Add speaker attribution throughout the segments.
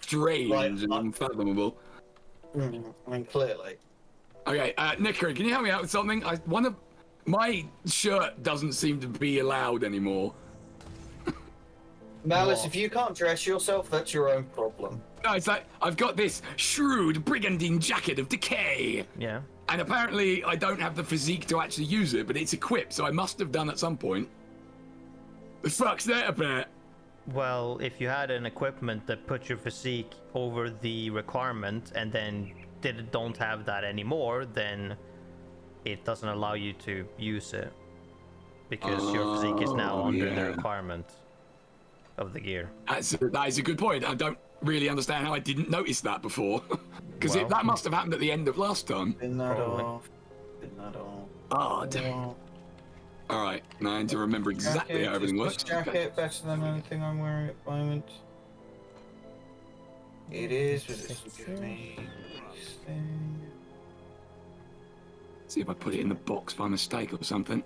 Speaker 1: strange and unfathomable.
Speaker 2: I mean, clearly.
Speaker 1: Okay, Nicker, can you help me out with something? My shirt doesn't seem to be allowed anymore.
Speaker 2: Malus,
Speaker 3: What?
Speaker 2: if you can't dress yourself, that's your own problem.
Speaker 1: No, it's like I've got this shrewd brigandine jacket of decay.
Speaker 3: Yeah.
Speaker 1: And apparently I don't have the physique to actually use it, but it's equipped, so I must have done at some point. The fuck's that about?
Speaker 3: Well, if you had an equipment that put your physique over the requirement and then don't have that anymore, then it doesn't allow you to use it. Because your physique is now under the requirement of the gear.
Speaker 1: That is a good point. I don't really understand how I didn't notice that before. Because that must have happened at the end of last time.
Speaker 2: Spin that off. Spin that off.
Speaker 1: Oh, damn. Alright, now I need to remember exactly how everything works.
Speaker 2: Jacket better than anything I'm wearing at the moment. It is, but it's give me this thing.
Speaker 1: See if I put it in the box by mistake or something.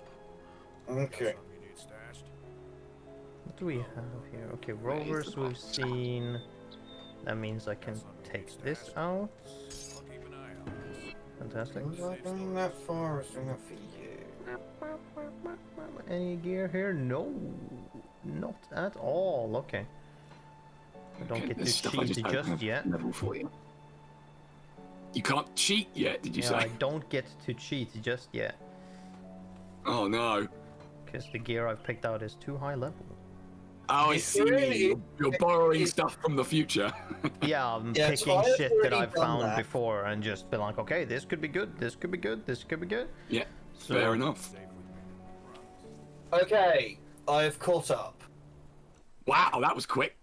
Speaker 2: Okay.
Speaker 3: What do we have here? Okay, rovers we've seen. That means I can take this out. Fantastic.
Speaker 2: Was I going that far? I was doing that for you.
Speaker 3: Any gear here? No, not at all. Okay. I don't get to cheat just yet.
Speaker 1: Level for you. You can't cheat yet, did you say?
Speaker 3: I don't get to cheat just yet.
Speaker 1: Oh no.
Speaker 3: Because the gear I've picked out is too high level.
Speaker 1: Oh, I see. You're borrowing stuff from the future.
Speaker 3: Yeah, I'm
Speaker 2: Yeah,
Speaker 3: picking
Speaker 2: so I've
Speaker 3: shit that
Speaker 2: already
Speaker 3: I've
Speaker 2: done
Speaker 3: found
Speaker 2: that.
Speaker 3: before and just be like, okay, this could be good, this could be good, this could be good.
Speaker 1: Yeah,
Speaker 3: So-
Speaker 1: fair enough.
Speaker 2: Okay, I've caught up.
Speaker 1: Wow, that was quick.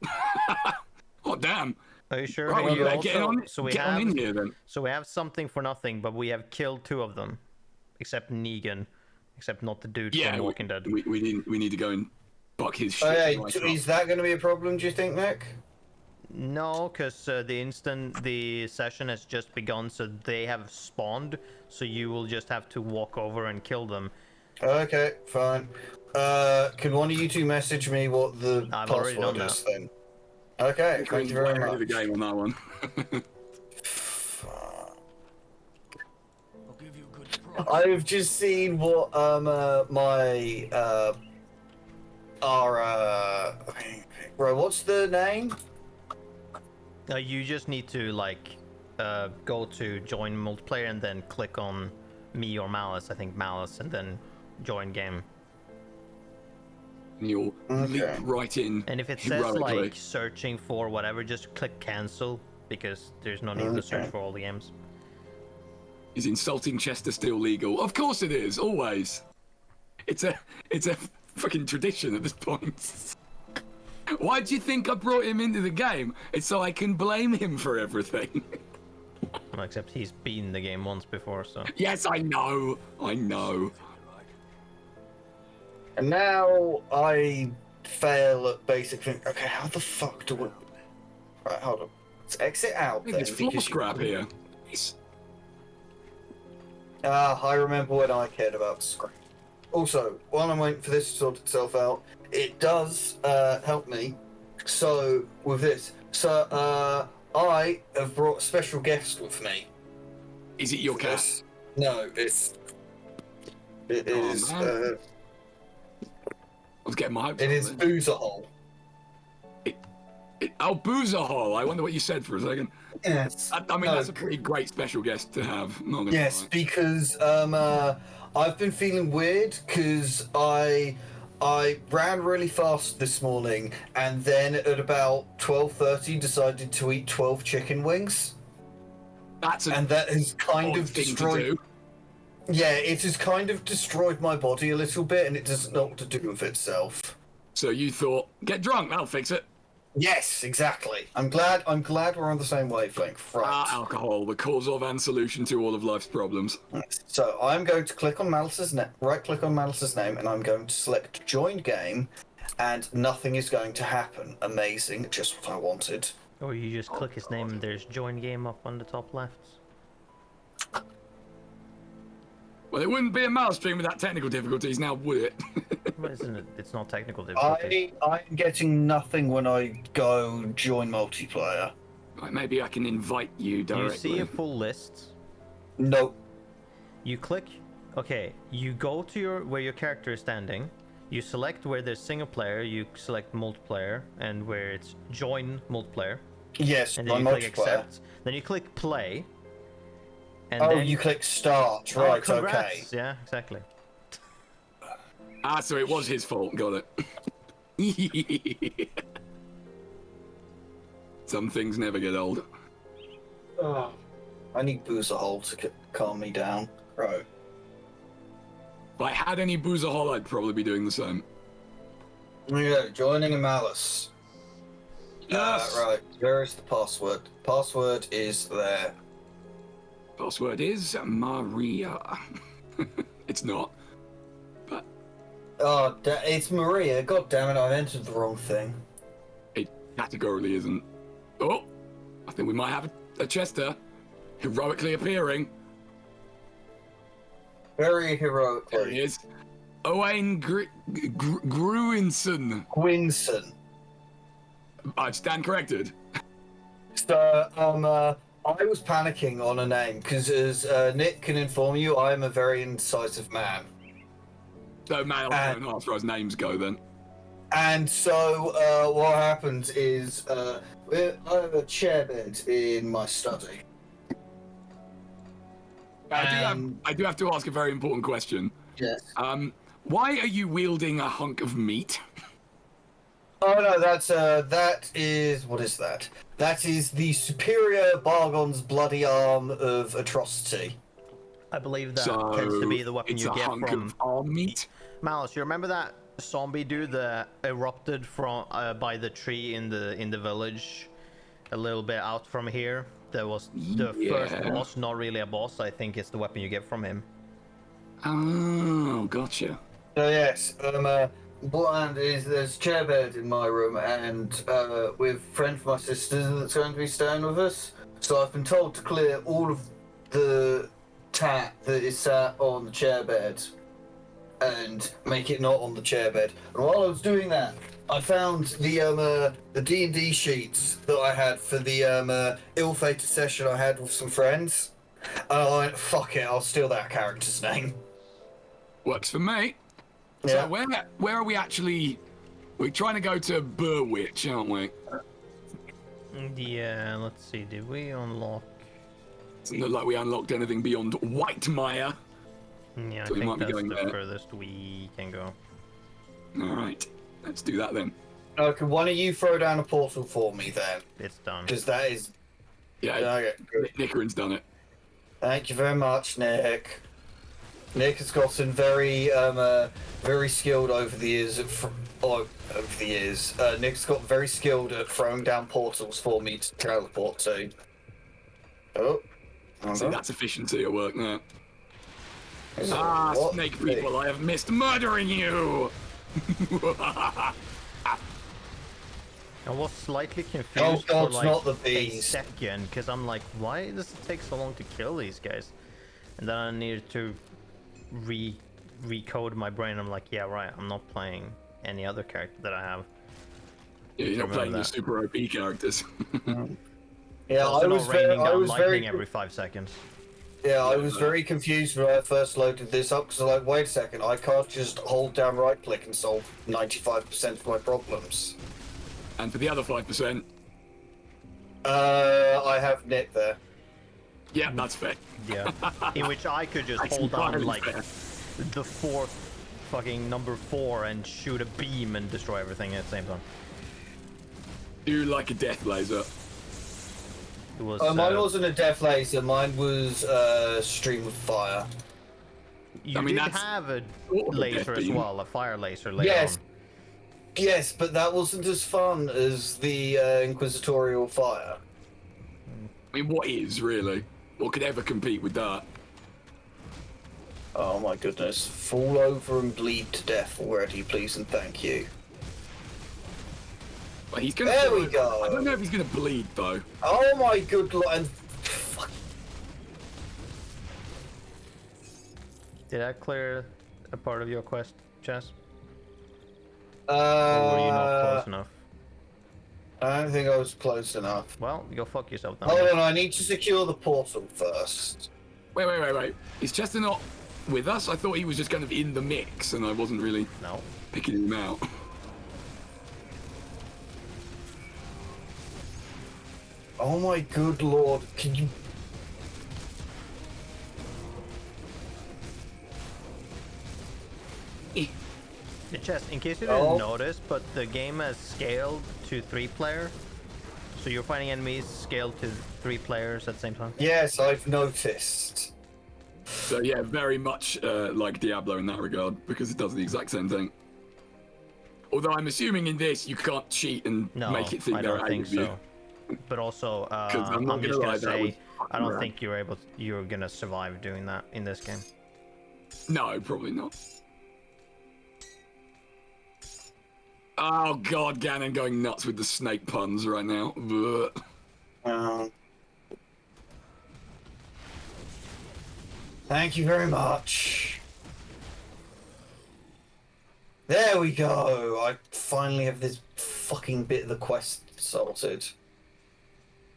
Speaker 1: Oh damn.
Speaker 3: Are you sure?
Speaker 1: Right,
Speaker 3: You
Speaker 1: well, get
Speaker 3: also-
Speaker 1: on,
Speaker 3: so we
Speaker 1: get
Speaker 3: have
Speaker 1: on in here then.
Speaker 3: So we have something for nothing, but we have killed 2 of them, except Negan, except not the dude
Speaker 1: Yeah,
Speaker 3: from Walking Dead.
Speaker 1: we need to go and buck his shit.
Speaker 2: Okay,
Speaker 1: right up.
Speaker 2: is that going to be a problem, do you think, Nick?
Speaker 3: No, because the session has just begun, so they have spawned. So you will just have to walk over and kill them.
Speaker 2: Okay, fine. Can one of you two message me what the
Speaker 3: I've already
Speaker 2: password
Speaker 3: done
Speaker 2: is then? Okay, thank you very
Speaker 1: Way ahead of
Speaker 2: much.
Speaker 1: the game on that one.
Speaker 2: I've just seen what my bro, what's the name?
Speaker 3: You just need to go to join multiplayer and then click on me or Malus. I think Malus, and then join game.
Speaker 1: And you'll leap right in.
Speaker 3: And if it says
Speaker 1: heroically.
Speaker 3: like searching for whatever, just click cancel because there's no need to search for all the games.
Speaker 1: Is insulting Chester still legal? Of course it is, always. It's a fucking tradition at this point. Why do you think I brought him into the game? It's so I can blame him for everything.
Speaker 3: Well, except he's been in the game once before, so.
Speaker 1: Yes, I know. I know.
Speaker 2: And now I fail at basic thing. Okay, how the fuck do we... Right, hold on. Let's exit out
Speaker 1: I think
Speaker 2: then.
Speaker 1: it's floor
Speaker 2: because
Speaker 1: scrap here. It's...
Speaker 2: I remember when I cared about scrap. Also, while I'm waiting for this to sort itself out, it does help me. So, with this. So, I have brought a special guest with me.
Speaker 1: Is it your cat?
Speaker 2: Yes. No, it
Speaker 1: Oh,
Speaker 2: is.
Speaker 1: man. I was getting my hopes
Speaker 2: It
Speaker 1: up
Speaker 2: is
Speaker 1: then.
Speaker 2: Boozerhole.
Speaker 1: Oh, Boozerhole. I wonder what you said for a second.
Speaker 2: Yes.
Speaker 1: I mean,
Speaker 2: No,
Speaker 1: that's a pretty great special guest to have. Not gonna
Speaker 2: Yes,
Speaker 1: lie.
Speaker 2: because I've been feeling weird because I ran really fast this morning and then at about 12:30 decided to eat 12 chicken wings.
Speaker 1: That's
Speaker 2: And that has kind
Speaker 1: odd
Speaker 2: of
Speaker 1: thing
Speaker 2: destroyed.
Speaker 1: to do.
Speaker 2: Yeah, it has kind of destroyed my body a little bit, and it doesn't know what to do with itself.
Speaker 1: So you thought, get drunk, that'll fix it.
Speaker 2: Yes, exactly. I'm glad we're on the same wavelength. Right.
Speaker 1: Alcohol, the cause of and solution to all of life's problems.
Speaker 2: So I'm going to click on Malus's right-click on Malus's name, and I'm going to select Join Game, and nothing is going to happen. Amazing, just what I wanted.
Speaker 3: Or you just click his name and there's join game up on the top left.
Speaker 1: Well, it wouldn't be a mouse stream without technical difficulties now, would it?
Speaker 3: Well, isn't it? It's not technical difficulty.
Speaker 2: I'm getting nothing when I go join multiplayer.
Speaker 1: Right, maybe I can invite you
Speaker 3: You
Speaker 1: directly.
Speaker 3: see a full list.
Speaker 2: Nope.
Speaker 3: You click. Okay, you go to where your character is standing. You select where there's single player. You select multiplayer, and where it's join multiplayer.
Speaker 2: Yes,
Speaker 3: And
Speaker 2: my
Speaker 3: then you click
Speaker 2: multiplayer.
Speaker 3: accept. Then you click play. And
Speaker 2: Oh,
Speaker 3: then
Speaker 2: you click start.
Speaker 3: Oh,
Speaker 2: Right,
Speaker 3: congrats.
Speaker 2: okay.
Speaker 3: Yeah, exactly.
Speaker 1: Ah, so it was his fault. Got it. Some things never get old.
Speaker 2: Oh. I need boozer hole to calm me down. Right.
Speaker 1: If I had any boozer hole, I'd probably be doing the same.
Speaker 2: Yeah, joining a malice.
Speaker 1: Yes.
Speaker 2: Right, where is the password? Password is there.
Speaker 1: Password is Maria. It's not. But
Speaker 2: Oh, it's Maria. God damn it, I've entered the wrong thing.
Speaker 1: it categorically isn't. Oh, I think we might have a Chester heroically appearing.
Speaker 2: Very
Speaker 1: There he
Speaker 2: heroically.
Speaker 1: is. Owain Gruinson.
Speaker 2: Quinson.
Speaker 1: I stand corrected.
Speaker 2: So, I was panicking on a name because, as Nick can inform you, I am a very indecisive man.
Speaker 1: So, male and as far as names go, then.
Speaker 2: And so, what happens is, I have a chair bed in my study.
Speaker 1: I do have to ask a very important question.
Speaker 2: Yes.
Speaker 1: Why are you wielding a hunk of meat?
Speaker 2: Oh no, that is what is that? That is the superior Bargon's bloody arm of atrocity.
Speaker 3: I believe that
Speaker 1: So
Speaker 3: tends to be the weapon
Speaker 1: it's
Speaker 3: you
Speaker 1: a
Speaker 3: get
Speaker 1: hunk
Speaker 3: from
Speaker 1: of arm meat.
Speaker 3: Malice. You remember that zombie dude that erupted from by the tree in the village, a little bit out from here? That was the first boss, not really a boss. I think it's the weapon you get from him.
Speaker 1: Oh, gotcha.
Speaker 2: So yes, what happened is there's a chair bed in my room, and with a friend of my sister's that's going to be staying with us. So I've been told to clear all of the tat that is sat on the chair bed and make it not on the chair bed. And while I was doing that, I found the D&D sheets that I had for the ill-fated session I had with some friends. And I went, fuck it, I'll steal that character's name.
Speaker 1: Works for me.
Speaker 2: Yeah.
Speaker 1: So where are we actually? We're trying to go to Burwich, aren't we?
Speaker 3: Yeah, let's see. Did we unlock?
Speaker 1: Doesn't look like we unlocked anything beyond Whitemire.
Speaker 3: Yeah,
Speaker 1: So
Speaker 3: I
Speaker 1: we might
Speaker 3: think
Speaker 1: be
Speaker 3: that's
Speaker 1: going
Speaker 3: the
Speaker 1: there.
Speaker 3: furthest we can go.
Speaker 1: All right, let's do that then.
Speaker 2: Okay, why don't you throw down a portal for me then?
Speaker 3: It's done.
Speaker 2: Because that is...
Speaker 1: Yeah,
Speaker 2: Okay, good.
Speaker 1: Nickering's done it.
Speaker 2: Thank you very much, Nick. Nick has gotten very, very skilled over the years. Nick's got very skilled at throwing down portals for me to teleport to. Oh.
Speaker 1: See, that's efficiency at work now.
Speaker 2: What?
Speaker 1: Snake people, I have missed murdering you!
Speaker 3: I was slightly
Speaker 2: Oh,
Speaker 3: confused
Speaker 2: God,
Speaker 3: for
Speaker 2: it's
Speaker 3: like
Speaker 2: not the
Speaker 3: a
Speaker 2: bees.
Speaker 3: second, because I'm like, why does it take so long to kill these guys? And then I needed to recode my brain. I'm like, yeah, right, I'm not playing any other character that I have.
Speaker 1: Yeah, you're not
Speaker 3: Remember
Speaker 1: playing your
Speaker 3: that.
Speaker 1: super OP characters.
Speaker 2: Yeah,
Speaker 3: It's also
Speaker 2: I was
Speaker 3: not raining
Speaker 2: I
Speaker 3: down
Speaker 2: was
Speaker 3: lightning
Speaker 2: very...
Speaker 3: every 5 seconds.
Speaker 2: Yeah, I was very confused when I first loaded this up because I'm like, wait a second, I can't just hold down right click and solve 95% of my problems.
Speaker 1: And for the other 5%,
Speaker 2: I have Nick there.
Speaker 1: yeah, that's fair.
Speaker 3: Yeah. In which I could just
Speaker 1: That's
Speaker 3: hold down
Speaker 1: entirely
Speaker 3: like
Speaker 1: fair.
Speaker 3: the fourth fucking number 4 and shoot a beam and destroy everything at the same time.
Speaker 1: Do like a death laser.
Speaker 3: It was.
Speaker 2: Mine wasn't a death laser, mine was stream of fire.
Speaker 3: You
Speaker 1: I mean,
Speaker 3: did
Speaker 1: that's
Speaker 3: have a
Speaker 1: sort of a
Speaker 3: laser
Speaker 1: death
Speaker 3: as
Speaker 1: beam.
Speaker 3: well, a fire laser later
Speaker 2: Yes.
Speaker 3: on.
Speaker 2: Yes, but that wasn't as fun as the Inquisitorial fire.
Speaker 1: I mean, what is, really? What could ever compete with that?
Speaker 2: Oh my goodness. Fall over and bleed to death already, please and thank you.
Speaker 1: Well, he's gonna
Speaker 2: There
Speaker 1: fall
Speaker 2: we
Speaker 1: over.
Speaker 2: go.
Speaker 1: I don't know if he's gonna bleed, though.
Speaker 2: Oh my good lord. And... Fuck.
Speaker 3: Did I clear a part of your quest, Chess?
Speaker 2: Uh,
Speaker 3: Or were you not close enough?
Speaker 2: I don't think I was close enough.
Speaker 3: Well, go fuck yourself then.
Speaker 2: Hold on, I need to secure the portal first.
Speaker 1: Wait. Is Chester not with us? I thought he was just kind of in the mix, and I wasn't really
Speaker 3: No.
Speaker 1: picking him out.
Speaker 2: Oh my good lord, can you...
Speaker 3: Just in case you didn't notice, but the game has scaled to 3-player. So you're fighting enemies scaled to 3 players at the same time.
Speaker 2: Yes, I've noticed.
Speaker 1: So yeah, very much like Diablo in that regard, because it does the exact same thing. Although I'm assuming in this you can't cheat and
Speaker 3: No,
Speaker 1: make it think
Speaker 3: I
Speaker 1: they're
Speaker 3: don't
Speaker 1: ahead
Speaker 3: think
Speaker 1: of you.
Speaker 3: so. But also,
Speaker 1: I'm not
Speaker 3: I'm
Speaker 1: gonna
Speaker 3: just
Speaker 1: lie,
Speaker 3: gonna
Speaker 1: that was
Speaker 3: say,
Speaker 1: fucking
Speaker 3: I don't
Speaker 1: rad.
Speaker 3: think you're gonna survive doing that in this game.
Speaker 1: No, probably not. Oh god, Ganon going nuts with the snake puns right now. Blech.
Speaker 2: Thank you very much. There we go. I finally have this fucking bit of the quest sorted.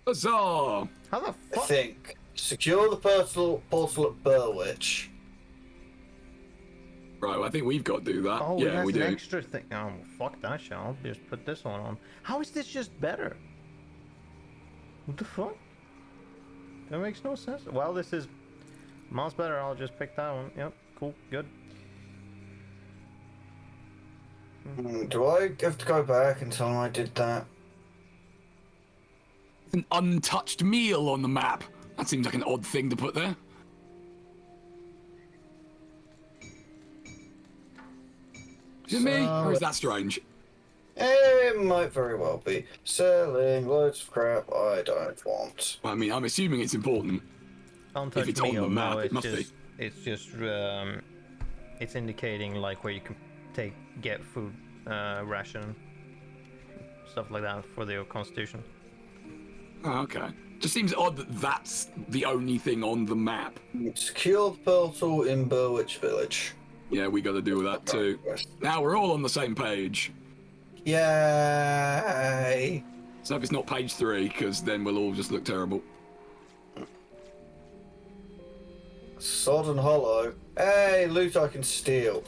Speaker 1: Huzzah!
Speaker 3: How the
Speaker 2: I
Speaker 3: fuck?
Speaker 2: think. Secure the portal at Burwich.
Speaker 1: Right, well, I think we've got to do that.
Speaker 3: Oh,
Speaker 1: yeah,
Speaker 3: it has
Speaker 1: we
Speaker 3: an
Speaker 1: do.
Speaker 3: extra thing. Oh, fuck that shit. I'll just put this one on. How is this just better? What the fuck? That makes no sense. Well, this is miles better. I'll just pick that one. Yep, cool, good.
Speaker 2: Do I have to go back and tell them I did that?
Speaker 1: An untouched meal on the map. That seems like an odd thing to put there. Is it me, or is that strange?
Speaker 2: It might very well be. Selling loads of crap I don't want.
Speaker 1: Well, I mean, I'm assuming it's important.
Speaker 3: Untouched
Speaker 1: it's on the
Speaker 3: meal,
Speaker 1: map,
Speaker 3: no,
Speaker 1: it
Speaker 3: it's
Speaker 1: must
Speaker 3: just, it's just, it's indicating like where you can get food, ration, stuff like that for the constitution.
Speaker 1: Oh, okay. Just seems odd that that's the only thing on the map.
Speaker 2: Secure the portal in Burwich Village.
Speaker 1: Yeah, we got to do that too. Now we're all on the same page.
Speaker 2: Yay!
Speaker 1: So if it's not page 3, because then we'll all just look terrible.
Speaker 2: Sodden Hollow. Hey, loot I can steal.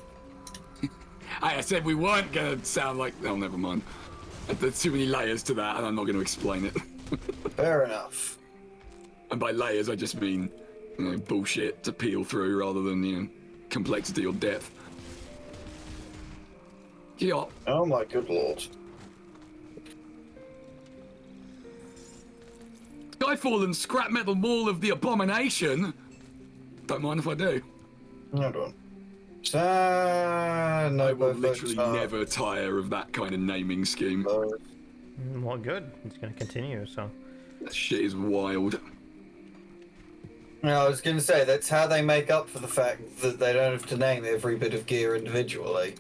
Speaker 1: I said we weren't going to sound like... Oh, never mind. There's too many layers to that, and I'm not going to explain it.
Speaker 2: Fair enough.
Speaker 1: And by layers, I just mean, bullshit to peel through rather than, complexity or depth. Yeah.
Speaker 2: Oh my good lord.
Speaker 1: Skyfall and scrap metal mall of the abomination. Don't mind if I do.
Speaker 2: Hold on. No,
Speaker 1: I will
Speaker 2: both
Speaker 1: literally
Speaker 2: folks are-
Speaker 1: never tire of that kind of naming scheme.
Speaker 3: Well, good. It's gonna continue. So.
Speaker 1: That shit is wild.
Speaker 2: No, I was going to say, that's how they make up for the fact that they don't have to name every bit of gear individually.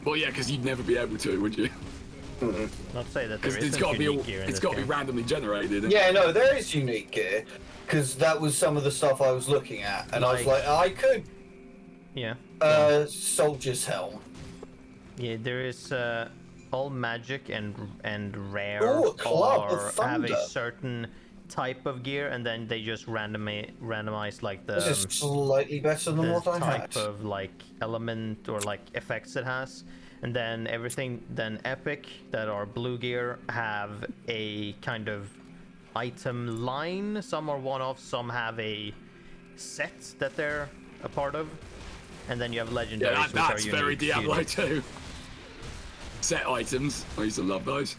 Speaker 1: Well, yeah, because you'd never be able to, would you?
Speaker 3: Not say that there
Speaker 1: Because it's
Speaker 3: isn't
Speaker 1: got to be
Speaker 3: unique gear in
Speaker 1: it's
Speaker 3: this
Speaker 1: got to be
Speaker 3: game.
Speaker 1: randomly generated.
Speaker 2: Yeah, no, there is unique gear, because that was some of the stuff I was looking at, and I was like, I could,
Speaker 3: Yeah.
Speaker 2: soldier's helm.
Speaker 3: Yeah, there is all magic and rare
Speaker 2: Ooh, a club of
Speaker 3: have a
Speaker 2: thunder.
Speaker 3: certain type of gear, and then they just randomize like the
Speaker 2: This is slightly better than what I
Speaker 3: type
Speaker 2: had.
Speaker 3: of like element or like effects it has, and then everything then epic that are blue gear have a kind of item line. Some are one-off, some have a set that they're a part of, and then you have legendaries,
Speaker 1: Yeah,
Speaker 3: which
Speaker 1: that's
Speaker 3: are
Speaker 1: very
Speaker 3: unique.
Speaker 1: Diablo too. Set items. I used to love those.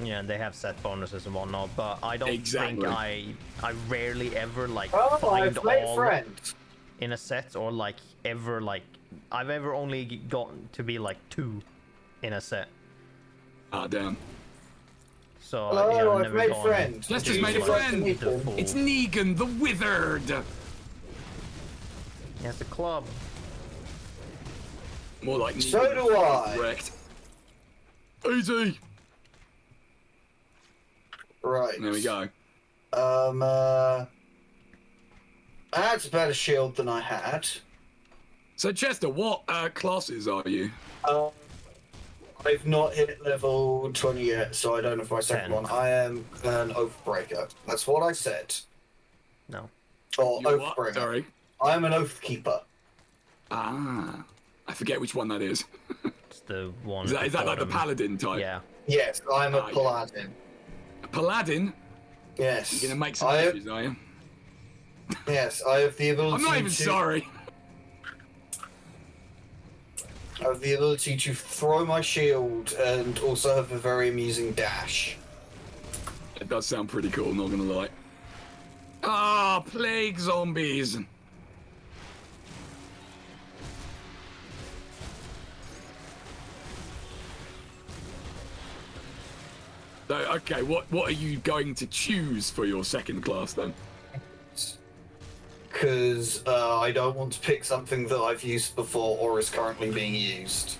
Speaker 3: Yeah, and they have set bonuses and whatnot, but I don't
Speaker 1: Exactly.
Speaker 3: think I rarely ever like
Speaker 2: Oh,
Speaker 3: find
Speaker 2: I've made
Speaker 3: all
Speaker 2: friends.
Speaker 3: in a set, or like ever like I've ever only gotten to be like 2 in a set.
Speaker 1: Ah, damn.
Speaker 3: So
Speaker 2: Hello,
Speaker 3: yeah, I've
Speaker 2: I've
Speaker 3: never
Speaker 2: made
Speaker 3: gone
Speaker 2: friends.
Speaker 1: Let's
Speaker 3: to,
Speaker 1: just make a
Speaker 3: like,
Speaker 1: friend.
Speaker 3: the full-
Speaker 1: It's Negan the Withered.
Speaker 3: Yeah, it's a club.
Speaker 1: More like Negan.
Speaker 2: So do I.
Speaker 1: Wrecked. Easy.
Speaker 2: Right.
Speaker 1: There we go.
Speaker 2: That's a better shield than I had.
Speaker 1: So Chester, what classes are you?
Speaker 2: I've not hit level 20 yet, so I don't know if my second
Speaker 3: 10.
Speaker 2: one. I am an Oathbreaker. That's what I said.
Speaker 3: No.
Speaker 2: Or
Speaker 1: You what?
Speaker 2: Oathbringer.
Speaker 1: Sorry.
Speaker 2: I am an Oathkeeper.
Speaker 1: Ah. I forget which one that is.
Speaker 3: It's the one.
Speaker 1: Is
Speaker 3: at
Speaker 1: that like the
Speaker 3: bottom.
Speaker 1: paladin type?
Speaker 3: Yeah.
Speaker 2: Yes, I'm a
Speaker 1: Ah, yeah.
Speaker 2: Paladin.
Speaker 1: A paladin?
Speaker 2: Yes.
Speaker 1: You're gonna make some
Speaker 2: I
Speaker 1: dishes, are you?
Speaker 2: Yes, I have the ability
Speaker 1: I'm not even
Speaker 2: to...
Speaker 1: sorry.
Speaker 2: I have the ability to throw my shield and also have a very amusing dash.
Speaker 1: It does sound pretty cool, not gonna lie. Ah, plague zombies. So, okay, what are you going to choose for your second class then?
Speaker 2: Because I don't want to pick something that I've used before or is currently being used.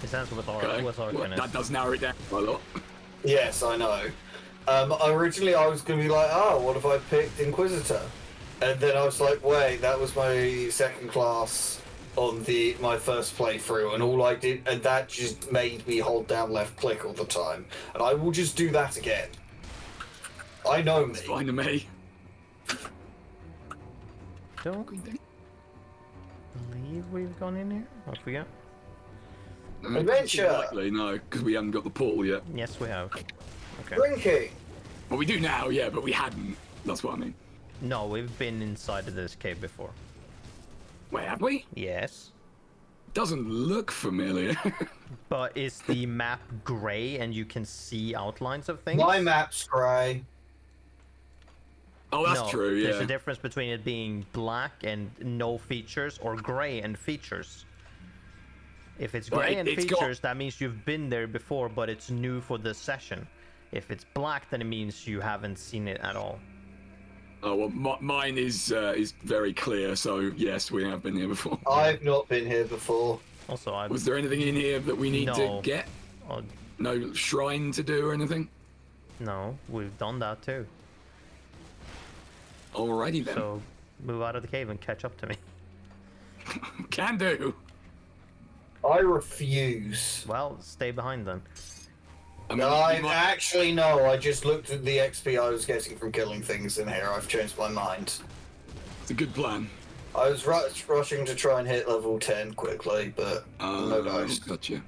Speaker 3: It sounds with our
Speaker 1: Okay.
Speaker 3: with our
Speaker 1: Well, that does narrow it down quite a lot.
Speaker 2: Yes, I know. Originally I was going to be like, oh, what if I picked Inquisitor? And then I was like, wait, that was my second class on my first playthrough, and all I did, and that just made me hold down left click all the time. And I will just do that again. I know me.
Speaker 1: It's fine to me.
Speaker 3: Don't believe we've gone in here. I forget.
Speaker 2: Adventure!
Speaker 1: Likely, no, because we haven't got the portal yet.
Speaker 3: Yes, we have. Okay.
Speaker 2: Drinking!
Speaker 1: Well, we do now, yeah, but we hadn't. That's what I mean.
Speaker 3: No, we've been inside of this cave before.
Speaker 1: Wait, have we?
Speaker 3: Yes.
Speaker 1: Doesn't look familiar.
Speaker 3: But is the map gray and you can see outlines of things?
Speaker 2: My map's grey.
Speaker 1: Oh, that's
Speaker 3: No,
Speaker 1: true, yeah.
Speaker 3: There's a difference between it being black and no features or gray and features. If it's gray
Speaker 1: Well,
Speaker 3: and
Speaker 1: it's got-
Speaker 3: features, that means you've been there before, but it's new for this session. If it's black, then it means you haven't seen it at all.
Speaker 1: Oh, well, mine is very clear, so yes, we have been here before.
Speaker 2: I've not been here before.
Speaker 3: Also, I
Speaker 1: Was there anything in here that we need
Speaker 3: No.
Speaker 1: to get?
Speaker 3: oh,
Speaker 1: No shrine to do or anything?
Speaker 3: no, we've done that too.
Speaker 1: Alrighty then.
Speaker 3: So move out of the cave and catch up to me.
Speaker 1: Can do.
Speaker 2: I refuse.
Speaker 3: Well, stay behind then.
Speaker 1: I mean,
Speaker 2: No,
Speaker 1: you might-
Speaker 2: actually no. I just looked at the XP I was getting from killing things in here. I've changed my mind.
Speaker 1: it's a good plan.
Speaker 2: I was rushing to try and hit level 10 quickly, but no dice.
Speaker 1: Gotcha.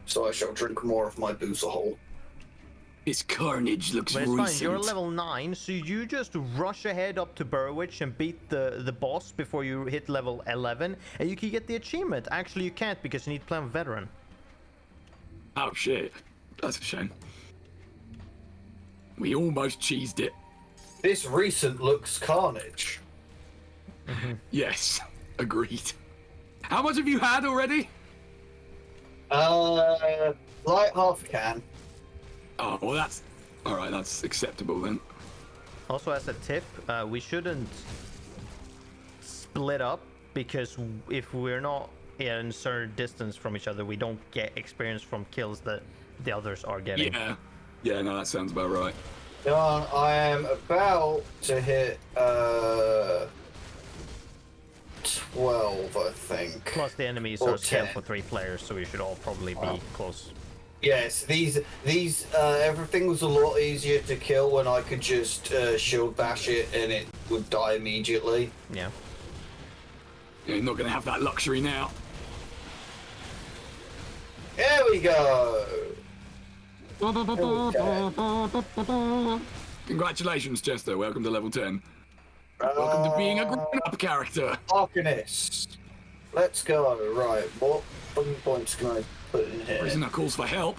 Speaker 2: So I shall drink more of my booze hole.
Speaker 1: This carnage looks
Speaker 3: But it's
Speaker 1: recent.
Speaker 3: fine, you're level 9, so you just rush ahead up to Burwich and beat the boss before you hit level 11, and you can get the achievement. Actually, you can't because you need to play on Veteran.
Speaker 1: Oh shit. That's a shame. We almost cheesed it.
Speaker 2: This recent looks carnage.
Speaker 1: Yes. Agreed. How much have you had already?
Speaker 2: Like half a can.
Speaker 1: Oh, well that's... Alright, that's acceptable then.
Speaker 3: Also, as a tip, we shouldn't split up, because if we're not in a certain distance from each other, we don't get experience from kills that the others are getting.
Speaker 1: Yeah. Yeah, no, that sounds about right.
Speaker 2: John, I am about to hit 12, I think.
Speaker 3: Plus, the enemies
Speaker 2: Or
Speaker 3: are scaled
Speaker 2: 10.
Speaker 3: for 3 players, so we should all probably be close.
Speaker 2: Yes, these everything was a lot easier to kill when I could just shield bash it and it would die immediately.
Speaker 3: Yeah.
Speaker 1: Yeah, you're not going to have that luxury now.
Speaker 2: There we go.
Speaker 1: Congratulations, Chester. Welcome to level 10. Welcome to being a grown-up character.
Speaker 2: Arcanist. Let's go. Right, what fucking points can I put in here?
Speaker 1: Isn't that calls for help?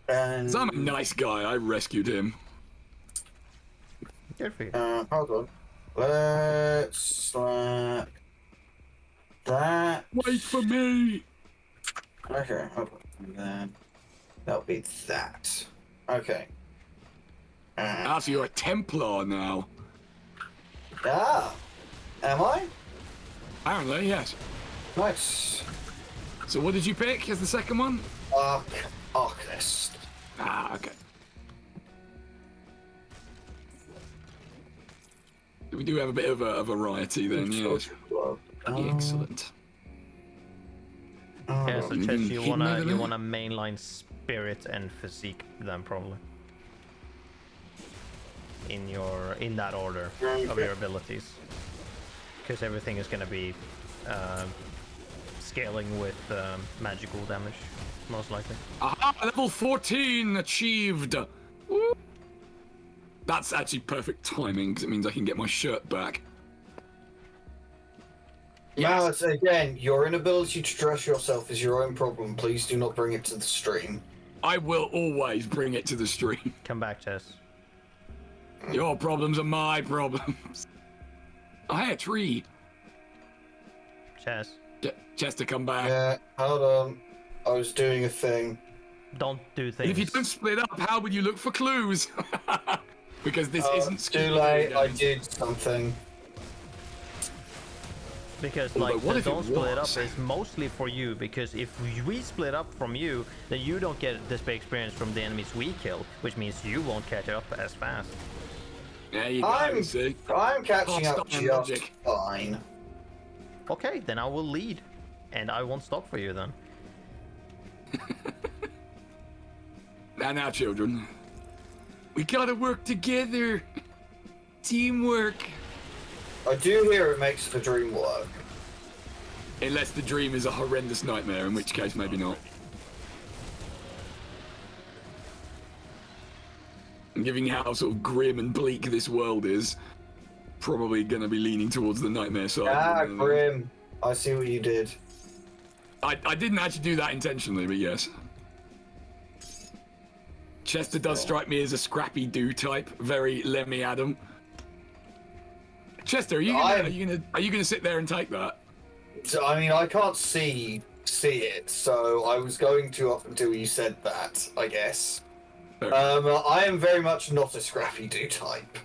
Speaker 2: And
Speaker 1: 'Cause I'm a nice guy. I rescued him.
Speaker 3: Good for you.
Speaker 2: hold on. Let's slap that.
Speaker 1: Wait for me.
Speaker 2: Okay, hold on. And then that'll be that. Okay.
Speaker 1: Ah, so you're a Templar now.
Speaker 2: Am I?
Speaker 1: Apparently, yes.
Speaker 2: Nice.
Speaker 1: So what did you pick as the second one?
Speaker 2: Arcanist.
Speaker 1: Ah, okay. We do have a bit of a variety then, yes. Excellent.
Speaker 3: Yeah, so Chess,
Speaker 1: anything
Speaker 3: you
Speaker 1: hidden over there?
Speaker 3: wanna mainline spirit and physique then probably. In that order of your abilities. Because everything is gonna be scaling with magical damage, most likely.
Speaker 1: Aha! Level 14 achieved! Woo. That's actually perfect timing, because it means I can get my shirt back.
Speaker 2: Malus, again, your inability to dress yourself is your own problem. Please do not bring it to the stream.
Speaker 1: I will always bring it to the stream.
Speaker 3: Come back, Chess.
Speaker 1: Your problems are my problems. I had a tree.
Speaker 3: Chess.
Speaker 1: Chester, come back.
Speaker 2: Yeah, hold on. I was doing a thing.
Speaker 3: Don't do
Speaker 1: And
Speaker 3: things.
Speaker 1: if you don't split up, how would you look for clues? Because this isn't
Speaker 2: Too late, I did something.
Speaker 3: Because
Speaker 1: Although,
Speaker 3: like
Speaker 1: what
Speaker 3: the
Speaker 1: if it
Speaker 3: don't split up
Speaker 1: was?
Speaker 3: is mostly for you, because if we split up from you, then you don't get this big experience from the enemies we kill, which means you won't catch up as fast.
Speaker 1: There you go, see?
Speaker 2: I'm catching up
Speaker 1: Stop
Speaker 2: just
Speaker 1: logic.
Speaker 2: fine.
Speaker 3: Okay, then I will lead, and I won't stop for you then.
Speaker 1: Now, children. We gotta work together. Teamwork.
Speaker 2: I do hear it makes the dream work.
Speaker 1: Unless the dream is a horrendous nightmare, in which case maybe not. And given how sort of grim and bleak this world is, probably gonna be leaning towards the nightmare side.
Speaker 2: Grim. I see what you did.
Speaker 1: I didn't actually do that intentionally, but yes. Chester does strike me as a scrappy do type, very Lemmy Adam. Chester, are you gonna sit there and take that?
Speaker 2: So, I mean, I can't see it, so I was going to up until you said that, I guess. I am very much not a scrappy do type.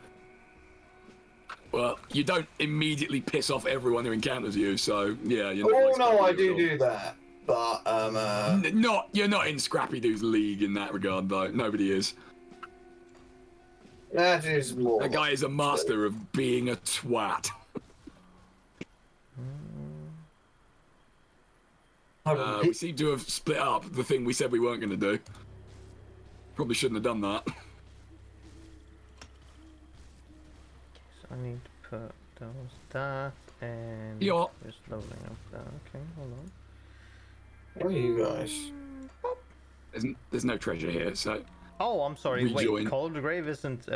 Speaker 1: Well, you don't immediately piss off everyone who encounters you, so yeah. You're
Speaker 2: Oh
Speaker 1: not
Speaker 2: no, I
Speaker 1: scrappy at all.
Speaker 2: do that, but
Speaker 1: You're not in Scrappy Doo's league in that regard, though. Nobody is.
Speaker 2: that is more.
Speaker 1: That guy is a master of being a twat. We seem to have split up the thing we said we weren't going to do. Probably shouldn't have done that.
Speaker 3: So I need to put that and
Speaker 1: Yeah.
Speaker 3: just loading up that. Okay, hold on.
Speaker 2: What are you guys?
Speaker 1: There's no treasure here, so
Speaker 3: Oh, I'm sorry.
Speaker 1: Rejoin.
Speaker 3: Wait, Call of the Grave isn't.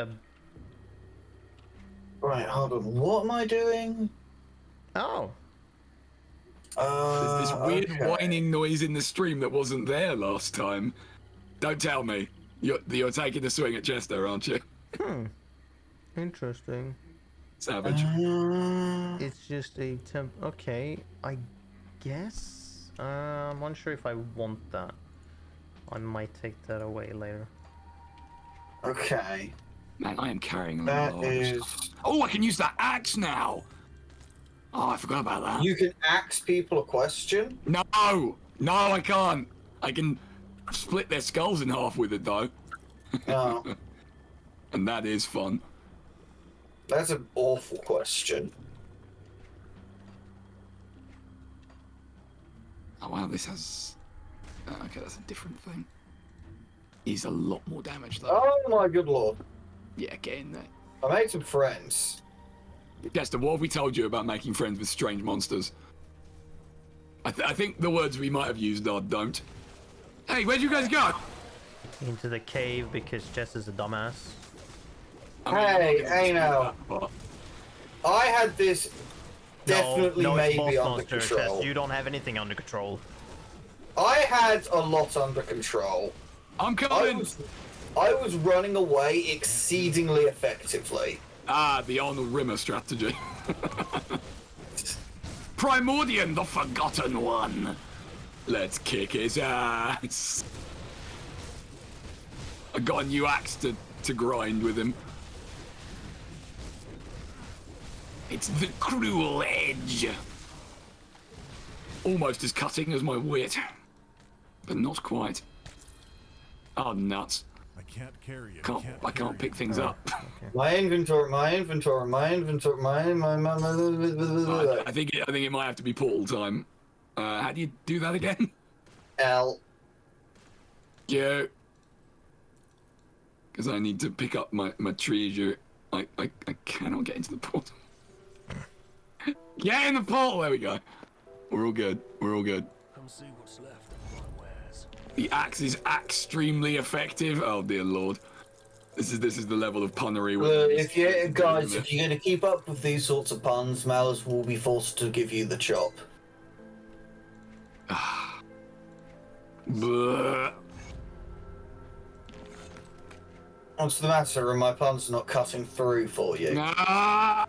Speaker 2: Right, hold on. What am I doing?
Speaker 3: Oh,
Speaker 1: there's this weird
Speaker 2: okay.
Speaker 1: whining noise in the stream that wasn't there last time. Don't tell me. You're taking a swing at Chester, aren't you?
Speaker 3: interesting.
Speaker 1: Savage.
Speaker 3: It's just a temp. Okay, I guess. I'm unsure if I want that. I might take that away later.
Speaker 2: Okay.
Speaker 1: Man, I am carrying a
Speaker 2: That
Speaker 1: lot of
Speaker 2: is.
Speaker 1: stuff. Oh, I can use that axe now. Oh, I forgot about that.
Speaker 2: You can ask people a question.
Speaker 1: No, I can't. I can split their skulls in half with it, though.
Speaker 2: Oh,
Speaker 1: And that is fun.
Speaker 2: that's an awful question.
Speaker 1: Oh, wow, this has... okay, that's a different thing. He's a lot more damage, though.
Speaker 2: Oh my good lord.
Speaker 1: Yeah, get in there.
Speaker 2: I made some friends.
Speaker 1: Chester, what have we told you about making friends with strange monsters? I think the words we might have used are don't. Hey, where'd you guys go?
Speaker 3: Into the cave because Jess is a dumbass.
Speaker 1: I mean, I'm not
Speaker 2: Hey,
Speaker 1: gonna
Speaker 2: hey
Speaker 1: dispute
Speaker 2: now.
Speaker 1: that, but-
Speaker 2: I had this definitely
Speaker 3: no, it's
Speaker 2: maybe
Speaker 3: boss
Speaker 2: under
Speaker 3: monster,
Speaker 2: control.
Speaker 3: Jess. You don't have anything under control.
Speaker 2: I had a lot under control.
Speaker 1: I'm
Speaker 2: I
Speaker 1: coming!
Speaker 2: was running away exceedingly effectively.
Speaker 1: Ah, the Arnold Rimmer strategy. Primordian, the Forgotten One. Let's kick his ass. I got a new axe to grind with him. It's the cruel edge. almost as cutting as my wit, but not quite. Oh, nuts.
Speaker 4: I can't carry it.
Speaker 1: I can't pick things up.
Speaker 2: My inventory.
Speaker 1: I think it might have to be portal time. How do you do that again?
Speaker 2: L.
Speaker 1: Yeah. Because I need to pick up my treasure. I cannot get into the portal. Get in the portal! There we go. We're all good. We're all good.
Speaker 4: Come see what's left of my wares.
Speaker 1: The axe is extremely effective. Oh dear lord. This is the level of punnery.
Speaker 2: Well, if you're going to keep up with these sorts of puns, Malus will be forced to give you the chop.
Speaker 1: Bleh.
Speaker 2: What's the matter? Are my puns not cutting through for you?
Speaker 1: Ah!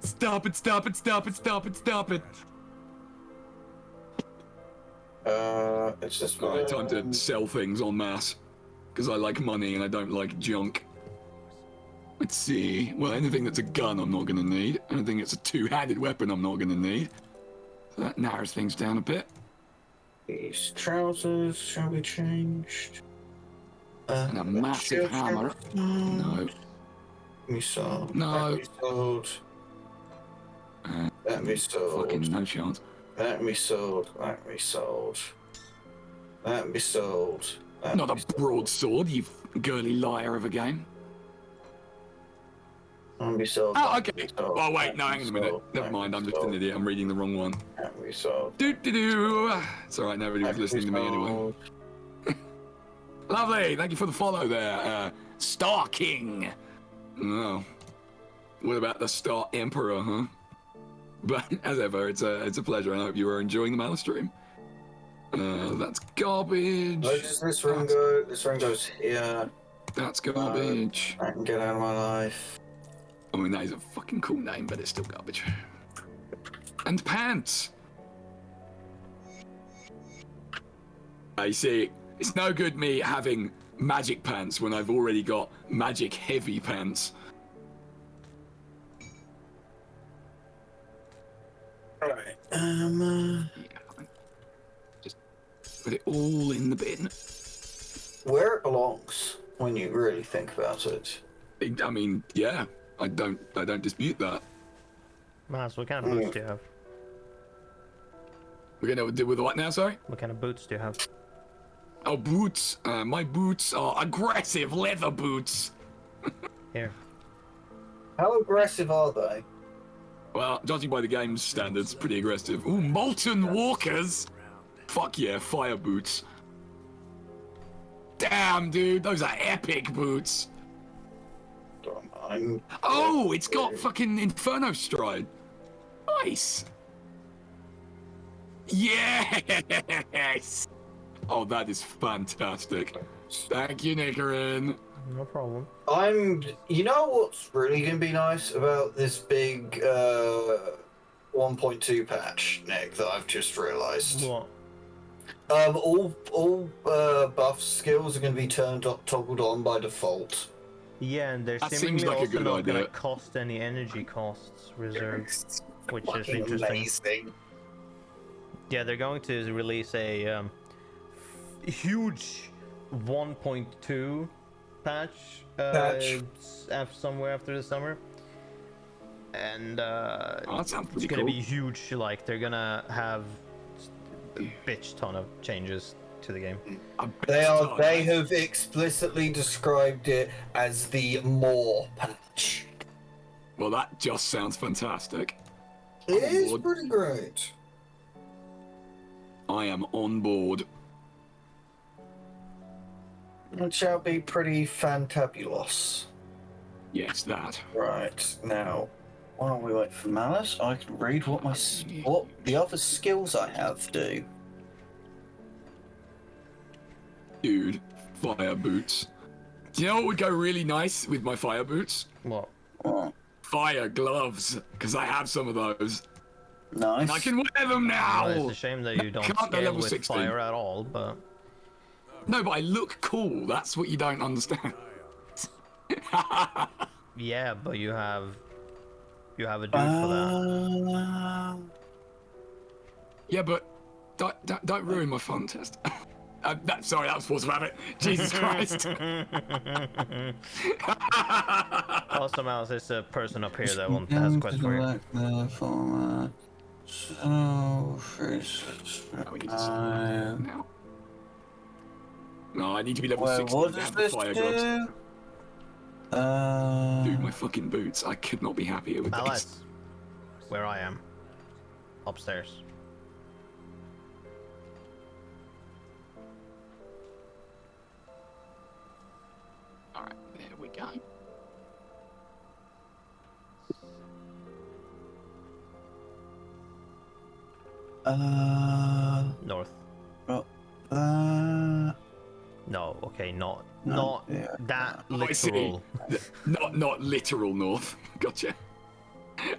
Speaker 1: Stop it, stop it, stop it, stop it, stop it.
Speaker 2: It's just
Speaker 1: Alright, time to sell things en masse. Because I like money and I don't like junk. Let's see. Well, anything that's a gun I'm not going to need. Anything that's a two-handed weapon I'm not going to need. So that narrows things down a bit.
Speaker 2: These trousers shall be changed.
Speaker 1: And a massive hammer. No.
Speaker 2: Me sold.
Speaker 1: No.
Speaker 2: Let me sold. Let me sold.
Speaker 1: Fucking no chance.
Speaker 2: Let me sold. Let me sold. Let me sold.
Speaker 1: Not a broadsword, you girly liar of a game.
Speaker 2: Let me sold.
Speaker 1: Oh, okay. Oh, wait, no, hang on a minute. Never mind, I'm just an idiot. I'm reading the wrong one.
Speaker 2: Let me sold.
Speaker 1: Doo-doo-doo. It's alright, nobody was listening to me anyway. Lovely, thank you for the follow there, Star King. Oh. What about the Star Emperor, huh? But as ever, it's a pleasure. I hope you are enjoying the Malus stream. That's garbage.
Speaker 2: Where does this room go? This room goes here.
Speaker 1: That's garbage.
Speaker 2: I can get out of my life.
Speaker 1: I mean, that is a fucking cool name, but it's still garbage. And pants. I see. It's no good me having magic pants when I've already got magic heavy pants.
Speaker 2: Alright.
Speaker 1: Just put it all in the bin.
Speaker 2: Where it belongs when you really think about it.
Speaker 1: I mean, yeah, I don't dispute that.
Speaker 3: Mas, what kind of boots do you have?
Speaker 1: We're gonna do with what now? Sorry.
Speaker 3: What kind of boots do you have?
Speaker 1: Oh, boots. My boots are aggressive leather boots.
Speaker 3: Here.
Speaker 2: How aggressive are they?
Speaker 1: Well, judging by the game's standards, pretty aggressive. Ooh, molten walkers. Fuck yeah, fire boots. Damn, dude, those are epic boots. Oh, it's got fucking Inferno Stride. Nice. Yes. Oh, that is fantastic. Thank you, Nicarin.
Speaker 3: No problem.
Speaker 2: You know what's really going to be nice about this big 1.2 patch, Nick, that I've just realised?
Speaker 3: What?
Speaker 2: All buff skills are going to be toggled on by default.
Speaker 3: Yeah, and they're
Speaker 1: That
Speaker 3: seemingly
Speaker 1: seems like a
Speaker 3: also
Speaker 1: good
Speaker 3: not going
Speaker 1: idea.
Speaker 3: to cost any energy costs reserved, which is
Speaker 2: Fucking
Speaker 3: interesting.
Speaker 2: amazing.
Speaker 3: Yeah, they're going to release a huge 1.2 patch, somewhere after the summer, and
Speaker 1: Oh, that sounds
Speaker 3: it's
Speaker 1: pretty
Speaker 3: gonna
Speaker 1: cool.
Speaker 3: be huge. Like they're gonna have a bitch ton of changes to the game.
Speaker 2: They have explicitly described it as the more patch.
Speaker 1: Well, that just sounds fantastic.
Speaker 2: It
Speaker 1: On
Speaker 2: is
Speaker 1: board.
Speaker 2: pretty great.
Speaker 1: I am on board.
Speaker 2: It shall be pretty fantabulous.
Speaker 1: Yes, that.
Speaker 2: Right, now, while we wait for Malus, I can read what what the other skills I have do.
Speaker 1: Dude, fire boots. Do you know what would go really nice with my fire boots?
Speaker 3: What?
Speaker 2: Oh,
Speaker 1: Fire gloves, because I have some of those.
Speaker 2: nice.
Speaker 1: And I can wear them now!
Speaker 3: Well, it's a shame that you don't
Speaker 1: Can't go
Speaker 3: scale
Speaker 1: level
Speaker 3: with
Speaker 1: 16.
Speaker 3: fire at all, but
Speaker 1: No, but I look cool. That's what you don't understand.
Speaker 3: yeah, but you have You have a dude for that.
Speaker 1: Yeah, but don't ruin my fun test. Sorry, that was Force Rabbit. Jesus Christ.
Speaker 3: Also, Mouse, there's a person up here that has a question for you.
Speaker 1: We need to stop now. No, I need to be level
Speaker 2: Wait,
Speaker 1: 60
Speaker 2: what
Speaker 1: to
Speaker 2: does
Speaker 1: have the
Speaker 2: this
Speaker 1: fire
Speaker 2: do?
Speaker 1: gloves. Dude, my fucking boots. I could not be happier with these.
Speaker 3: Alice, where I am. Upstairs.
Speaker 1: Alright, there we go.
Speaker 3: North.
Speaker 2: Well,
Speaker 3: No, okay, not
Speaker 2: yeah,
Speaker 3: that
Speaker 1: I see.
Speaker 3: literal.
Speaker 1: Not literal north. Gotcha.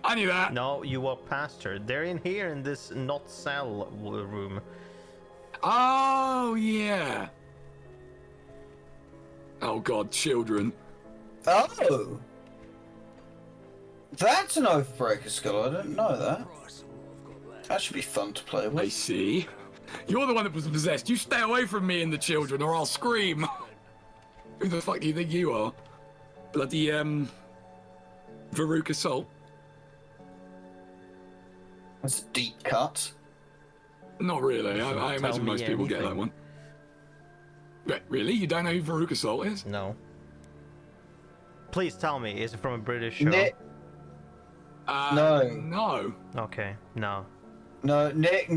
Speaker 1: I knew that.
Speaker 3: No, you walk past her. They're in here in this not cell room.
Speaker 1: Oh, yeah. Oh, God, children.
Speaker 2: oh! That's an Oathbreaker skull, I didn't know that. That should be fun to play
Speaker 1: I
Speaker 2: with.
Speaker 1: see. You're the one that was possessed. You stay away from me and the children or I'll scream. Who the fuck do you think you are? Bloody, Veruca Soul?
Speaker 2: That's a deep cut.
Speaker 1: Not really. I
Speaker 3: Tell
Speaker 1: imagine
Speaker 3: me
Speaker 1: most people get that
Speaker 3: anything.
Speaker 1: one. But really? You don't know who Veruca Soul is?
Speaker 3: No. Please tell me, is it from a British show?
Speaker 2: Nick, No.
Speaker 1: No.
Speaker 3: Okay, no.
Speaker 2: no, Nick,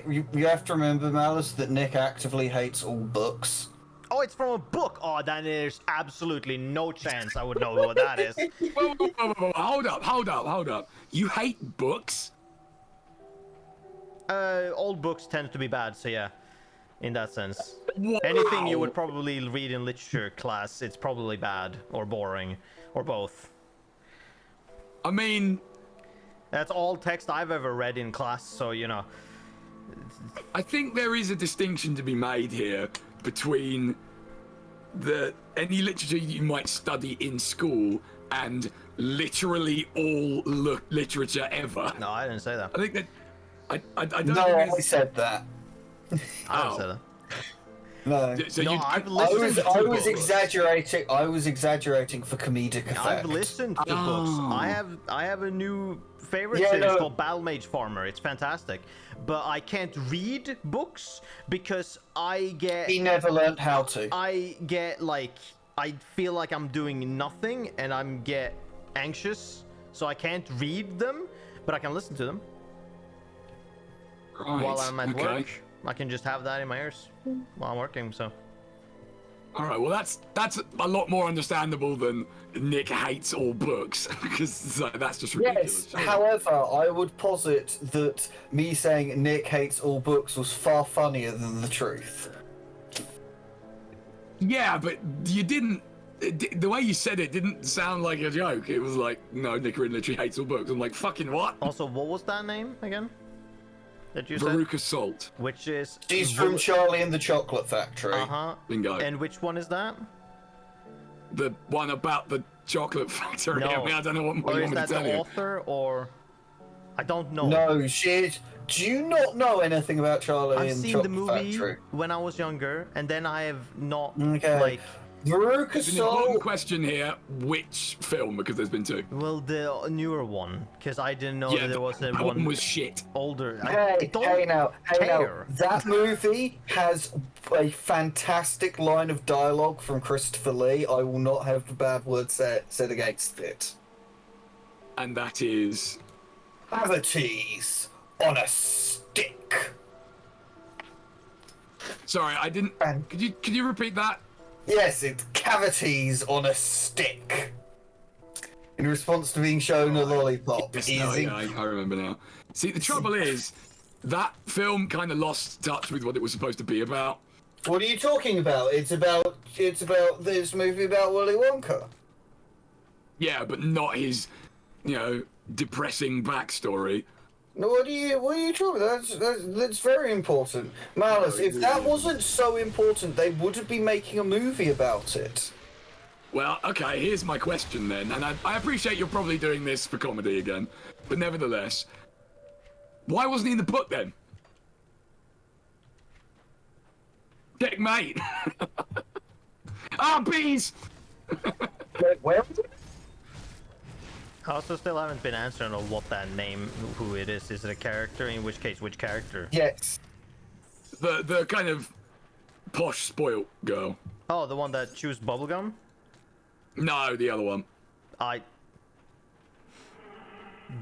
Speaker 2: you have to remember, Malice, that Nick actively hates all books.
Speaker 3: Oh, it's from a book. Oh, then there's absolutely no chance I would know what that is.
Speaker 1: Whoa. Hold up. You hate books?
Speaker 3: Old books tend to be bad, so yeah, in that sense.
Speaker 1: Wow.
Speaker 3: Anything you would probably read in literature class, it's probably bad or boring or both.
Speaker 1: I mean,
Speaker 3: That's all text I've ever read in class, so you know.
Speaker 1: I think there is a distinction to be made here between any literature you might study in school and literally all literature ever.
Speaker 3: No, I didn't say that.
Speaker 1: I think that I don't
Speaker 2: No,
Speaker 1: think
Speaker 2: I
Speaker 1: it's-
Speaker 2: said that.
Speaker 3: I didn't
Speaker 1: Oh.
Speaker 3: say that.
Speaker 2: No.
Speaker 1: So
Speaker 3: No,
Speaker 1: you,
Speaker 3: I've
Speaker 2: I
Speaker 3: listened
Speaker 2: was,
Speaker 3: to
Speaker 2: I
Speaker 3: books.
Speaker 2: was exaggerating. I was exaggerating for comedic effect.
Speaker 3: I've listened to books.
Speaker 1: Oh.
Speaker 3: I have a new favorite
Speaker 2: Yeah,
Speaker 3: series
Speaker 2: no.
Speaker 3: called Battle Mage Farmer. It's fantastic, but I can't read books because I get
Speaker 2: He never learned how to.
Speaker 3: like I feel like I'm doing nothing and I'm get anxious, so I can't read them, but I can listen to them
Speaker 1: right,
Speaker 3: while I'm at
Speaker 1: okay.
Speaker 3: work. I can just have that in my ears while I'm working. So
Speaker 1: All right, well that's a lot more understandable than Nick hates all books because that's just ridiculous.
Speaker 2: Yes, however, I would posit that me saying Nick hates all books was far funnier than the truth.
Speaker 1: Yeah, but you didn't. The way you said it didn't sound like a joke. It was like, no, Nick literally hates all books. I'm like, fucking what?
Speaker 3: also, what was that name again? That you said?
Speaker 1: Veruca Salt.
Speaker 3: Which is
Speaker 2: She's from Charlie and the Chocolate Factory.
Speaker 3: Uh-huh.
Speaker 1: Bingo.
Speaker 3: And which one is that?
Speaker 1: The one about the chocolate factory.
Speaker 3: No.
Speaker 1: I mean, I don't know what more
Speaker 3: Or
Speaker 1: you
Speaker 3: is
Speaker 1: want me to
Speaker 3: that
Speaker 1: tell
Speaker 3: the
Speaker 1: you.
Speaker 3: author, or I don't know.
Speaker 2: No, she's. Do you not know anything about Charlie
Speaker 3: I've
Speaker 2: and the
Speaker 3: seen
Speaker 2: Chocolate
Speaker 3: the movie
Speaker 2: Factory?
Speaker 3: when I was younger, and then I have not
Speaker 2: Okay.
Speaker 3: like.
Speaker 2: Veruca
Speaker 1: It's an important
Speaker 2: Salt.
Speaker 1: question here. Which film? Because there's been two.
Speaker 3: Well, the newer one, because I didn't know
Speaker 1: Yeah,
Speaker 3: that there was a
Speaker 1: that
Speaker 3: one
Speaker 1: was shit.
Speaker 3: older. I
Speaker 2: Hey
Speaker 3: don't
Speaker 2: now.
Speaker 3: care.
Speaker 2: That movie has a fantastic line of dialogue from Christopher Lee. I will not have a bad word said against it.
Speaker 1: And that is.
Speaker 2: Cavities on a stick.
Speaker 1: Sorry, I didn't.
Speaker 2: And-
Speaker 1: Could you repeat that?
Speaker 2: Yes, it's cavities on a stick. In response to being shown a lollipop.
Speaker 1: Yes,
Speaker 2: Easy.
Speaker 1: no, yeah, I remember now. See, the trouble is, that film kind of lost touch with what it was supposed to be about.
Speaker 2: What are you talking about? It's about this movie about Willy Wonka.
Speaker 1: Yeah, but not his, depressing backstory.
Speaker 2: No, what are you talking about? That's very important. Malice, if that wasn't so important, they wouldn't be making a movie about it.
Speaker 1: Well, okay, here's my question then, and I appreciate you're probably doing this for comedy again, but nevertheless, why wasn't he in the book then? Checkmate! Ah, bees!
Speaker 2: Wait, where was it?
Speaker 3: I also still haven't been answering on what that name, who it is. Is it a character? In which case, which character?
Speaker 2: Yes.
Speaker 1: The kind of posh, spoilt girl.
Speaker 3: Oh, the one that chews bubblegum?
Speaker 1: No, the other one.
Speaker 3: I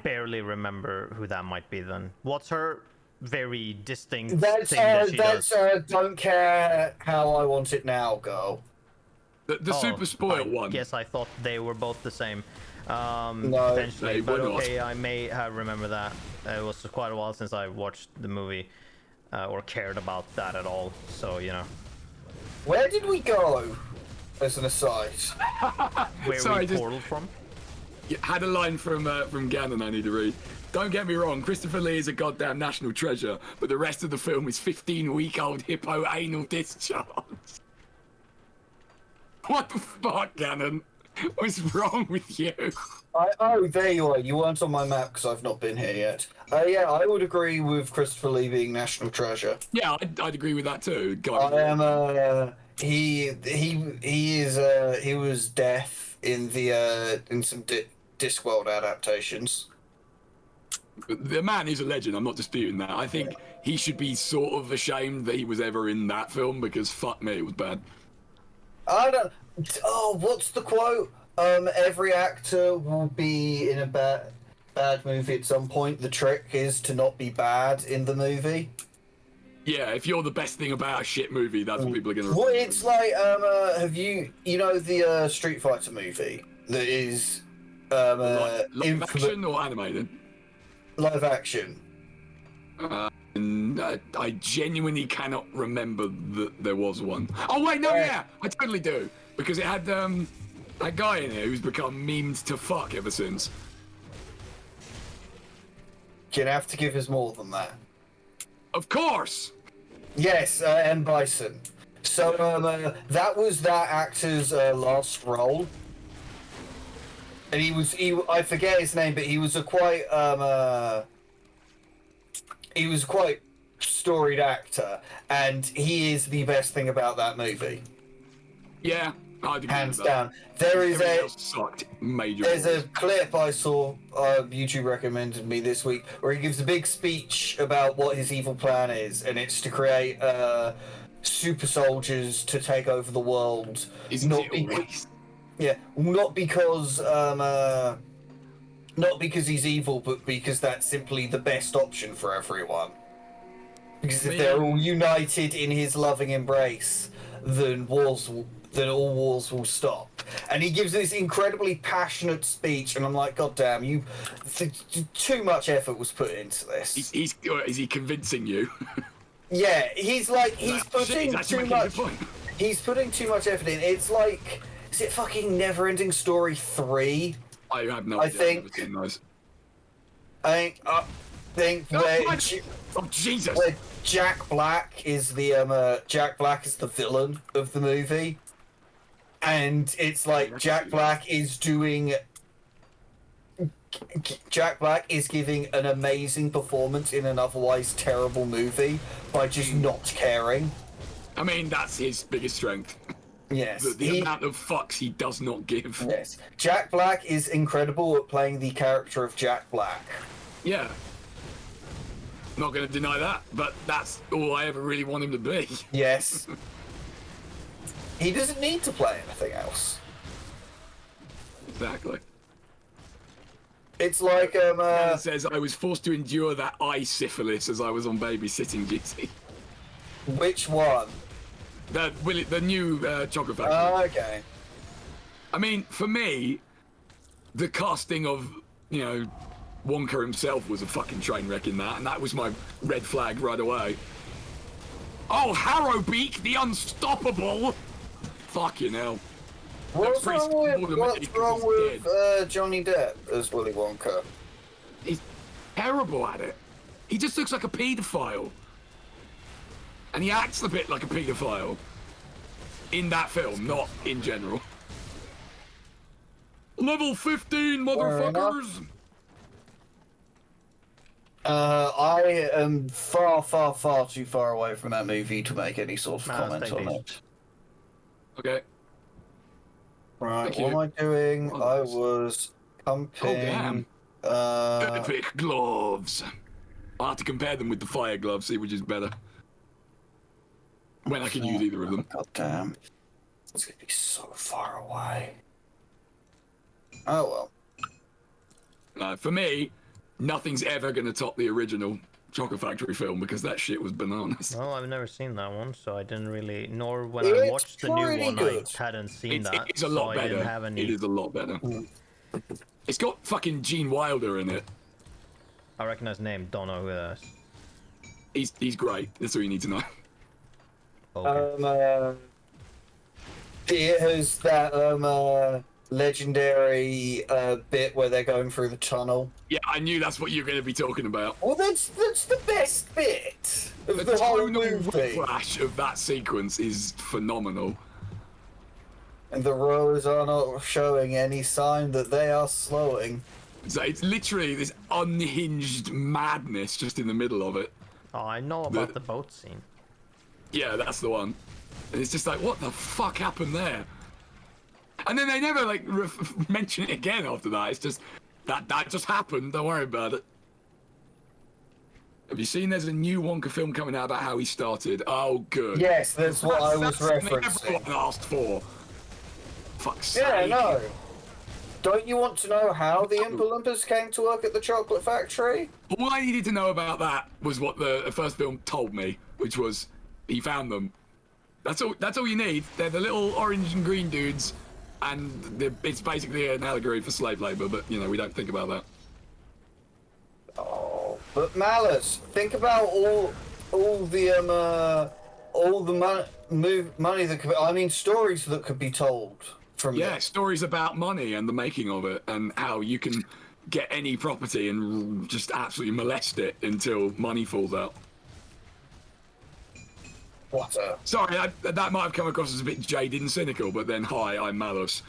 Speaker 3: barely remember who that might be then. What's her very distinct
Speaker 2: That's
Speaker 3: thing that she does?
Speaker 2: don't care how I want it now, girl.
Speaker 1: The super spoiled one.
Speaker 3: Yes, I thought they were both the same.
Speaker 2: No,
Speaker 3: Potentially,
Speaker 1: they
Speaker 3: but
Speaker 1: were not.
Speaker 3: okay, I may have remember that. It was quite a while since I watched the movie or cared about that at all. So you know,
Speaker 2: Where did we go? As an aside.
Speaker 3: where
Speaker 1: Sorry,
Speaker 3: we
Speaker 1: just-
Speaker 3: portaled from.
Speaker 1: Yeah, had a line from Gannon I need to read. Don't get me wrong, Christopher Lee is a goddamn national treasure, but the rest of the film is 15-week-old hippo anal discharge. What the fuck, Gannon? What's wrong with you?
Speaker 2: Oh, there you are. You weren't on my map because I've not been here yet. Yeah, I would agree with Christopher Lee being national treasure.
Speaker 1: Yeah, I'd agree with that too. God.
Speaker 2: I am. He was deaf in the in some Discworld adaptations.
Speaker 1: The man is a legend, I'm not disputing that. I think he should be sort of ashamed that he was ever in that film because fuck me, it was bad.
Speaker 2: I don't. Oh, what's the quote? Every actor will be in a bad movie at some point. The trick is to not be bad in the movie.
Speaker 1: Yeah, if you're the best thing about a shit movie, that's what people are gonna
Speaker 2: Well,
Speaker 1: remember.
Speaker 2: it's like have you know the Street Fighter movie that is
Speaker 1: Live action or animated?
Speaker 2: live action?
Speaker 1: And I genuinely cannot remember that there was one. Oh wait, no, yeah, I totally do because it had that guy in it who's become memed to fuck ever since.
Speaker 2: You'd have to give us more than that.
Speaker 1: Of course.
Speaker 2: Yes, M. Bison. So that was that actor's last role, and I forget his name, but he was a quite storied actor, and he is the best thing about that movie,
Speaker 1: Yeah, I'd agree
Speaker 2: hands
Speaker 1: with that.
Speaker 2: down. There is
Speaker 1: Everything
Speaker 2: a
Speaker 1: else sucked major.
Speaker 2: there's a clip I saw YouTube recommended me this week where he gives a big speech about what his evil plan is, and it's to create super soldiers to take over the world.
Speaker 1: Isn't
Speaker 2: not
Speaker 1: it
Speaker 2: because,
Speaker 1: always?
Speaker 2: yeah, not because he's evil, but because that's simply the best option for everyone. Because if they're all united in his loving embrace, then all wars will stop. And he gives this incredibly passionate speech, and I'm like, God damn, too much effort was put into this.
Speaker 1: Is he convincing you?
Speaker 2: Yeah, he's putting
Speaker 1: He's actually
Speaker 2: too
Speaker 1: making a
Speaker 2: much.
Speaker 1: good point.
Speaker 2: He's putting too much effort in. It's like, is it fucking Neverending Story 3?
Speaker 1: I have no
Speaker 2: I
Speaker 1: idea.
Speaker 2: think-
Speaker 1: I've never seen those.
Speaker 2: I think
Speaker 1: Oh Jesus!
Speaker 2: where Jack Black is the villain of the movie, and it's like Jack Black is giving an amazing performance in an otherwise terrible movie by just not caring.
Speaker 1: I mean, that's his biggest strength.
Speaker 2: Yes,
Speaker 1: The amount of fucks he does not give.
Speaker 2: yes. Jack Black is incredible at playing the character of Jack Black.
Speaker 1: Yeah. Not going to deny that, but that's all I ever really want him to be.
Speaker 2: Yes. He doesn't need to play anything else.
Speaker 1: Exactly.
Speaker 2: It's like
Speaker 1: It says I was forced to endure that eye syphilis as I was on babysitting duty.
Speaker 2: which one?
Speaker 1: The new chocolate factory.
Speaker 2: Oh, okay.
Speaker 1: I mean, for me, the casting of, Wonka himself was a fucking train wreck in that, and that was my red flag right away. Oh, Harrowbeak, the Unstoppable! Fucking hell.
Speaker 2: What's
Speaker 1: pretty
Speaker 2: wrong with,
Speaker 1: automatic
Speaker 2: what's
Speaker 1: 'cause
Speaker 2: wrong
Speaker 1: he's
Speaker 2: with Johnny Depp as Willy Wonka?
Speaker 1: He's terrible at it. He just looks like a paedophile. And he acts a bit like a paedophile. In that film, not in general. Level 15,
Speaker 2: Fair enough.
Speaker 1: motherfuckers!
Speaker 2: I am far, far, far too far away from that movie to make any sort of
Speaker 3: Nah,
Speaker 2: comment
Speaker 3: take
Speaker 2: on
Speaker 3: these.
Speaker 2: it.
Speaker 1: Okay.
Speaker 2: Right,
Speaker 1: Thank
Speaker 2: what
Speaker 1: you.
Speaker 2: am I doing?
Speaker 1: Oh,
Speaker 2: I
Speaker 1: nice.
Speaker 2: was pumping.
Speaker 1: damn. Epic gloves. I'll have to compare them with the fire gloves, see which is better. When I can use either of them.
Speaker 2: God damn. It's gonna be so far away. Oh well.
Speaker 1: For me, nothing's ever going to top the original Chocolate Factory film because that shit was bananas.
Speaker 3: Well, I've never seen that one, so I didn't really. Nor when I
Speaker 2: It's
Speaker 3: watched the new
Speaker 2: pretty
Speaker 3: one,
Speaker 2: good.
Speaker 3: I hadn't seen that,
Speaker 1: It's a
Speaker 3: so
Speaker 1: lot
Speaker 3: I
Speaker 1: better.
Speaker 3: didn't have any.
Speaker 1: It is a lot better. It's got fucking Gene Wilder in it.
Speaker 3: I recognize the name. Don't know who that is.
Speaker 1: He's great. That's all you need to know.
Speaker 3: Okay.
Speaker 2: It has that legendary bit where they're going through the tunnel.
Speaker 1: Yeah, I knew that's what you were going to be talking about.
Speaker 2: Well, that's the best bit of
Speaker 1: The
Speaker 2: the whole
Speaker 1: tonal
Speaker 2: movie.
Speaker 1: whiplash of that sequence is phenomenal.
Speaker 2: And the rows are not showing any sign that they are slowing.
Speaker 1: So it's literally this unhinged madness just in the middle of it.
Speaker 3: Oh, I know about the boat scene.
Speaker 1: Yeah, that's the one. And it's just like, what the fuck happened there? And then they never like mention it again after that. It's just that just happened. Don't worry about it. Have you seen? There's a new Wonka film coming out about how he started. Oh, good.
Speaker 2: Yes, that's what I was
Speaker 1: That's something
Speaker 2: referencing.
Speaker 1: everyone asked for. Fuck's
Speaker 2: Yeah,
Speaker 1: sake.
Speaker 2: no. Don't you want to know how the Oompa Loompas came to work at the chocolate factory?
Speaker 1: All I needed to know about that was what the first film told me, which was he found them. That's all you need. They're the little orange and green dudes, and it's basically an allegory for slave labor. But you know, we don't think about that.
Speaker 2: Oh, but Malus, think about all the money that could. I mean, stories that could be told from.
Speaker 1: Yeah,
Speaker 2: it.
Speaker 1: stories about money and the making of it, and how you can get any property and just absolutely molest it until money falls out.
Speaker 2: What a.
Speaker 1: Sorry, that might have come across as a bit jaded and cynical, but then hi, I'm Malus.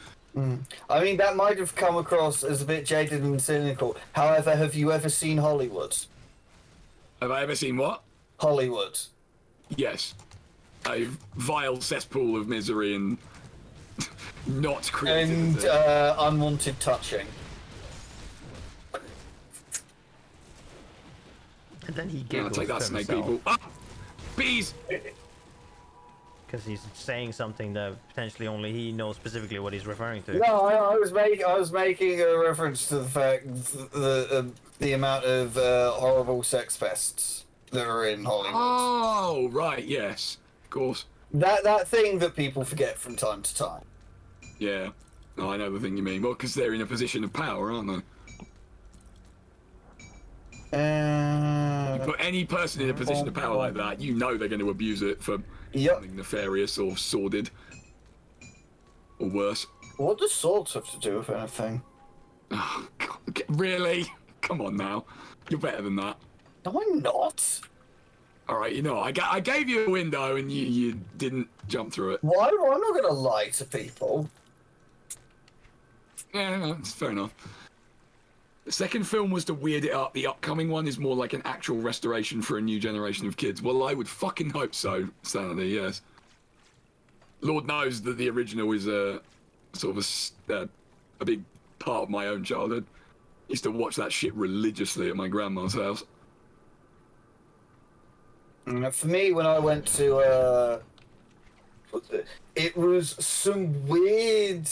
Speaker 2: I mean, that might have come across as a bit jaded and cynical. However, have you ever seen Hollywood?
Speaker 1: Have I ever seen what?
Speaker 2: Hollywood.
Speaker 1: Yes. A vile cesspool of misery and not creativity.
Speaker 2: And unwanted touching.
Speaker 3: And then he
Speaker 1: I'll
Speaker 3: giggles
Speaker 1: take that,
Speaker 3: to
Speaker 1: snake
Speaker 3: himself
Speaker 1: people. Ah! Bees!
Speaker 3: because he's saying something that potentially only he knows specifically what he's referring to.
Speaker 2: No, I was making a reference to the fact the amount of horrible sex fests that are in Hollywood.
Speaker 1: Oh, right, yes. Of course.
Speaker 2: That thing that people forget from time to time.
Speaker 1: Yeah. No, I know the thing you mean. Well, because they're in a position of power, aren't they? Put any person in a position of power like that, you know they're going to abuse it for something nefarious or sordid. Or worse.
Speaker 2: What does swords have to do with anything?
Speaker 1: Oh, God. Really? Come on now. You're better than that.
Speaker 2: No, I'm not.
Speaker 1: Alright, you know, I gave you a window and you didn't jump through it.
Speaker 2: Why? I'm not going to lie to people.
Speaker 1: Yeah, no, it's fair enough. The second film was to weird it up. The upcoming one is more like an actual restoration for a new generation of kids. Well, I would fucking hope so, Sanity, yes. Lord knows that the original is a sort of a big part of my own childhood. Used to watch that shit religiously at my grandma's house.
Speaker 2: For me, when I went to, it was some weird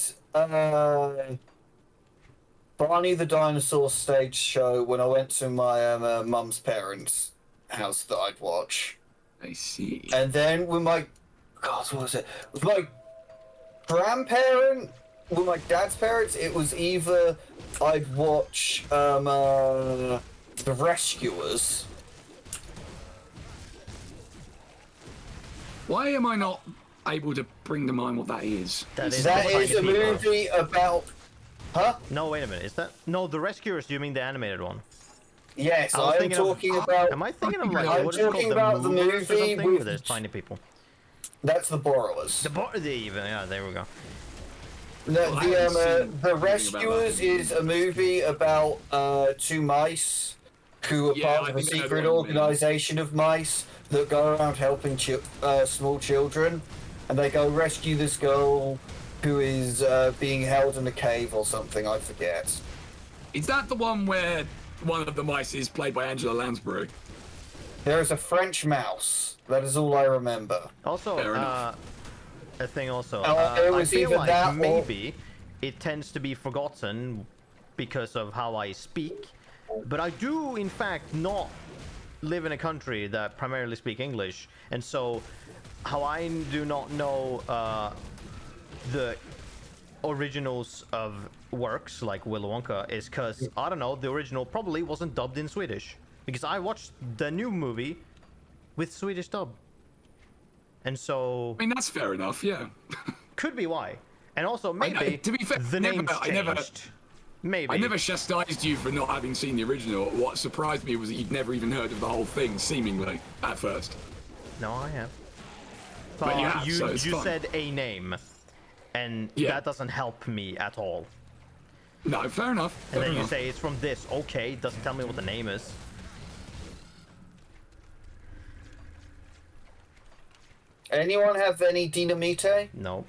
Speaker 2: Barney the Dinosaur stage show when I went to my mum's parents' house that I'd watch.
Speaker 1: I see.
Speaker 2: And then with my, God, what was it? With my grandparent, with my dad's parents, it was either I'd watch The Rescuers.
Speaker 1: Why am I not able to bring to mind what that is?
Speaker 3: That is
Speaker 2: A movie about. Huh?
Speaker 3: No, wait a minute. Is that no The Rescuers? Do you mean the animated one?
Speaker 2: Yes,
Speaker 3: I was
Speaker 2: I'm
Speaker 3: thinking of-
Speaker 2: talking about.
Speaker 3: Am I thinking of like
Speaker 2: I'm
Speaker 3: what is it
Speaker 2: talking
Speaker 3: called?
Speaker 2: about the
Speaker 3: Movers or
Speaker 2: movie
Speaker 3: something? Where
Speaker 2: with-
Speaker 3: there's tiny people.
Speaker 2: That's The Borrowers.
Speaker 3: Yeah, there we go.
Speaker 2: The,
Speaker 1: I haven't seen anything
Speaker 2: the
Speaker 1: about
Speaker 2: Rescuers
Speaker 1: that.
Speaker 2: is a movie about two mice who are
Speaker 1: Yeah,
Speaker 2: part
Speaker 1: I
Speaker 2: of a
Speaker 1: think I know
Speaker 2: secret
Speaker 1: the one you mean.
Speaker 2: organization of mice that go around helping small children, and they go rescue this girl who is being held in a cave or something. I forget.
Speaker 1: Is that the one where one of the mice is played by Angela Lansbury?
Speaker 2: There is a French mouse. That is all I remember.
Speaker 3: Also,
Speaker 1: Fair enough.
Speaker 3: a thing also.
Speaker 2: It
Speaker 3: I
Speaker 2: was
Speaker 3: feel
Speaker 2: either
Speaker 3: like
Speaker 2: that or-
Speaker 3: maybe it tends to be forgotten because of how I speak, but I do in fact not live in a country that primarily speak English, and so how I do not know the originals of works like Willy Wonka is because I don't know, the original probably wasn't dubbed in Swedish, because I watched the new movie with Swedish dub, and so
Speaker 1: I mean, that's fair enough, yeah.
Speaker 3: could be why. And also maybe
Speaker 1: to be fair,
Speaker 3: the name's changed. Maybe.
Speaker 1: I never chastised you for not having seen the original. What surprised me was that you'd never even heard of the whole thing, seemingly, at first.
Speaker 3: No, I have.
Speaker 1: But you have,
Speaker 3: you
Speaker 1: so it's fine.
Speaker 3: said a name, and
Speaker 1: Yeah.
Speaker 3: that doesn't help me at all.
Speaker 1: No, fair enough.
Speaker 3: And
Speaker 1: Fair
Speaker 3: then you
Speaker 1: enough.
Speaker 3: say it's from this. Okay, doesn't tell me what the name is.
Speaker 2: Anyone have any dynamite?
Speaker 3: No.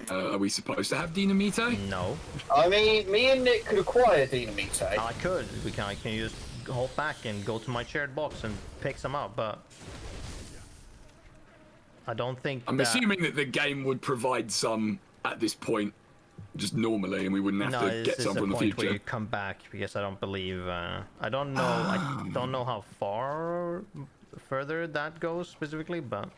Speaker 1: Are we supposed to have dynamite?
Speaker 3: No.
Speaker 2: I mean, me and Nick could acquire dynamite.
Speaker 3: I could. I can just hold back and go to my shared box and pick some up, but I don't think
Speaker 1: I'm
Speaker 3: that...
Speaker 1: assuming that the game would provide some at this point, just normally, and we wouldn't have
Speaker 3: No,
Speaker 1: to
Speaker 3: this
Speaker 1: get
Speaker 3: is
Speaker 1: some
Speaker 3: the
Speaker 1: from the
Speaker 3: point where
Speaker 1: future.
Speaker 3: you come back, because I don't believe... I don't know. I don't know how far further that goes specifically, but...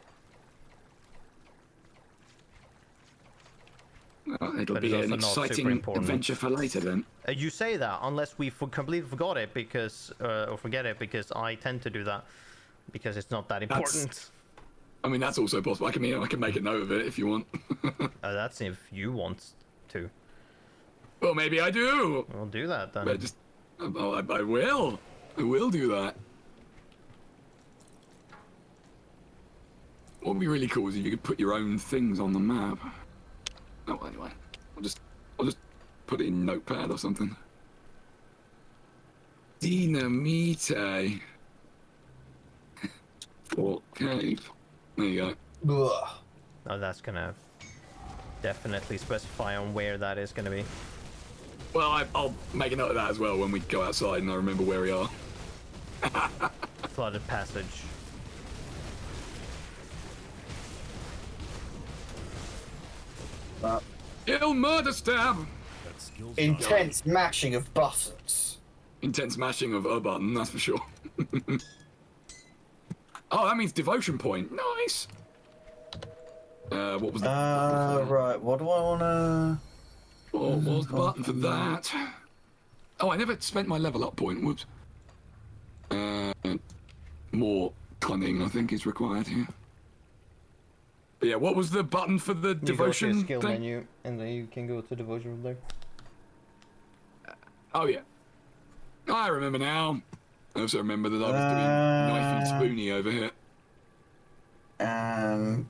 Speaker 1: It'll
Speaker 3: but
Speaker 1: be
Speaker 3: it's
Speaker 1: an
Speaker 3: also not super
Speaker 1: exciting
Speaker 3: important.
Speaker 1: adventure for later then.
Speaker 3: You say that unless we completely forgot it because, or forget it, because I tend to do that because it's not that important.
Speaker 1: I mean, that's also possible. I can make a note of it if you want.
Speaker 3: That's if you want to.
Speaker 1: Well, maybe I do.
Speaker 3: We'll do that then.
Speaker 1: But just, I will. I will do that. What would be really cool is if you could put your own things on the map. Oh, anyway, I'll just put it in Notepad or something. Dynamite. Fort Cave. There you go.
Speaker 2: Ugh.
Speaker 3: Oh, that's gonna definitely specify on where that is gonna be.
Speaker 1: Well, I'll make a note of that as well when we go outside and I remember where we are.
Speaker 3: Flooded passage.
Speaker 1: Ill murder stab.
Speaker 4: That skill's
Speaker 2: Intense mashing of buttons.
Speaker 1: Intense mashing of a button, that's for sure. Oh, that means devotion point. Nice. What was the
Speaker 2: Right. What do I wanna?
Speaker 1: what was the button for that? Oh, I never spent my level up point. Whoops. More cunning, I think, is required here. But yeah, what was the button for the devotion
Speaker 3: You go to your skill
Speaker 1: thing?
Speaker 3: menu, and then you can go to devotion from there.
Speaker 1: Oh yeah. I remember now. I also remember that I was doing knife and spoony over here.
Speaker 2: And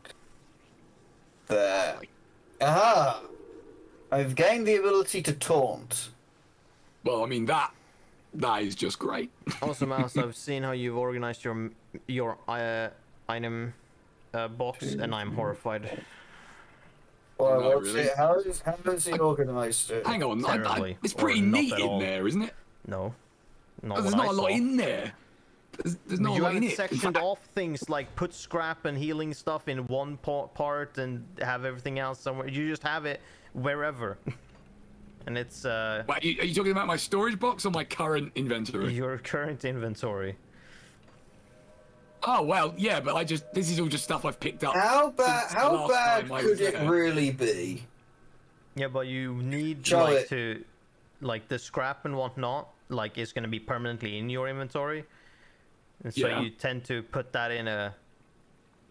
Speaker 2: there. Aha! I've gained the ability to taunt.
Speaker 1: Well, I mean that is just great.
Speaker 3: Also, Mouse, I've seen how you've organized your item box, and I'm horrified.
Speaker 2: Well,
Speaker 1: No,
Speaker 2: what's
Speaker 1: really?
Speaker 2: it? How does he organise it?
Speaker 1: Hang on,
Speaker 3: Terribly,
Speaker 1: it's
Speaker 3: or
Speaker 1: pretty
Speaker 3: not
Speaker 1: neat
Speaker 3: at
Speaker 1: in
Speaker 3: all.
Speaker 1: there, isn't it?
Speaker 3: No,
Speaker 1: There's
Speaker 3: what
Speaker 1: not
Speaker 3: I
Speaker 1: a lot
Speaker 3: saw.
Speaker 1: in there. There's not a
Speaker 3: You
Speaker 1: lot in
Speaker 3: haven't
Speaker 1: it. In
Speaker 3: sectioned
Speaker 1: fact,
Speaker 3: off things like put scrap and healing stuff in one part and have everything else somewhere. You just have it wherever. And it's
Speaker 1: Wait, are you talking about my storage box or my current inventory?
Speaker 3: your current inventory.
Speaker 1: Oh well, yeah, but this is all just stuff I've picked up.
Speaker 2: How bad?
Speaker 1: since the
Speaker 2: How
Speaker 1: last
Speaker 2: bad
Speaker 1: time I
Speaker 2: could
Speaker 1: was
Speaker 2: it
Speaker 1: there.
Speaker 2: really be?
Speaker 3: Yeah, but you need
Speaker 2: Show
Speaker 3: like
Speaker 2: it.
Speaker 3: to, like the scrap and whatnot, like is gonna be permanently in your inventory, and so
Speaker 1: Yeah.
Speaker 3: you tend to put that in a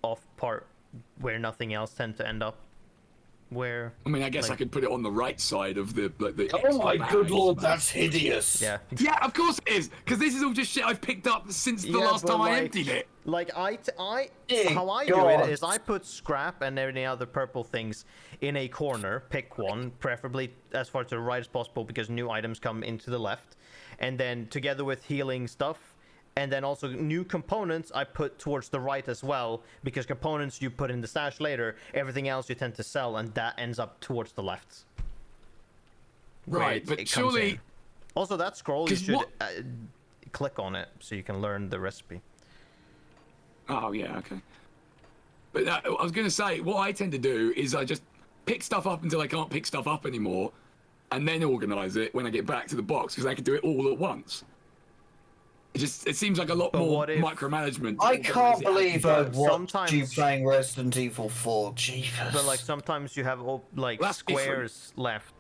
Speaker 3: off part where nothing else tends to end up. Where
Speaker 1: I mean, I guess I
Speaker 3: like-
Speaker 1: could put it on the right side of the
Speaker 2: Oh my
Speaker 1: X
Speaker 2: good
Speaker 1: bag.
Speaker 2: lord, that's hideous.
Speaker 3: yeah.
Speaker 1: Yeah, of course it is, because this is all just shit I've picked up since the
Speaker 3: Yeah,
Speaker 1: last
Speaker 3: but,
Speaker 1: time I
Speaker 3: like,
Speaker 1: emptied it.
Speaker 3: Like
Speaker 2: Dear
Speaker 3: how I
Speaker 2: God.
Speaker 3: do it is I put scrap and any other purple things in a corner, pick one, preferably as far to the right as possible because new items come into the left, and then together with healing stuff, and then also new components I put towards the right as well because components you put in the stash later, everything else you tend to sell, and that ends up towards the left. where
Speaker 1: Right, but
Speaker 3: comes
Speaker 1: surely.
Speaker 3: in. Also, that scroll you
Speaker 1: 'Cause
Speaker 3: should
Speaker 1: what-
Speaker 3: click on it so you can learn the recipe.
Speaker 1: Oh yeah, okay. But I was gonna say, what I tend to do is I just pick stuff up until I can't pick stuff up anymore, and then organize it when I get back to the box because I can do it all at once. It seems like a lot
Speaker 3: But
Speaker 1: more
Speaker 3: what if-
Speaker 1: micromanagement. to
Speaker 2: I
Speaker 1: organise
Speaker 2: can't
Speaker 1: it
Speaker 2: believe
Speaker 1: as
Speaker 2: I
Speaker 1: you go.
Speaker 2: watched
Speaker 3: Sometimes-
Speaker 2: you playing Resident Evil 4. Jeepers.
Speaker 3: But like sometimes you have like
Speaker 1: Well, that's different.
Speaker 3: squares left.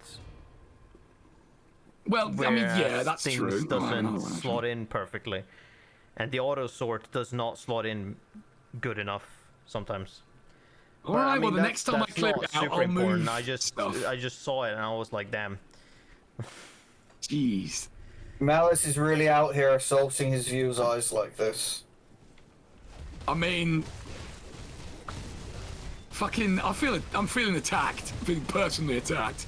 Speaker 1: Well, I mean, yeah,
Speaker 3: whereas
Speaker 1: that's
Speaker 3: things
Speaker 1: true. Oh,
Speaker 3: doesn't
Speaker 1: another one,
Speaker 3: slot in perfectly, and the auto sort does not slot in good enough sometimes.
Speaker 1: All
Speaker 3: But,
Speaker 1: right,
Speaker 3: I mean,
Speaker 1: well, the
Speaker 3: that's-
Speaker 1: next time I
Speaker 3: that's
Speaker 1: clear
Speaker 3: not
Speaker 1: it out,
Speaker 3: super
Speaker 1: I'll
Speaker 3: important.
Speaker 1: move
Speaker 3: I just
Speaker 1: stuff.
Speaker 3: saw it and I was like, damn.
Speaker 1: Jeez.
Speaker 2: Malice is really out here assaulting his viewers' eyes like this.
Speaker 1: I mean, fucking, I'm feeling attacked. I'm feeling personally attacked.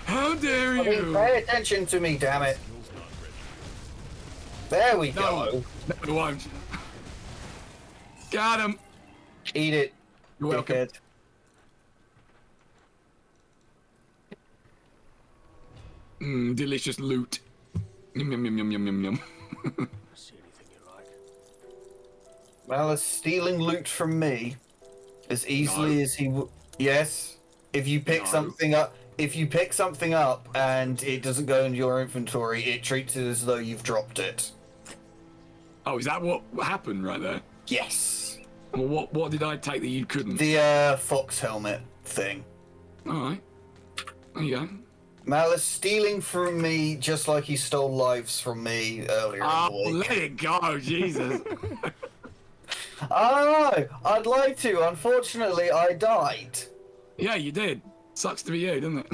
Speaker 1: How dare
Speaker 2: I mean,
Speaker 1: you?
Speaker 2: pay attention to me, damn it. There we
Speaker 1: No,
Speaker 2: go.
Speaker 1: no, it won't. Got him.
Speaker 2: Eat it,
Speaker 1: You're welcome.
Speaker 2: dickhead.
Speaker 1: Delicious loot. Yum, yum, yum, yum, yum, yum, yum.
Speaker 4: See anything you like?
Speaker 2: Malice stealing loot from me as easily
Speaker 1: No.
Speaker 2: as he would. Yes, if you pick
Speaker 1: No.
Speaker 2: something up, and it doesn't go into your inventory, it treats it as though you've dropped it.
Speaker 1: Oh, is that what happened right there?
Speaker 2: Yes.
Speaker 1: Well, what did I take that you couldn't?
Speaker 2: The fox helmet thing.
Speaker 1: All right. There you go.
Speaker 2: Malice stealing from me just like he stole lives from me earlier
Speaker 1: Oh,
Speaker 2: in the week.
Speaker 1: let it go, Jesus.
Speaker 2: I don't know. I'd like to. Unfortunately, I died.
Speaker 1: Yeah, you did. Sucks to be you, doesn't it?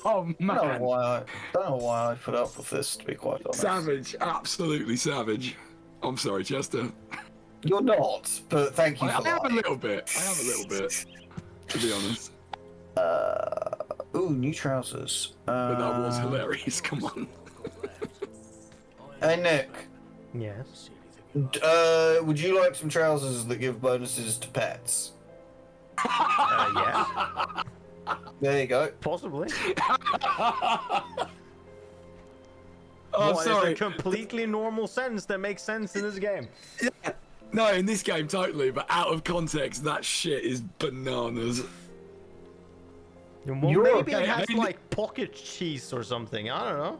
Speaker 1: Oh
Speaker 2: Don't
Speaker 1: man.
Speaker 2: know why I put up with this, to be quite honest.
Speaker 1: Savage, absolutely savage. I'm sorry, Chester.
Speaker 2: You're not, but thank you
Speaker 1: I
Speaker 2: for
Speaker 1: have a
Speaker 2: lying.
Speaker 1: little bit. I have a little bit, to be honest.
Speaker 2: Ooh, new trousers.
Speaker 1: But that was hilarious. Come on.
Speaker 2: Hey Nick,
Speaker 3: Yes.
Speaker 2: would you like some trousers that give bonuses to pets?
Speaker 3: Yeah.
Speaker 2: There you go.
Speaker 3: Possibly.
Speaker 1: Oh,
Speaker 3: What,
Speaker 1: sorry.
Speaker 3: It's a completely normal sentence that makes sense in this game.
Speaker 1: No, in this game, totally. But out of context, that shit is bananas.
Speaker 3: Well,
Speaker 2: You're
Speaker 3: maybe
Speaker 1: okay,
Speaker 3: it has
Speaker 1: I mean-
Speaker 3: like pocket cheese or something. I don't know.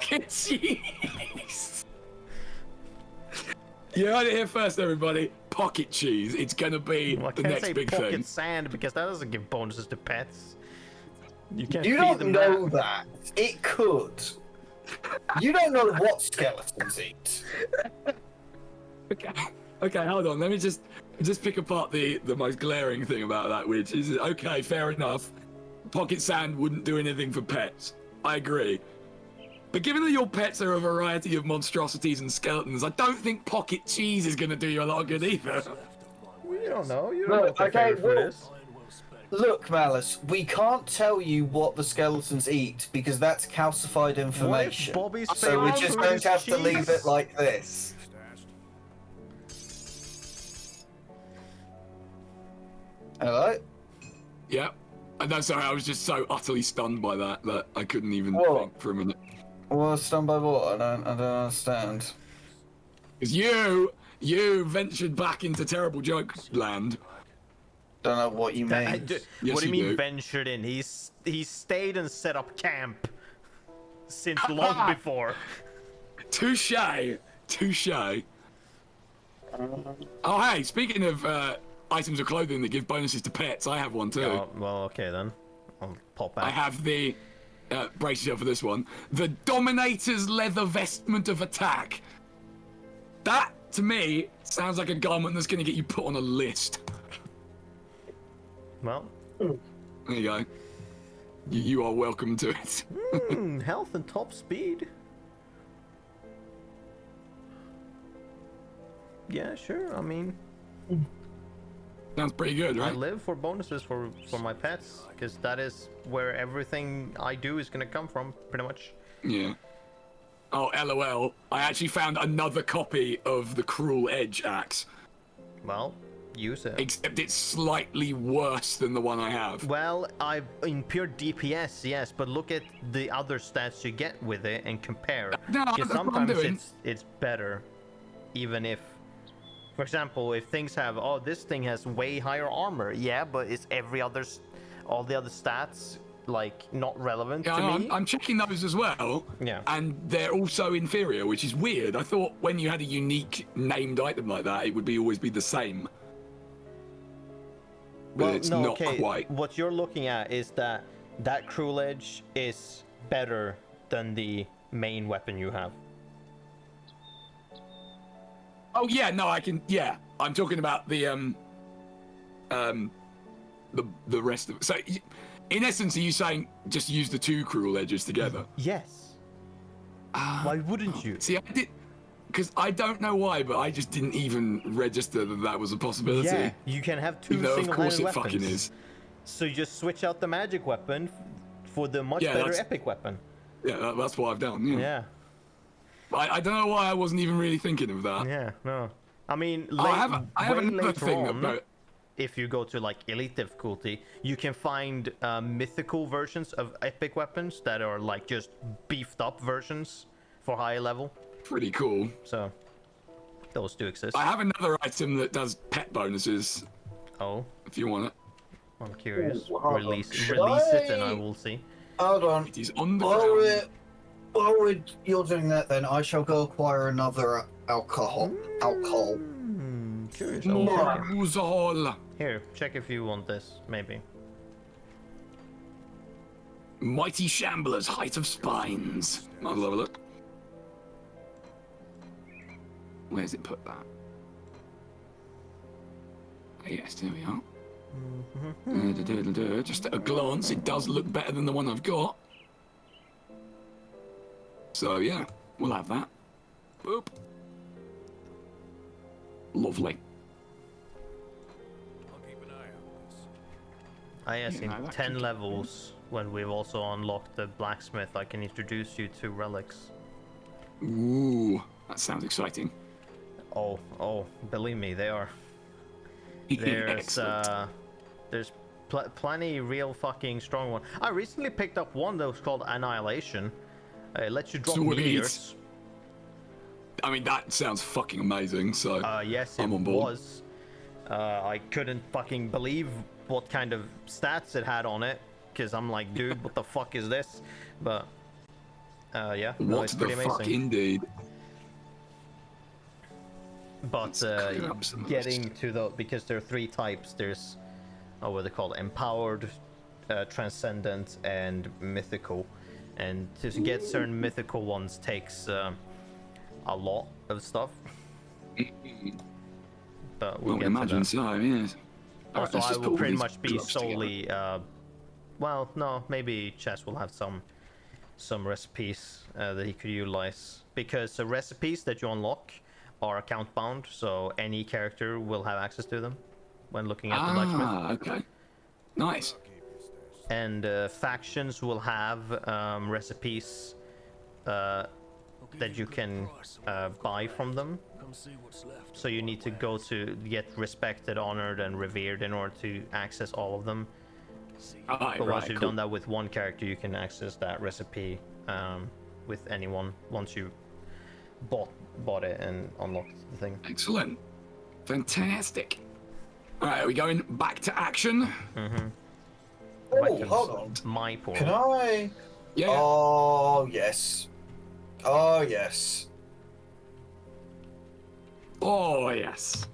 Speaker 1: Jeez. You heard it here first, everybody. Pocket cheese. It's gonna be
Speaker 3: Well, I
Speaker 1: the
Speaker 3: can't
Speaker 1: next
Speaker 3: say
Speaker 1: big
Speaker 3: pocket
Speaker 1: thing.
Speaker 3: sand because that doesn't give bonuses to pets. You can't
Speaker 2: You
Speaker 3: feed
Speaker 2: don't
Speaker 3: them
Speaker 2: know
Speaker 3: that.
Speaker 2: that. It could. You don't know what skeletons eat.
Speaker 1: Okay, hold on. Let me just pick apart the most glaring thing about that, which is okay, fair enough. Pocket sand wouldn't do anything for pets. I agree. But given that your pets are a variety of monstrosities and skeletons, I don't think pocket cheese is going to do you a lot of good either.
Speaker 3: You don't know. You don't
Speaker 2: No,
Speaker 3: know what their
Speaker 2: okay,
Speaker 3: favorite food
Speaker 2: well-
Speaker 3: is.
Speaker 2: Look, Malice, we can't tell you what the skeletons eat because that's calcified information.
Speaker 3: Bobby's
Speaker 2: So we're
Speaker 3: favorite
Speaker 2: just
Speaker 3: food
Speaker 2: going
Speaker 3: is
Speaker 2: to have to leave
Speaker 3: cheese?
Speaker 2: it like this. Hello?
Speaker 1: Yeah. No, sorry, I was just so utterly stunned by that I couldn't even
Speaker 2: What?
Speaker 1: think for a minute.
Speaker 2: Well, stunned by what? I don't understand.
Speaker 1: Because you ventured back into terrible joke land.
Speaker 2: Don't know what you
Speaker 3: I
Speaker 2: mean.
Speaker 3: do-
Speaker 1: Yes,
Speaker 3: what do you
Speaker 1: you
Speaker 3: mean
Speaker 1: do.
Speaker 3: ventured in? He stayed and set up camp since long before.
Speaker 1: Touche. Oh, hey, speaking of items of clothing that give bonuses to pets, I have one too.
Speaker 3: Oh, well, okay then. I'll pop
Speaker 1: I
Speaker 3: back.
Speaker 1: have the, brace yourself for this one, the Dominator's Leather Vestment of Attack. That, to me, sounds like a garment that's going to get you put on a list.
Speaker 3: Well,
Speaker 1: There you go. You are welcome to it.
Speaker 3: Health and top speed. Yeah, sure. I mean,
Speaker 1: Sounds pretty good,
Speaker 3: I
Speaker 1: right?
Speaker 3: live for bonuses for my pets, because that is where everything I do is gonna come from, pretty much.
Speaker 1: Yeah. Oh, LOL. I actually found another copy of the Cruel Edge axe,
Speaker 3: Well, use it.
Speaker 1: except it's slightly worse than the one I have.
Speaker 3: Well, in pure DPS, yes, but look at the other stats you get with it and compare.
Speaker 1: No,
Speaker 3: Because
Speaker 1: that's what I'm
Speaker 3: sometimes
Speaker 1: doing.
Speaker 3: it's better, even if, for example, if things have, oh, this thing has way higher armor, yeah, but is all the other stats like not relevant
Speaker 1: Yeah,
Speaker 3: to me?
Speaker 1: I'm checking those as well.
Speaker 3: Yeah.
Speaker 1: And they're also inferior, which is weird. I thought when you had a unique named item like that, it would always be the same. But
Speaker 3: Well,
Speaker 1: it's
Speaker 3: no,
Speaker 1: not
Speaker 3: okay.
Speaker 1: quite.
Speaker 3: What you're looking at is that Cruel Edge is better than the main weapon you have.
Speaker 1: Oh yeah, no, I can. Yeah, I'm talking about the rest of it. So, in essence, are you saying just use the two Cruel Edges together?
Speaker 3: Yes. Why wouldn't you?
Speaker 1: See, I did, because I don't know why, but I just didn't even register that was a possibility.
Speaker 3: Yeah, you can have two
Speaker 1: Even though, of course,
Speaker 3: single-handed
Speaker 1: it
Speaker 3: weapons.
Speaker 1: fucking is.
Speaker 3: So you just switch out the magic weapon for the much
Speaker 1: Yeah,
Speaker 3: better
Speaker 1: that's-
Speaker 3: epic weapon.
Speaker 1: Yeah, that's what I've done. Yeah.
Speaker 3: Yeah.
Speaker 1: I don't know why I wasn't even really thinking of that.
Speaker 3: Yeah. No. I mean,
Speaker 1: Oh, I have
Speaker 3: way
Speaker 1: another
Speaker 3: later
Speaker 1: thing
Speaker 3: on,
Speaker 1: about.
Speaker 3: if you go to like elite difficulty, you can find mythical versions of epic weapons that are like just beefed up versions for higher level.
Speaker 1: Pretty cool.
Speaker 3: So those do exist.
Speaker 1: I have another item that does pet bonuses,
Speaker 3: Oh,
Speaker 1: if you want it.
Speaker 3: I'm curious.
Speaker 2: Ooh, hold on.
Speaker 3: Release
Speaker 2: Should
Speaker 3: it and
Speaker 2: I-
Speaker 3: I will see.
Speaker 2: Hold on.
Speaker 1: It is on the
Speaker 2: While
Speaker 1: ground.
Speaker 2: you're doing that, then I shall go acquire another alcohol.
Speaker 3: Curious.
Speaker 2: Mm.
Speaker 3: I'll check it.
Speaker 1: Maruzal.
Speaker 3: Here, check if you want this, maybe.
Speaker 1: Mighty Shambler's Height of Spines. I'll have a look. Where's it put that? Yes, there we are. Just at a glance, it does look better than the one I've got. So yeah, we'll have that. Boop. Lovely.
Speaker 4: I'll keep an eye on this.
Speaker 3: I guess in
Speaker 1: no, that
Speaker 3: 10
Speaker 1: could-
Speaker 3: levels, when we've also unlocked the blacksmith, I can introduce you to relics.
Speaker 1: Ooh, that sounds exciting.
Speaker 3: Oh, believe me, they are. There's
Speaker 1: Excellent.
Speaker 3: there's plenty real fucking strong one. I recently picked up one that was called Annihilation. It lets you drop
Speaker 1: Sweet.
Speaker 3: meteors.
Speaker 1: I mean, that sounds fucking amazing. So
Speaker 3: Yes, it
Speaker 1: I'm on board.
Speaker 3: was. I couldn't fucking believe what kind of stats it had on it, because I'm like, dude, what the fuck is this? But yeah, no,
Speaker 1: What
Speaker 3: it's
Speaker 1: the
Speaker 3: pretty
Speaker 1: fuck,
Speaker 3: amazing.
Speaker 1: indeed.
Speaker 3: But
Speaker 1: Let's clear up some of
Speaker 3: getting
Speaker 1: this.
Speaker 3: to the, because there are three types. There's what are they called? Empowered, transcendent, and mythical. And to get certain mythical ones takes a lot of stuff. But we'll
Speaker 1: Well,
Speaker 3: get
Speaker 1: imagine
Speaker 3: to
Speaker 1: so, yes.
Speaker 3: that.
Speaker 1: Alright,
Speaker 3: Also,
Speaker 1: let's
Speaker 3: I
Speaker 1: just
Speaker 3: will
Speaker 1: put all
Speaker 3: pretty
Speaker 1: these
Speaker 3: much be
Speaker 1: gloves together.
Speaker 3: solely. Well, no, maybe Chess will have some recipes that he could utilize, because the recipes that you unlock are account bound, so any character will have access to them when looking at the blacksmith.
Speaker 1: Ah, okay. Nice.
Speaker 3: And factions will have recipes that you can buy from them.
Speaker 4: Come see what's left.
Speaker 3: So you need to go to get respected, honored, and revered in order to access all of them.
Speaker 1: Alright,
Speaker 3: But once
Speaker 1: right,
Speaker 3: you've
Speaker 1: cool.
Speaker 3: done that with one character, you can access that recipe with anyone once you bought it and unlocked the thing.
Speaker 1: Excellent. Fantastic. Alright, are we going back to action?
Speaker 2: Oh,
Speaker 3: Weapons.
Speaker 2: hold on.
Speaker 3: My poor.
Speaker 2: Can I?
Speaker 1: Yeah.
Speaker 2: Oh yes. Oh yes.
Speaker 1: Oh, yes.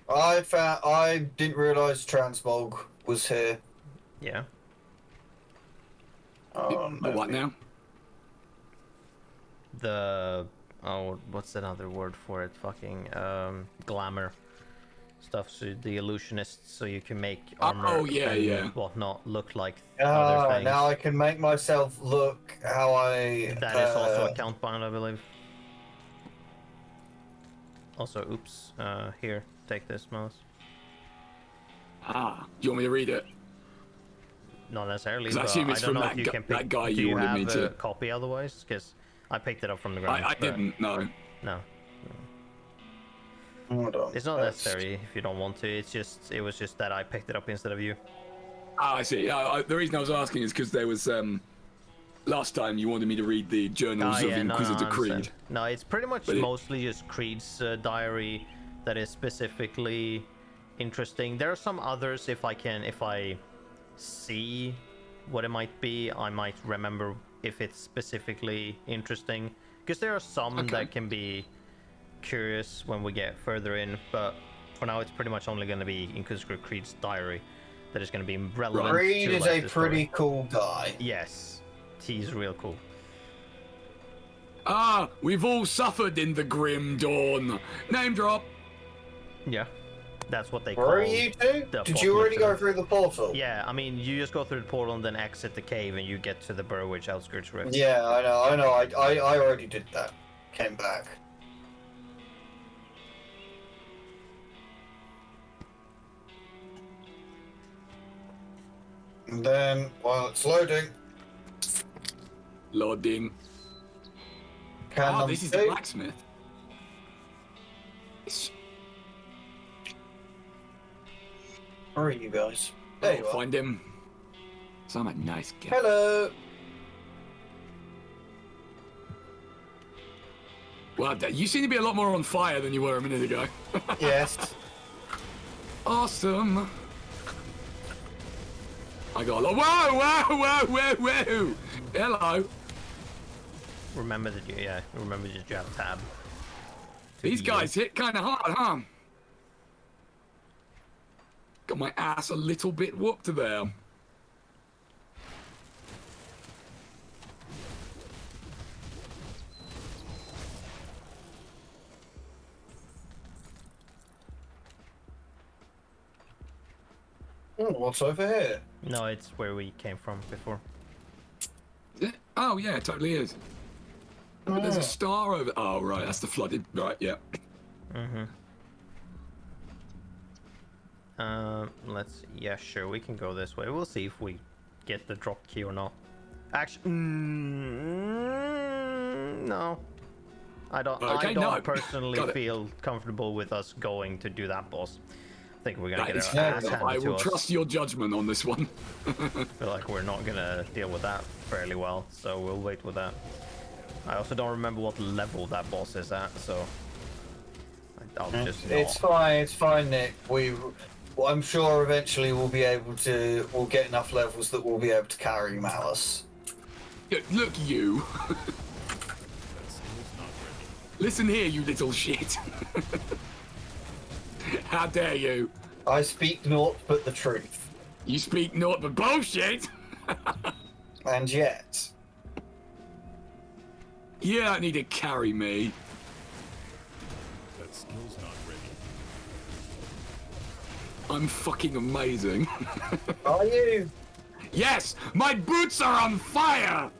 Speaker 2: I didn't realise Transmog was here.
Speaker 3: Yeah.
Speaker 2: Oh,
Speaker 1: The what now?
Speaker 3: The what's another word for it? Fucking glamour. stuff, so the illusionists, so you can make armor
Speaker 1: Oh, yeah,
Speaker 3: and
Speaker 1: yeah.
Speaker 3: whatnot look like other things.
Speaker 2: Now I can make myself look how I.
Speaker 3: That is also account bound, I believe. Also, oops. Here, take this, Malus.
Speaker 1: Ah, do you want me to read it?
Speaker 3: Not necessarily,
Speaker 1: 'Cause I
Speaker 3: but
Speaker 1: assume
Speaker 3: I
Speaker 1: it's
Speaker 3: don't
Speaker 1: from
Speaker 3: know
Speaker 1: that
Speaker 3: if you
Speaker 1: gu-
Speaker 3: can pick.
Speaker 1: that guy
Speaker 3: do
Speaker 1: you
Speaker 3: you
Speaker 1: wanted
Speaker 3: have
Speaker 1: me
Speaker 3: a
Speaker 1: to-
Speaker 3: copy otherwise? Because I picked it up from the ground.
Speaker 1: I
Speaker 3: but
Speaker 1: didn't, no.
Speaker 3: No,
Speaker 2: Hold on.
Speaker 3: it's not
Speaker 2: That's-
Speaker 3: necessary if you don't want to. It was just that I picked it up instead of you.
Speaker 1: Ah, I see. The reason I was asking is because there was, last time you wanted me to read the Journals of Inquisitor
Speaker 3: I
Speaker 1: Creed.
Speaker 3: understand. No, it's pretty much
Speaker 1: But it-
Speaker 3: mostly just Creed's diary that is specifically interesting. There are some others. If I see what it might be, I might remember if it's specifically interesting. Because there are some
Speaker 1: Okay.
Speaker 3: that can be curious when we get further in, but for now it's pretty much only going to be Inquisitor Creed's diary that is going to be relevant.
Speaker 2: Creed
Speaker 3: to
Speaker 2: is
Speaker 3: like,
Speaker 2: a
Speaker 3: the
Speaker 2: pretty
Speaker 3: story.
Speaker 2: cool guy.
Speaker 3: Yes, he's real cool.
Speaker 1: Ah, we've all suffered in the grim dawn. Name drop.
Speaker 3: Yeah, that's what they
Speaker 2: Where
Speaker 3: call.
Speaker 2: are you two?
Speaker 3: the
Speaker 2: Did you already
Speaker 3: apocalypse
Speaker 2: go
Speaker 3: event.
Speaker 2: through the portal?
Speaker 3: Yeah, I mean, you just go through the portal and then exit the cave, and you get to the Burrowitch outskirts rift.
Speaker 2: Yeah, I know. I already did that. Came back. And then, while it's loading,
Speaker 1: Loading.
Speaker 2: can
Speaker 1: Ah,
Speaker 2: number
Speaker 1: this is the
Speaker 2: two.
Speaker 1: blacksmith.
Speaker 2: Where are you guys? There you
Speaker 1: I'll
Speaker 2: are.
Speaker 1: find him. So I'm a nice guy.
Speaker 2: Hello.
Speaker 1: Well, you seem to be a lot more on fire than you were a minute ago.
Speaker 2: Yes.
Speaker 1: Awesome. I got a lot. Whoa. Hello.
Speaker 3: Remember that you jab tab.
Speaker 1: These
Speaker 3: heal.
Speaker 1: guys hit kind of hard, huh? Got my ass a little bit whooped there.
Speaker 2: What's over here?
Speaker 3: No, it's where we came from before.
Speaker 1: Is it? Oh yeah, it totally is. But there's a star over. Oh right, that's the flooded. Right, yeah.
Speaker 3: Let's. Yeah, sure, we can go this way. We'll see if we get the drop key or not. Actually, no. I don't.
Speaker 1: Okay,
Speaker 3: I don't
Speaker 1: no.
Speaker 3: personally
Speaker 1: Got it.
Speaker 3: feel comfortable with us going to do that boss. I think we're gonna
Speaker 1: That
Speaker 3: get
Speaker 1: is
Speaker 3: our
Speaker 1: fair
Speaker 3: ass
Speaker 1: enough. I
Speaker 3: handed to
Speaker 1: will
Speaker 3: us.
Speaker 1: trust your judgment on this one.
Speaker 3: I feel like we're not gonna deal with that fairly well, so we'll wait with that. I also don't remember what level that boss is at, so I'll just not.
Speaker 2: It's fine, Nick. I'm sure eventually we'll get enough levels that we'll be able to carry Malus.
Speaker 1: Look, you. Listen here, you little shit. How dare you?
Speaker 2: I speak naught but the truth.
Speaker 1: You speak naught but bullshit.
Speaker 2: And yet,
Speaker 1: You don't need to carry me.
Speaker 4: That skill's not ready.
Speaker 1: I'm fucking amazing.
Speaker 2: are you?
Speaker 1: Yes, my boots are on fire.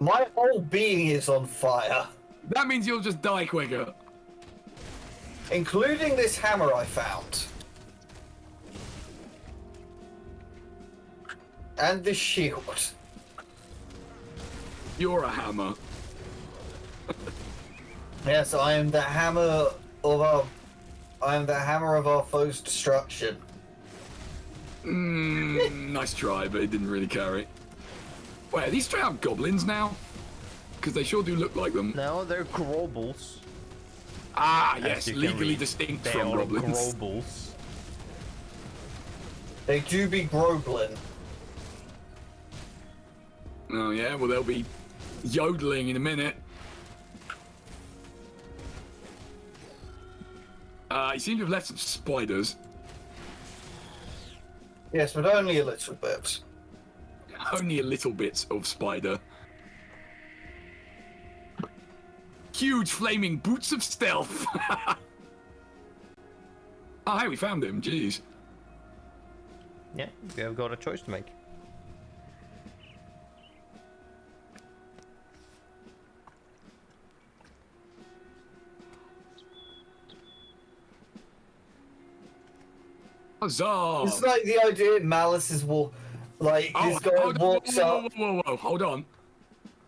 Speaker 2: My whole being is on fire,
Speaker 1: That means you'll just die quicker.
Speaker 2: including this hammer I found. And this shield.
Speaker 1: You're a hammer.
Speaker 2: Yes, I am the hammer of our foe's destruction.
Speaker 1: Nice try, but it didn't really carry. Wait, are these straight up goblins now? Because they sure do look like them.
Speaker 3: No, they're Grobles.
Speaker 1: Ah,
Speaker 3: as
Speaker 1: yes,
Speaker 3: you can
Speaker 1: legally
Speaker 3: read.
Speaker 1: distinct
Speaker 3: They
Speaker 1: from
Speaker 3: are
Speaker 1: goblins.
Speaker 3: Grobles.
Speaker 2: They do be Groblin.
Speaker 1: Oh yeah, well they'll be yodeling in a minute. You seem to have left some spiders.
Speaker 2: Yes, but only a little bit.
Speaker 1: Only a little bit of spider. Huge flaming boots of stealth. Oh, hey, we found him. Jeez.
Speaker 3: Yeah, you have got a choice to make.
Speaker 1: Huzzah!
Speaker 2: It's like the idea Malice is like this guy
Speaker 1: hold on,
Speaker 2: walks up.
Speaker 1: whoa, hold on.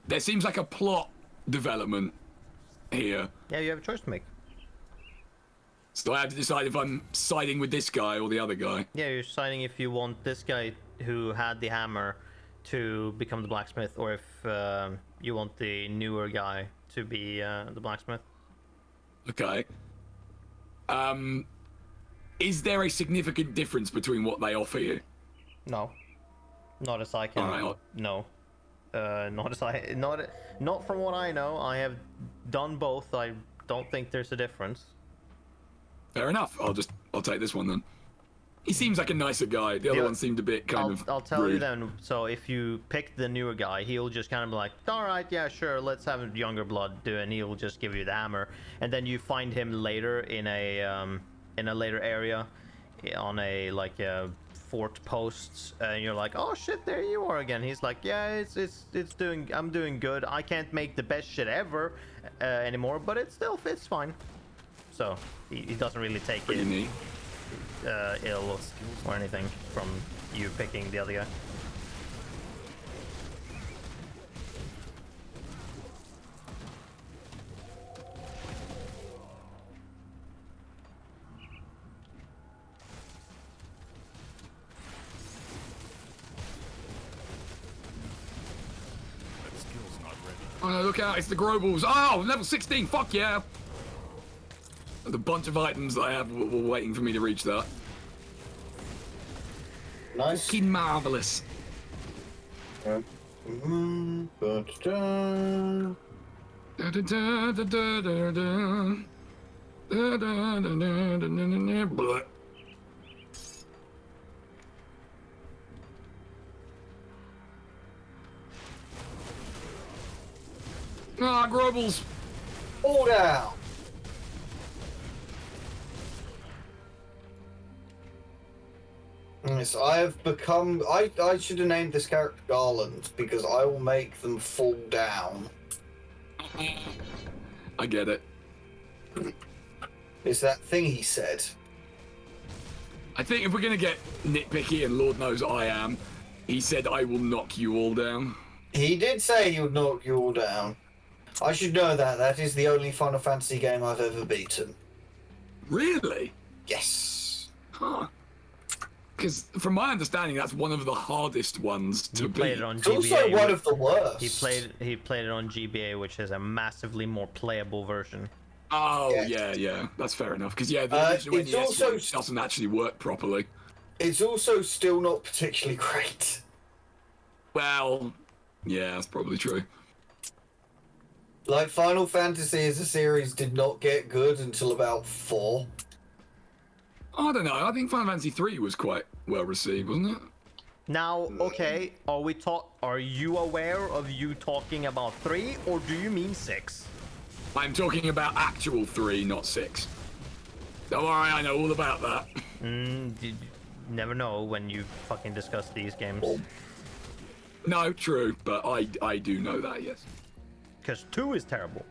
Speaker 1: There seems like a plot development here.
Speaker 3: Yeah, you have a choice to make.
Speaker 1: So I have to decide if I'm siding with this guy or the other guy.
Speaker 3: Yeah, you're deciding if you want this guy who had the hammer to become the blacksmith, or if you want the newer guy to be the blacksmith.
Speaker 1: Okay. Is there a significant difference between what they offer you?
Speaker 3: No, not as I can.
Speaker 1: Alright,
Speaker 3: No, not as I not from what I know. I have done both. I don't think there's a difference.
Speaker 1: Fair enough. I'll take this one then. He seems like a nicer guy. The other
Speaker 3: Yeah,
Speaker 1: one seemed a bit kind of
Speaker 3: I'll tell
Speaker 1: rude.
Speaker 3: you then. So if you pick the newer guy, he'll just kind of be like, all right, yeah, sure, let's have younger blood do it, and he'll just give you the hammer. And then you find him later in a later area, on a like a fort posts, and you're like, oh shit, there you are again. He's like, yeah, I'm doing good. I can't make the best shit ever anymore, but it still fits fine. So he doesn't really take
Speaker 1: Pretty
Speaker 3: it
Speaker 1: neat.
Speaker 3: ill or anything from you picking the other guy.
Speaker 4: That skill's not ready.
Speaker 1: Oh no, look out, it's the Grobals. Oh, level 16, fuck yeah! There's a bunch of items that I have were waiting for me to reach that.
Speaker 2: Nice.
Speaker 1: Fucking marvellous.
Speaker 2: Ba-da-da.
Speaker 1: Da, da, da, da, da, da, da. Da, da, da, da, da, da, da, blah. Ah, Grobals.
Speaker 2: All down. Yes, I have become. I should have named this character Garland because I will make them fall down.
Speaker 1: I get it.
Speaker 2: It's that thing he said.
Speaker 1: I think if we're gonna get nitpicky, and Lord knows I am, he said I will knock you all down.
Speaker 2: He did say he would knock you all down. I should know that. That is the only Final Fantasy game I've ever beaten.
Speaker 1: Really?
Speaker 2: Yes.
Speaker 1: Huh. Because from my understanding, that's one of the hardest ones to
Speaker 3: He played
Speaker 1: beat.
Speaker 3: it on
Speaker 2: It's
Speaker 3: GBA.
Speaker 2: also one of the worst.
Speaker 3: He played it on GBA, which is a massively more playable version.
Speaker 1: Oh,
Speaker 2: Yeah.
Speaker 1: yeah, that's fair enough. Because, yeah, the original
Speaker 2: it's
Speaker 1: NES
Speaker 2: also-
Speaker 1: one doesn't actually work properly.
Speaker 2: It's also still not particularly great.
Speaker 1: Well, yeah, that's probably true.
Speaker 2: Like, Final Fantasy as a series did not get good until about 4.
Speaker 1: I don't know. I think Final Fantasy 3 was quite well received, wasn't it?
Speaker 3: Now, okay, are you aware of you talking about 3, or do you mean 6?
Speaker 1: I'm talking about actual 3, not 6. Don't worry, I know all about that.
Speaker 3: You never know when you fucking discuss these games.
Speaker 1: No, true, but I do know that, yes.
Speaker 3: Because 2 is terrible.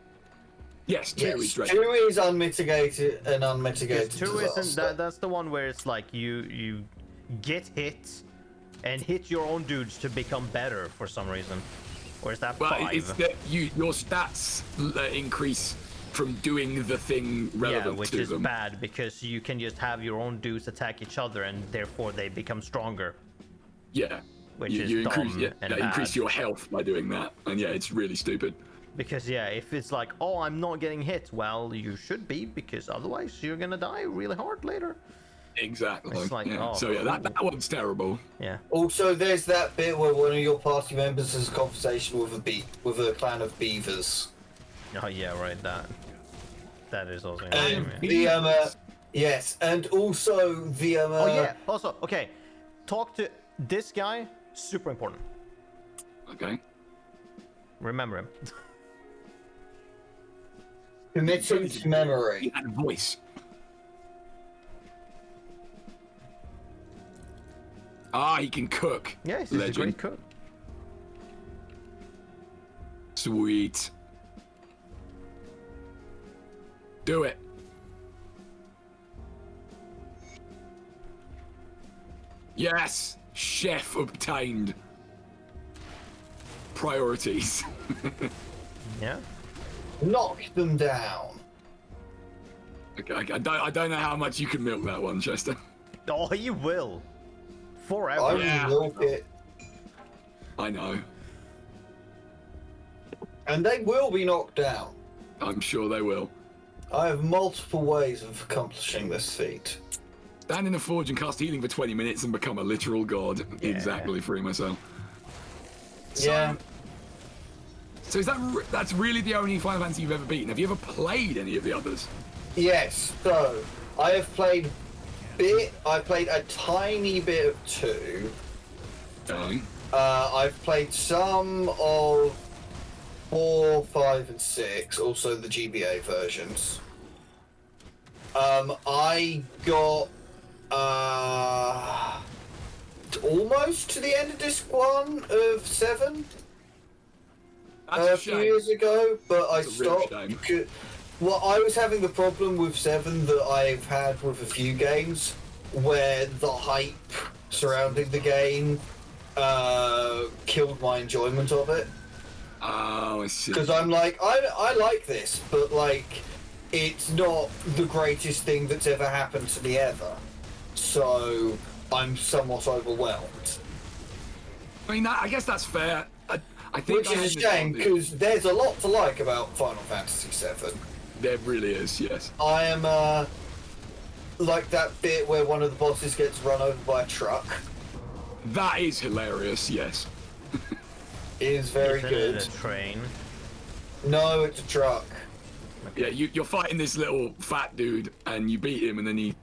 Speaker 1: Yes, 2 is
Speaker 2: Yes,
Speaker 1: dreadful.
Speaker 2: 2 is unmitigated and unmitigated.
Speaker 3: 2 isn't
Speaker 2: disaster.
Speaker 3: that's the one where it's like you get hit and hit your own dudes to become better for some reason. Or is that
Speaker 1: Well,
Speaker 3: 5?
Speaker 1: it's that your stats increase from doing the thing relevant
Speaker 3: yeah, which
Speaker 1: to
Speaker 3: is
Speaker 1: them.
Speaker 3: bad because you can just have your own dudes attack each other and therefore they become stronger.
Speaker 1: Yeah.
Speaker 3: Which
Speaker 1: you,
Speaker 3: is
Speaker 1: you increase,
Speaker 3: dumb
Speaker 1: yeah,
Speaker 3: and
Speaker 1: yeah, increase
Speaker 3: bad.
Speaker 1: your health by doing that, and yeah, it's really stupid.
Speaker 3: Because yeah, if it's like, oh, I'm not getting hit, well, you should be, because otherwise you're gonna die really hard later.
Speaker 1: Exactly.
Speaker 3: It's like,
Speaker 1: yeah.
Speaker 3: oh,
Speaker 1: So yeah, that one's terrible.
Speaker 3: Yeah.
Speaker 2: Also, there's that bit where one of your party members has a conversation with a clan of beavers.
Speaker 3: Oh yeah, right. That is also.
Speaker 2: And
Speaker 3: yeah.
Speaker 2: the yes, and also the
Speaker 3: Oh yeah. Also, okay. Talk to this guy. Super important.
Speaker 1: Okay.
Speaker 3: Remember him.
Speaker 2: committing to memory.
Speaker 1: And voice. Ah, he can cook.
Speaker 3: Yeah, he's a
Speaker 1: Legend.
Speaker 3: great cook.
Speaker 1: Sweet. Do it. Yes! Chef obtained. Priorities.
Speaker 3: Yeah.
Speaker 2: Knock them down.
Speaker 1: Okay, I don't know how much you can milk that one, Chester.
Speaker 3: Oh, you will. Forever.
Speaker 2: I
Speaker 1: Yeah.
Speaker 2: will milk it.
Speaker 1: I know.
Speaker 2: And they will be knocked down.
Speaker 1: I'm sure they will.
Speaker 2: I have multiple ways of accomplishing this feat.
Speaker 1: Stand in the forge and cast healing for 20 minutes and become a literal god.
Speaker 3: Yeah.
Speaker 1: Exactly, free myself. So,
Speaker 2: Yeah.
Speaker 1: So is that's really the only Final Fantasy you've ever beaten? Have you ever played any of the others?
Speaker 2: Yes, so I have played I played a tiny bit of 2.
Speaker 1: Darling.
Speaker 2: I've played some of 4, 5, and 6, also the GBA versions. I got almost to the end of disc 1 of 7
Speaker 1: That's a
Speaker 2: a few
Speaker 1: shame.
Speaker 2: years ago, but I
Speaker 1: That's a real
Speaker 2: stopped.
Speaker 1: shame.
Speaker 2: Well, I was having the problem with 7 that I've had with a few games, where the hype surrounding the game killed my enjoyment of it.
Speaker 1: Oh, I see.
Speaker 2: Because I'm like, I like this, but like, it's not the greatest thing that's ever happened to me ever. So I'm somewhat overwhelmed.
Speaker 1: I mean, I guess that's fair. I think
Speaker 2: Which
Speaker 1: I
Speaker 2: is a
Speaker 1: had an
Speaker 2: shame,
Speaker 1: advantage.
Speaker 2: because there's a lot to like about Final Fantasy VII.
Speaker 1: There really is, yes.
Speaker 2: I am, like that bit where one of the bosses gets run over by a truck.
Speaker 1: That is hilarious, yes.
Speaker 2: Is very
Speaker 3: Isn't
Speaker 2: good.
Speaker 3: it a train?
Speaker 2: No, it's a truck.
Speaker 1: Yeah, you're fighting this little fat dude, and you beat him, and then he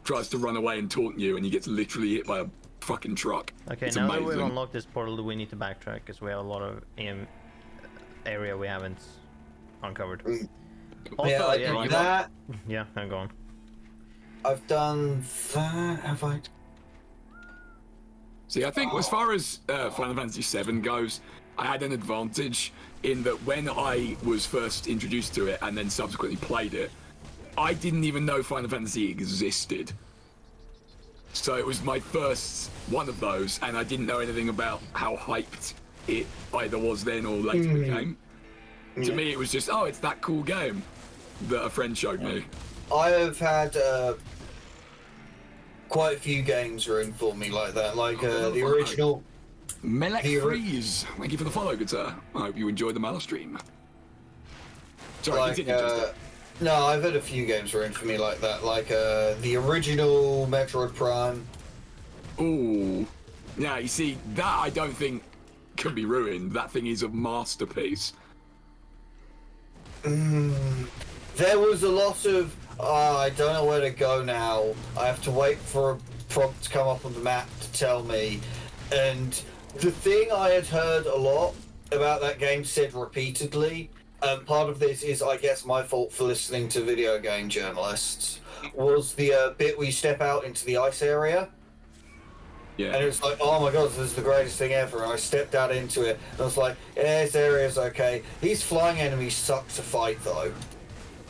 Speaker 1: tries to run away and taunt you, and he gets literally hit by a fucking truck.
Speaker 3: Okay,
Speaker 1: It's
Speaker 3: now that
Speaker 1: amazing.
Speaker 3: we've unlocked this portal, we need to backtrack because we have a lot of area we haven't uncovered. Also,
Speaker 2: yeah, I
Speaker 3: yeah,
Speaker 2: did
Speaker 3: you
Speaker 2: that.
Speaker 3: yeah, I'm going.
Speaker 2: I've done that. Have I?
Speaker 1: See, I think as far as Final Fantasy VII goes, I had an advantage in that when I was first introduced to it and then subsequently played it, I didn't even know Final Fantasy existed. So it was my first one of those, and I didn't know anything about how hyped it either was then or later became. To me, it was just, oh, it's that cool game that a friend showed me.
Speaker 2: I have had quite a few games ruined for me like that, like the original.
Speaker 1: Melek
Speaker 2: The ori-
Speaker 1: Freeze, thank you for the follow, good sir. I hope you enjoyed the Malus stream. Sorry,
Speaker 2: Like,
Speaker 1: continue, Chester.
Speaker 2: no, I've had a few games ruined for me like that, like the original Metroid Prime.
Speaker 1: Ooh. Now, you see, that I don't think can be ruined. That thing is a masterpiece.
Speaker 2: There was a lot of, I don't know where to go now. I have to wait for a prompt to come up on the map to tell me. And the thing I had heard a lot about that game said repeatedly, and part of this is, I guess, my fault for listening to video game journalists, was the bit where you step out into the ice area.
Speaker 1: Yeah.
Speaker 2: And it was like, oh my god, this is the greatest thing ever. And I stepped out into it, and I was like, yeah, this area's okay. These flying enemies suck to fight, though.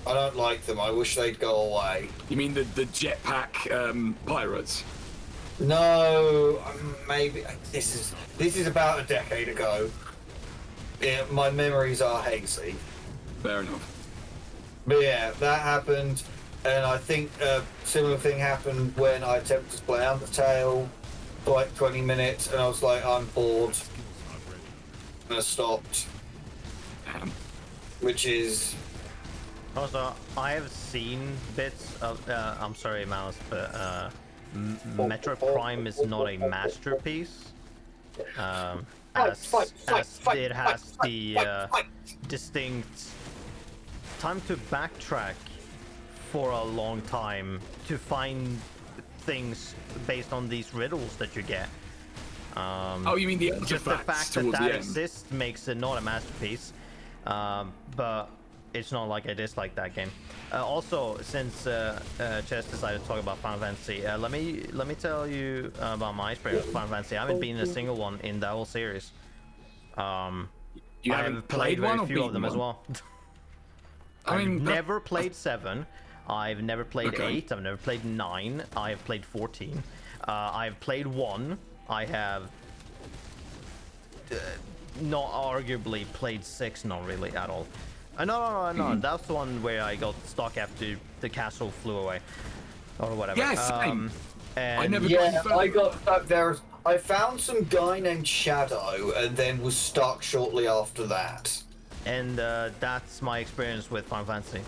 Speaker 2: I don't like them. I wish they'd go away.
Speaker 1: You mean the jetpack pirates?
Speaker 2: No, maybe this is about a decade ago. Yeah, my memories are hazy.
Speaker 1: Fair enough.
Speaker 2: But yeah, that happened, and I think a similar thing happened when I attempted to play Undertale for like 20 minutes, and I was like, I'm bored, and I stopped,
Speaker 1: Damn.
Speaker 2: which is
Speaker 3: Also, I have seen bits of. I'm sorry, Malus, but Metroid Prime is not a masterpiece. As it has the distinct time to backtrack for a long time to find things based on these riddles that you get.
Speaker 1: Oh, you mean the
Speaker 3: Just the
Speaker 1: artifacts
Speaker 3: fact that
Speaker 1: towards
Speaker 3: that
Speaker 1: the end?
Speaker 3: exists makes it not a masterpiece. But it's not like I dislike that game. Also, since Chess decided to talk about Final Fantasy, let me tell you about my experience with Final Fantasy. I haven't been in a single one in the whole series.
Speaker 1: You
Speaker 3: I
Speaker 1: haven't
Speaker 3: have played
Speaker 1: one
Speaker 3: very
Speaker 1: or
Speaker 3: few of
Speaker 1: beaten
Speaker 3: them as
Speaker 1: one?
Speaker 3: well.
Speaker 1: I mean,
Speaker 3: I've never played 7. I've never played
Speaker 1: Okay.
Speaker 3: 8. I've never played 9. I have played 14. I've played 1. I have not arguably played 6, not really at all. No. That's the one where I got stuck after the castle flew away, or whatever.
Speaker 1: Yeah, same.
Speaker 3: And
Speaker 1: I never
Speaker 2: Yeah,
Speaker 1: played
Speaker 2: I
Speaker 1: further.
Speaker 2: got stuck there. I found some guy named Shadow and then was stuck shortly after that.
Speaker 3: And that's my experience with Final Fantasy.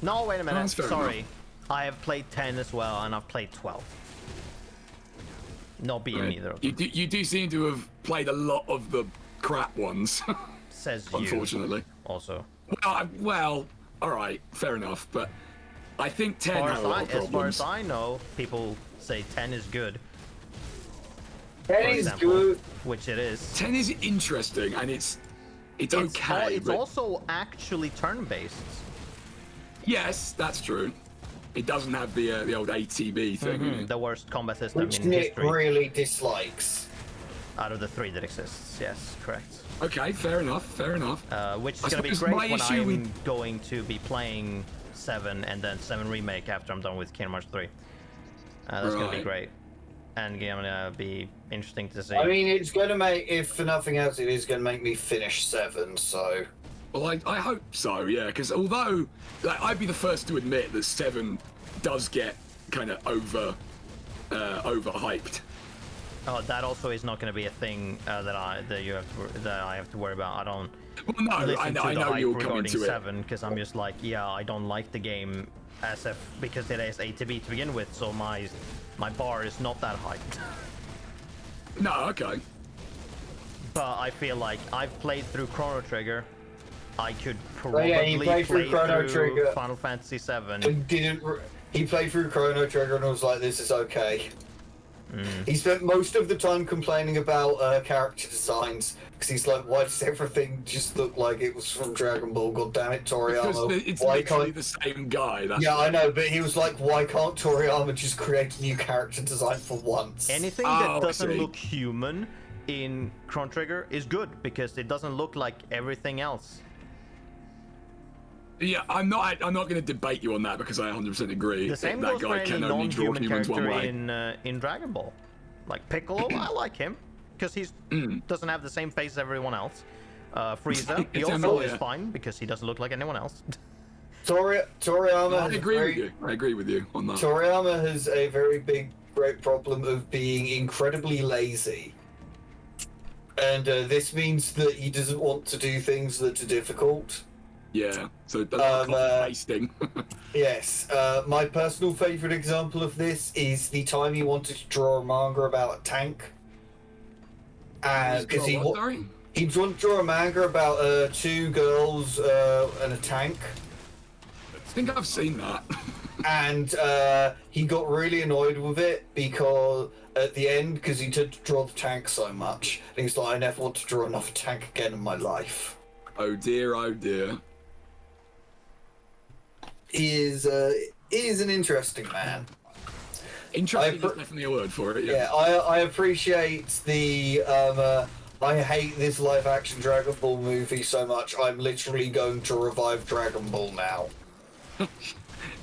Speaker 3: No, wait a minute.
Speaker 1: That's fair
Speaker 3: Sorry.
Speaker 1: enough.
Speaker 3: I have played 10 as well, and I've played 12. Not being
Speaker 1: Right.
Speaker 3: either of them.
Speaker 1: You do seem to have played a lot of the crap ones,
Speaker 3: Says you.
Speaker 1: unfortunately.
Speaker 3: Also.
Speaker 1: Well, all right, fair enough. But I think 10
Speaker 3: As
Speaker 1: had a lot of
Speaker 3: far
Speaker 1: problems.
Speaker 3: as I know, people say 10 is good.
Speaker 2: That
Speaker 3: for
Speaker 2: is
Speaker 3: example,
Speaker 2: good.
Speaker 3: which it is.
Speaker 1: 10 is interesting, and it's okay.
Speaker 3: It's
Speaker 1: but
Speaker 3: also actually turn-based.
Speaker 1: yes, that's true. It doesn't have the old ATB thing.
Speaker 3: The worst combat system
Speaker 2: Which
Speaker 3: in
Speaker 2: Nick
Speaker 3: history
Speaker 2: really dislikes.
Speaker 3: out of the 3 that exists. Yes, correct.
Speaker 1: Okay, fair enough. Fair enough.
Speaker 3: Which is
Speaker 1: I
Speaker 3: going to be
Speaker 1: suppose
Speaker 3: great
Speaker 1: my
Speaker 3: when
Speaker 1: issue
Speaker 3: I'm
Speaker 1: with-
Speaker 3: going to be playing 7 and then 7 Remake after I'm done with Kingdom Hearts 3. That's going to be
Speaker 1: Right.
Speaker 3: great. And going to be interesting to see.
Speaker 2: I mean, it's going to make, if for nothing else, it is going to make me finish 7, so...
Speaker 1: Well, I hope so, yeah. Because although, like, I'd be the first to admit that 7 does get kind of overhyped.
Speaker 3: Oh, that also is not going to be a thing that I have to worry about. I don't
Speaker 1: Well, no,
Speaker 3: listen
Speaker 1: I
Speaker 3: to
Speaker 1: know
Speaker 3: the hype
Speaker 1: you're coming
Speaker 3: regarding
Speaker 1: to it.
Speaker 3: 7 because I'm just like, yeah, I don't like the game because it is A to B to begin with, so my bar is not that high.
Speaker 1: No, okay.
Speaker 3: But I feel like I've played through Chrono Trigger. I could
Speaker 2: Oh,
Speaker 3: probably
Speaker 2: yeah, he played through Chrono Trigger.
Speaker 3: Final Fantasy 7.
Speaker 2: And he played through Chrono Trigger and was like, this is okay. He spent most of the time complaining about character designs because he's like, why does everything just look like it was from Dragon Ball? God damn it,
Speaker 1: Because
Speaker 2: Toriyama.
Speaker 1: it's
Speaker 2: Why
Speaker 1: literally
Speaker 2: can't...
Speaker 1: the same guy. That's
Speaker 2: Yeah, I know, but he was like, why can't Toriyama just create a new character design for once?
Speaker 3: Anything
Speaker 1: Oh,
Speaker 3: that
Speaker 1: I
Speaker 3: doesn't
Speaker 1: see.
Speaker 3: look human in Chrono Trigger is good because it doesn't look like everything else.
Speaker 1: Yeah, I'm not going to debate you on that because I 100% agree.
Speaker 3: The same
Speaker 1: that
Speaker 3: goes for
Speaker 1: guy
Speaker 3: any
Speaker 1: can only draw
Speaker 3: non-human
Speaker 1: humans one
Speaker 3: character
Speaker 1: way.
Speaker 3: in Dragon Ball. Like Piccolo, I like him because he doesn't have the same face as everyone else. Frieza, he
Speaker 1: It's
Speaker 3: also
Speaker 1: ML,
Speaker 3: is
Speaker 1: yeah.
Speaker 3: fine because he doesn't look like anyone else.
Speaker 2: Toriyama
Speaker 1: I
Speaker 2: has
Speaker 1: agree
Speaker 2: very-
Speaker 1: with you. I agree with you on that.
Speaker 2: Toriyama has a very great problem of being incredibly lazy. And this means that he doesn't want to do things that are difficult.
Speaker 1: Yeah, so that's copy pasting.
Speaker 2: Yes, my personal favourite example of this is the time he wanted to draw a manga about a tank. Because he wanted to draw a manga about 2 girls and a tank.
Speaker 1: I think I've seen that.
Speaker 2: And he got really annoyed with it because at the end, because he did draw the tank so much, and he's like, I never want to draw another tank again in my life.
Speaker 1: Oh dear, oh dear.
Speaker 2: He is an interesting man.
Speaker 1: Interesting is definitely a word for it,
Speaker 2: Yeah, I appreciate the I hate this live action Dragon Ball movie so much. I'm literally going to revive Dragon Ball now.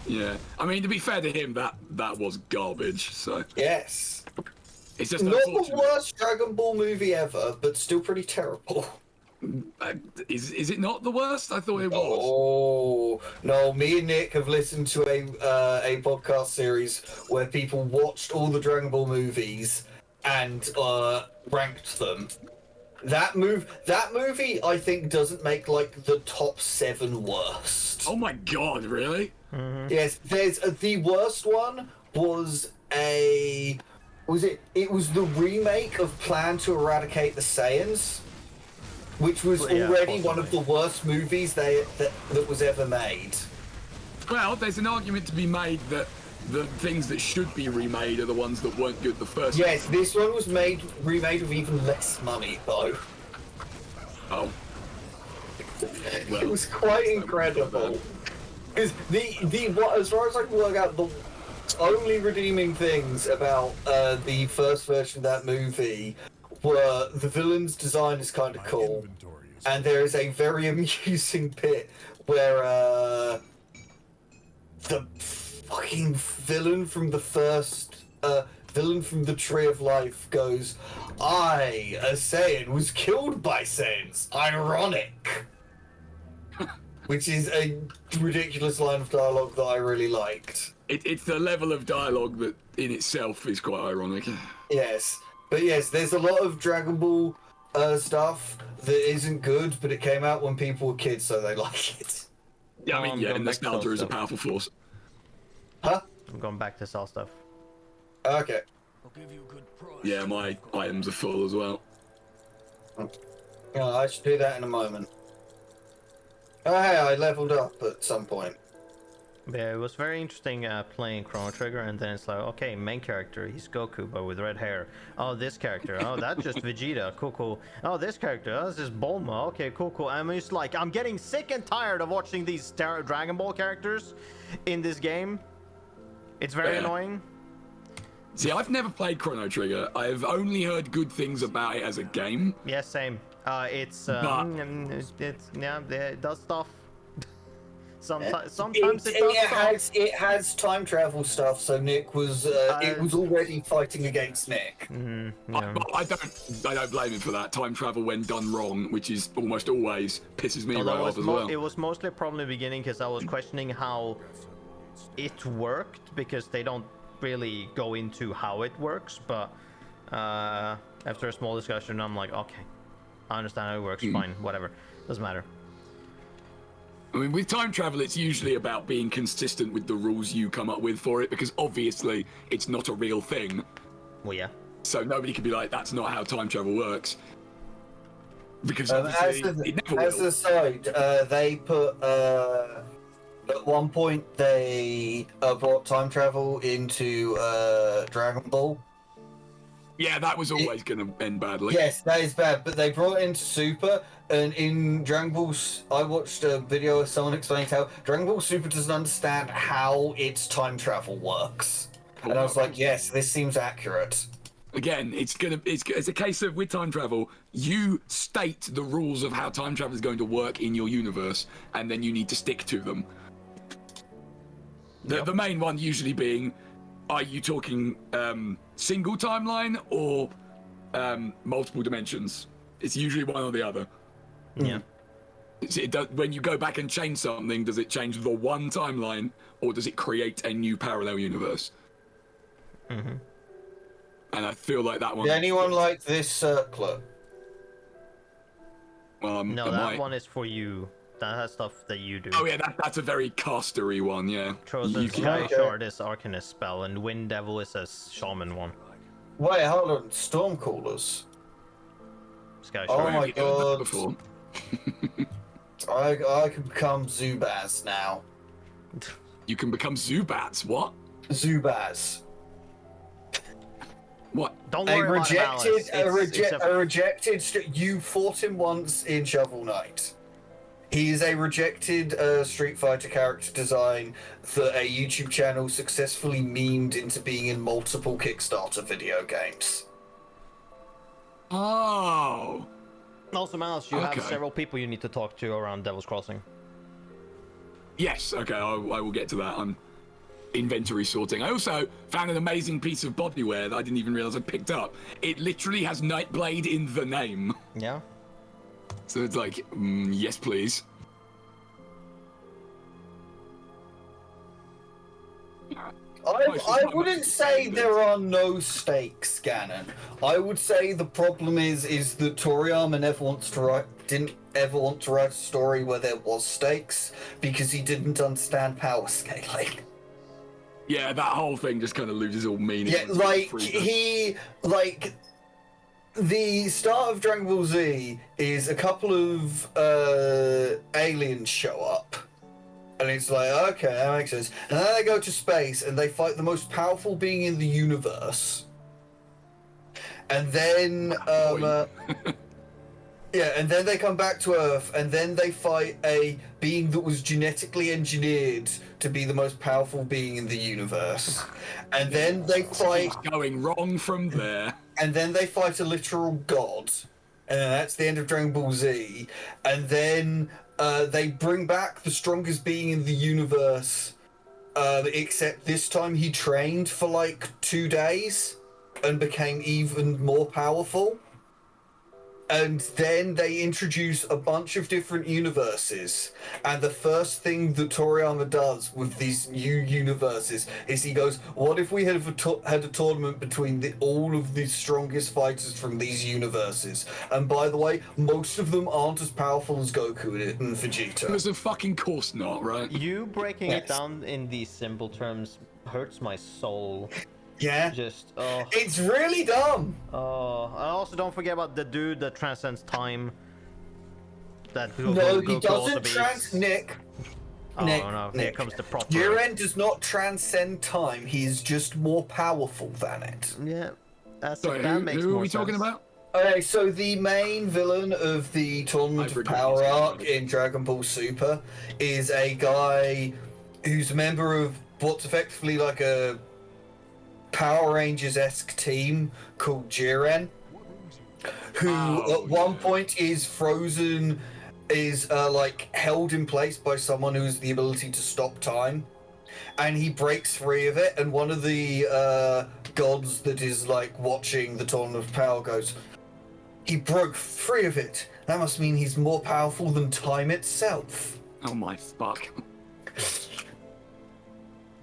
Speaker 1: Yeah. I mean, to be fair to him, that was garbage, so
Speaker 2: Yes.
Speaker 1: it's just
Speaker 2: Not the
Speaker 1: unfortunate.
Speaker 2: worst Dragon Ball movie ever, but still pretty terrible.
Speaker 1: Is it not the worst? I thought it was.
Speaker 2: Oh no! Me and Nick have listened to a podcast series where people watched all the Dragon Ball movies and ranked them. That movie, I think, doesn't make like the top 7 worst.
Speaker 1: Oh my god, really?
Speaker 2: Yes, there's the worst one was it was the remake of Plan to Eradicate the Saiyans, which was
Speaker 3: Yeah,
Speaker 2: already one of
Speaker 3: possibly.
Speaker 2: the worst movies that was ever made.
Speaker 1: Well, there's an argument to be made that the things that should be remade are the ones that weren't good the first time.
Speaker 2: Yes, this one was remade with even less money though.
Speaker 1: Oh.
Speaker 2: It was quite incredible. Because as far as I can work out, the only redeeming things about the first version of that movie were the villain's design is kind of cool, and there is a very amusing bit where the fucking villain from the Tree of Life goes, "I, a Saiyan, was killed by Saiyans. Ironic." Which is a ridiculous line of dialogue that I really liked.
Speaker 1: It's the level of dialogue that in itself is quite ironic.
Speaker 2: Yes. But yes, there's a lot of Dragon Ball stuff that isn't good, but it came out when people were kids, so they like it.
Speaker 1: Yeah, I mean, yeah,
Speaker 3: going back to
Speaker 1: nostalgia
Speaker 3: Cell
Speaker 1: is a
Speaker 3: stuff.
Speaker 1: powerful force.
Speaker 2: Huh?
Speaker 3: I'm going back to sell stuff.
Speaker 2: Okay.
Speaker 1: Yeah, my items are full as well.
Speaker 2: I should do that in a moment. Oh, hey, I leveled up at some point.
Speaker 3: Yeah, it was very interesting playing Chrono Trigger, and then it's like, okay, main character, he's Goku, but with red hair. Oh, this character, oh, that's just Vegeta, cool. Oh, this character, oh, this is Bulma, okay, cool. I'm just like, I'm getting sick and tired of watching these Dragon Ball characters in this game. It's very annoying.
Speaker 1: See, I've never played Chrono Trigger. I've only heard good things about it as a game.
Speaker 3: Yeah, same. It does stuff. Sometimes it does stuff.
Speaker 2: It has time travel stuff, so Nick was it was already fighting against Nick.
Speaker 3: Yeah.
Speaker 1: I don't blame him for that. Time travel when done wrong, which is almost always, pisses me right off as well.
Speaker 3: It was mostly a problem in the beginning because I was questioning how it worked, because they don't really go into how it works, but after a small discussion I'm like, okay, I understand how it works, fine, whatever, doesn't matter.
Speaker 1: I mean, with time travel, it's usually about being consistent with the rules you come up with for it, because obviously it's not a real thing.
Speaker 3: Well, yeah.
Speaker 1: So nobody can be like, that's not how time travel works. Because
Speaker 2: As
Speaker 1: obviously it never will.
Speaker 2: a side, they put at one point they brought time travel into Dragon Ball.
Speaker 1: Yeah, that was always going to end badly.
Speaker 2: Yes, that is bad, but they brought it into Super, and in Dragon Ball, I watched a video of someone explaining how Dragon Ball Super doesn't understand how its time travel works. And I was like, yes, this seems accurate.
Speaker 1: Again, it's a case of, with time travel, you state the rules of how time travel is going to work in your universe, and then you need to stick to them. The main one usually being, are you talking single timeline or multiple dimensions? It's usually one or the other.
Speaker 3: Yeah.
Speaker 1: When you go back and change something, does it change the one timeline, or does it create a new parallel universe?
Speaker 3: Mm-hmm.
Speaker 1: And I feel like that one...
Speaker 2: Did anyone like this circlet?
Speaker 3: No, that one is for you. That has stuff that you do.
Speaker 1: Oh yeah, that's a very castery one, yeah.
Speaker 3: Chosen Sky Shard is Arcanist spell, and Wind Devil is a Shaman one.
Speaker 2: Wait, hold on. Storm Coolers.
Speaker 3: Sky
Speaker 2: Oh
Speaker 3: Shard.
Speaker 2: my
Speaker 1: Have you heard that
Speaker 2: god.
Speaker 1: before?
Speaker 2: I can become Zubaz now.
Speaker 1: You can become Zubats, what?
Speaker 2: Zubaz.
Speaker 1: What?
Speaker 3: Don't
Speaker 2: A
Speaker 3: worry about
Speaker 2: rejected. You fought him once in Shovel Knight. He is a rejected Street Fighter character design that a YouTube channel successfully memed into being in multiple Kickstarter video games.
Speaker 1: Oh!
Speaker 3: Also, Malus, you
Speaker 1: Okay.
Speaker 3: have several people you need to talk to around Devil's Crossing.
Speaker 1: Yes, okay, I will get to that. I'm inventory sorting. I also found an amazing piece of bodywear that I didn't even realize I picked up. It literally has Nightblade in the name.
Speaker 3: Yeah?
Speaker 1: So it's like, yes, please.
Speaker 2: I wouldn't say there are no stakes, Ganon. I would say the problem is that Toriyama didn't ever want to write a story where there was stakes because he didn't understand power scaling.
Speaker 1: Yeah, that whole thing just kind of loses all meaning.
Speaker 2: Yeah, the start of Dragon Ball Z is a couple of aliens show up. And it's like, okay, that makes sense. And then they go to space and they fight the most powerful being in the universe. And then, Yeah, and then they come back to Earth, and then they fight a being that was genetically engineered to be the most powerful being in the universe. And then they fight,
Speaker 1: Keeps going wrong from there.
Speaker 2: and then they fight a literal god, and then that's the end of Dragon Ball Z. And then they bring back the strongest being in the universe, except this time he trained for like 2 days and became even more powerful. And then they introduce a bunch of different universes. And the first thing that Toriyama does with these new universes is he goes, what if we had a tournament between all of the strongest fighters from these universes? And by the way, most of them aren't as powerful as Goku and Vegeta.
Speaker 1: Because of fucking course not, right?
Speaker 3: You breaking it
Speaker 2: Yes.
Speaker 3: down in these simple terms hurts my soul.
Speaker 2: Yeah.
Speaker 3: Just,
Speaker 2: It's really dumb.
Speaker 3: I also don't forget about the dude that transcends time. That
Speaker 2: No, he
Speaker 3: Goku also
Speaker 2: doesn't
Speaker 3: beats.
Speaker 2: Nick.
Speaker 3: Oh
Speaker 2: Nick,
Speaker 3: no, here
Speaker 2: Nick.
Speaker 3: comes the proper.
Speaker 2: Jiren does not transcend time. He is just more powerful than it.
Speaker 3: Yeah,
Speaker 1: Sorry,
Speaker 3: that makes
Speaker 1: who are
Speaker 3: more
Speaker 1: we talking
Speaker 3: sense.
Speaker 1: about?
Speaker 2: Okay, so the main villain of the Tournament
Speaker 1: I
Speaker 2: of
Speaker 1: forgot
Speaker 2: Power
Speaker 1: his name
Speaker 2: arc
Speaker 1: already.
Speaker 2: in Dragon Ball Super is a guy who's a member of what's effectively like a Power Rangers-esque team called Jiren, who
Speaker 1: Oh,
Speaker 2: at one
Speaker 1: yeah.
Speaker 2: point is frozen, is like held in place by someone who has the ability to stop time, and he breaks free of it, and one of the gods that is like watching the Tournament of Power goes, he broke free of it. That must mean he's more powerful than time itself.
Speaker 1: Oh my fuck.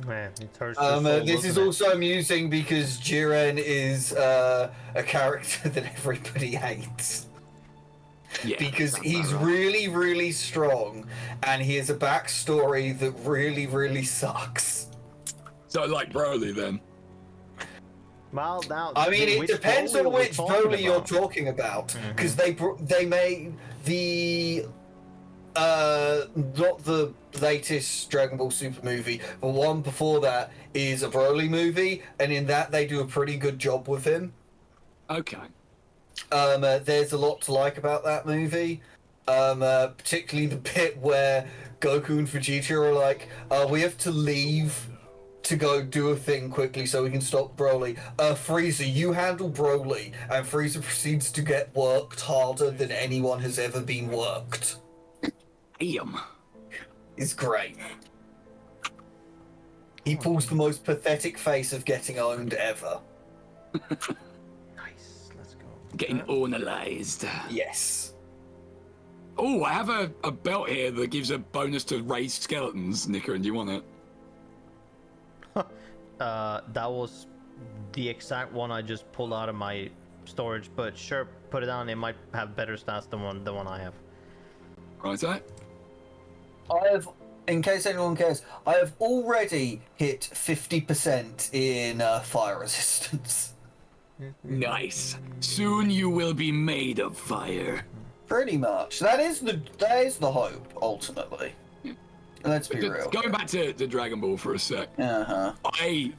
Speaker 3: Man, it hurts your soul,
Speaker 2: This is
Speaker 3: doesn't it?
Speaker 2: also amusing because Jiren is a character that everybody hates.
Speaker 1: Yeah.
Speaker 2: Because
Speaker 1: sounds
Speaker 2: he's
Speaker 1: about right.
Speaker 2: really, really strong, and he has a backstory that really, really sucks.
Speaker 1: So like Broly then.
Speaker 3: Well, now.
Speaker 2: I mean, it
Speaker 3: which
Speaker 2: depends
Speaker 3: Broly
Speaker 2: on
Speaker 3: are we
Speaker 2: which
Speaker 3: talking
Speaker 2: Broly you're
Speaker 3: about?
Speaker 2: talking about, because they made the not the latest Dragon Ball Super movie, but one before that is a Broly movie, and in that they do a pretty good job with him.
Speaker 1: Okay.
Speaker 2: There's a lot to like about that movie, particularly the bit where Goku and Vegeta are like, we have to leave to go do a thing quickly so we can stop Broly. Frieza, you handle Broly, and Frieza proceeds to get worked harder than anyone has ever been worked.
Speaker 1: Damn.
Speaker 2: It's great. He pulls the most pathetic face of getting owned ever.
Speaker 3: Nice, let's go.
Speaker 1: Getting analyzed.
Speaker 2: Yes.
Speaker 1: Oh, I have a belt here that gives a bonus to raised skeletons, Nicker, do you want it?
Speaker 3: That was the exact one I just pulled out of my storage, but sure, put it on. It might have better stats than the one I have.
Speaker 1: Right, so
Speaker 2: I have, in case anyone cares, I have already hit 50% in fire resistance.
Speaker 1: nice. Soon you will be made of fire.
Speaker 2: Pretty much. That is the hope, ultimately. Let's be real.
Speaker 1: Going back to Dragon Ball for a sec.
Speaker 2: Uh-huh.
Speaker 1: I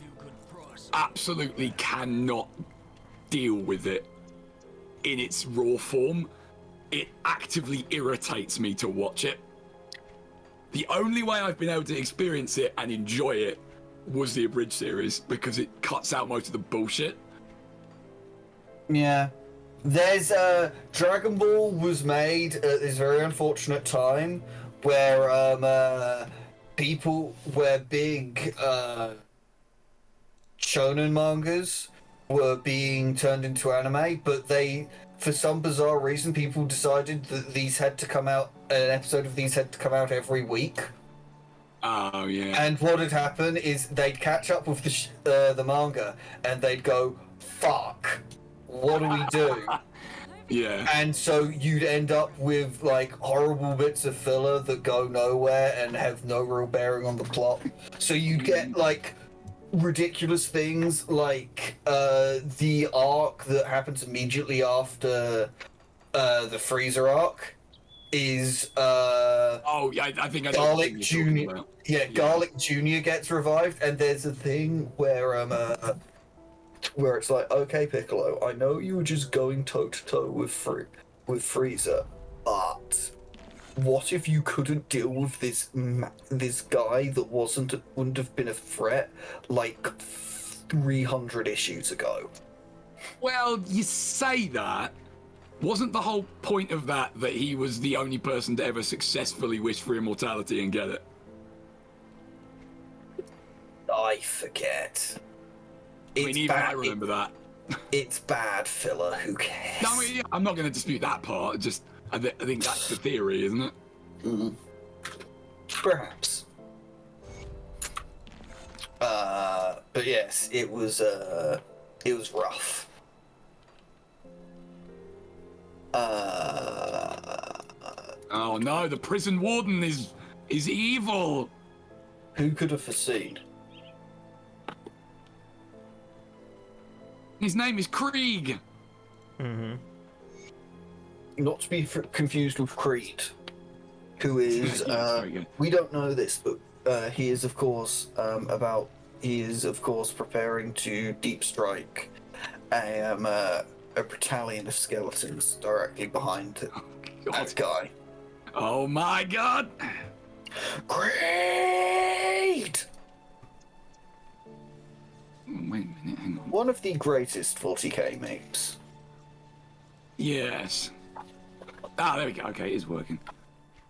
Speaker 1: absolutely cannot deal with it in its raw form. It actively irritates me to watch it. The only way I've been able to experience it and enjoy it was the abridged series because it cuts out most of the bullshit.
Speaker 2: Yeah. There's Dragon Ball was made at this very unfortunate time where big shonen mangas were being turned into anime, but for some bizarre reason, people decided that an episode of these had to come out every week.
Speaker 1: Oh yeah.
Speaker 2: And what would happen is they'd catch up with the manga, and they'd go, "Fuck, what do we do?"
Speaker 1: Yeah.
Speaker 2: And so you'd end up with like horrible bits of filler that go nowhere and have no real bearing on the plot. So you'd get like ridiculous things like the arc that happens immediately after the Freezer arc is
Speaker 1: Oh yeah, I think I know what
Speaker 2: Garlic
Speaker 1: you're talking
Speaker 2: Junior.
Speaker 1: about.
Speaker 2: Yeah, Garlic Junior gets revived, and there's a thing where it's like, okay, Piccolo, I know you were just going toe to toe with with Freezer, but what if you couldn't deal with this guy that wouldn't have been a threat like 300 issues ago?
Speaker 1: Well, you say that. Wasn't the whole point of that he was the only person to ever successfully wish for immortality and get it?
Speaker 2: I forget.
Speaker 1: I mean, even I remember that.
Speaker 2: It's bad filler. Who cares?
Speaker 1: No, I mean, yeah, I'm not going to dispute that part. Just, I think that's the theory, isn't it?
Speaker 2: Mm. Perhaps. But yes, it was rough.
Speaker 1: Oh no, the prison warden is evil.
Speaker 2: Who could have foreseen?
Speaker 1: His name is Krieg.
Speaker 3: Mm-hmm.
Speaker 2: Not to be confused with Creed, who is we don't know this, but he is of course preparing to deep strike a battalion of skeletons directly behind that guy.
Speaker 1: Oh my god!
Speaker 2: Great!
Speaker 1: Wait a minute, hang on.
Speaker 2: One of the greatest 40k memes.
Speaker 1: Yes. Ah, there we go. Okay, it is working.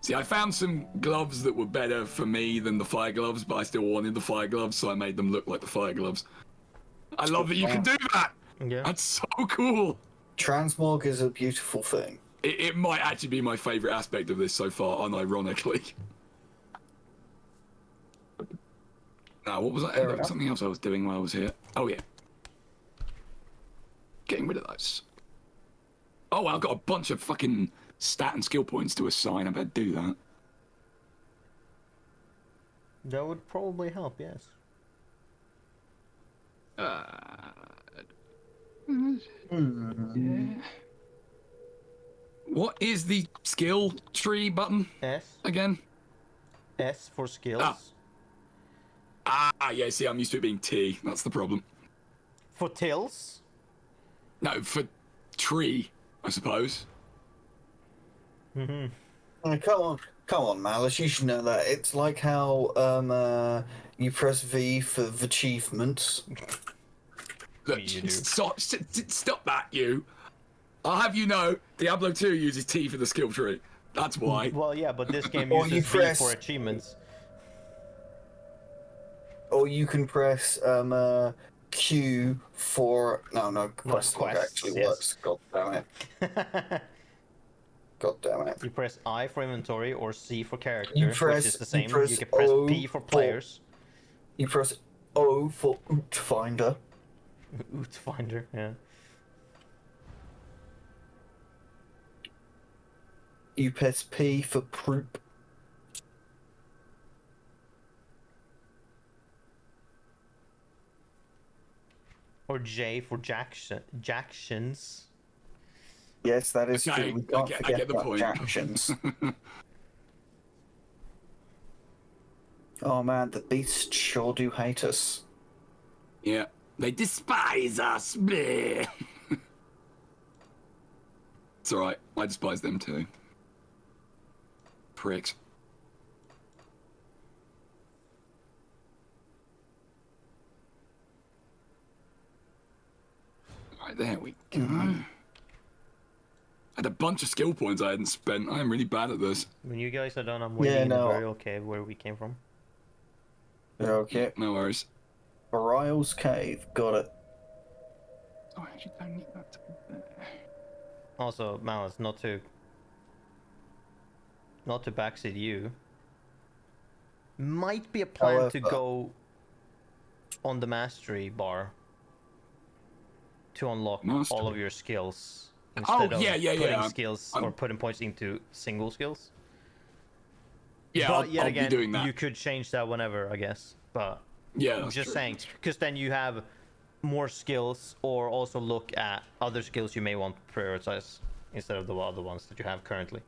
Speaker 1: See, I found some gloves that were better for me than the fire gloves, but I still wanted the fire gloves, so I made them look like the fire gloves. I love that you can do that!
Speaker 3: Yeah.
Speaker 1: That's so cool!
Speaker 2: Transmog is a beautiful thing.
Speaker 1: It might actually be my favourite aspect of this so far, unironically. Now, what was I? There was something else I was doing while I was here. Oh, yeah. Getting rid of those. Oh, I've got a bunch of fucking stat and skill points to assign. I better do that.
Speaker 3: That would probably help, yes.
Speaker 1: Yeah. What is the skill tree button
Speaker 3: S.
Speaker 1: again?
Speaker 3: S for skills.
Speaker 1: Yeah, see, I'm used to it being T. That's the problem.
Speaker 3: For tills.
Speaker 1: No, for tree, I suppose.
Speaker 3: Mm-hmm.
Speaker 2: Come on, Malus. You should know that. It's like how you press V for achievements.
Speaker 1: Look,
Speaker 3: You do.
Speaker 1: stop that, you. I'll have you know, Diablo 2 uses T for the skill tree. That's why.
Speaker 3: Well, yeah, but this game
Speaker 2: Or
Speaker 3: uses
Speaker 2: you
Speaker 3: V
Speaker 2: press-
Speaker 3: for achievements.
Speaker 2: Or you can press Q for quest log
Speaker 3: quests,
Speaker 2: actually
Speaker 3: yes.
Speaker 2: works. God damn it. God damn it.
Speaker 3: You press I for inventory or C for character,
Speaker 2: You
Speaker 3: which
Speaker 2: press-
Speaker 3: is the
Speaker 2: you
Speaker 3: same. You,
Speaker 2: press
Speaker 3: can press
Speaker 2: O
Speaker 3: P for
Speaker 2: for-
Speaker 3: players.
Speaker 2: You press O for Oot Finder.
Speaker 3: Oot Finder, yeah.
Speaker 2: You press P for Proop.
Speaker 3: Or J for Jacksons.
Speaker 2: Yes, that is
Speaker 1: Okay,
Speaker 2: true. We can't
Speaker 1: I
Speaker 2: forget
Speaker 1: get the
Speaker 2: about
Speaker 1: point.
Speaker 2: Jacksons. Oh man, the beasts sure do hate us.
Speaker 1: Yeah, they despise us. Bleh. It's alright, I despise them too. Pricks. Right, there we go. I had a bunch of skill points I hadn't spent. I am really bad at this.
Speaker 3: When you guys are done, I'm waiting in the burial cave where we came from.
Speaker 2: Okay.
Speaker 1: No worries.
Speaker 2: Barial's Cave, got it.
Speaker 1: Oh, I actually don't need that to be there.
Speaker 3: Also, Malice, not to backseat you. Might be a plan to
Speaker 2: However-
Speaker 3: go on the mastery bar to unlock
Speaker 1: Mastery?
Speaker 3: all of your skills
Speaker 1: Oh,
Speaker 3: instead of
Speaker 1: yeah.
Speaker 3: putting skills
Speaker 1: I'm-
Speaker 3: or putting points into single skills.
Speaker 1: Yeah,
Speaker 3: But yet
Speaker 1: I'll
Speaker 3: again,
Speaker 1: be doing that.
Speaker 3: you could change that whenever, I guess. But
Speaker 1: Yeah, that's
Speaker 3: just
Speaker 1: true.
Speaker 3: saying, because then you have more skills, or also look at other skills you may want to prioritize instead of the other ones that you have currently.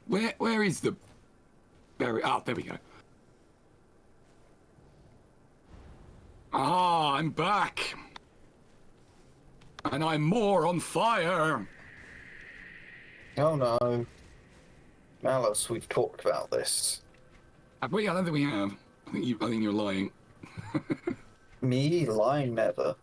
Speaker 1: Where is the berry? Oh, there we go. Ah, I'm back. And I'm more on fire.
Speaker 2: Oh no. Malus, we've talked about this.
Speaker 1: I don't think we have. I think you're lying.
Speaker 2: Me lying never.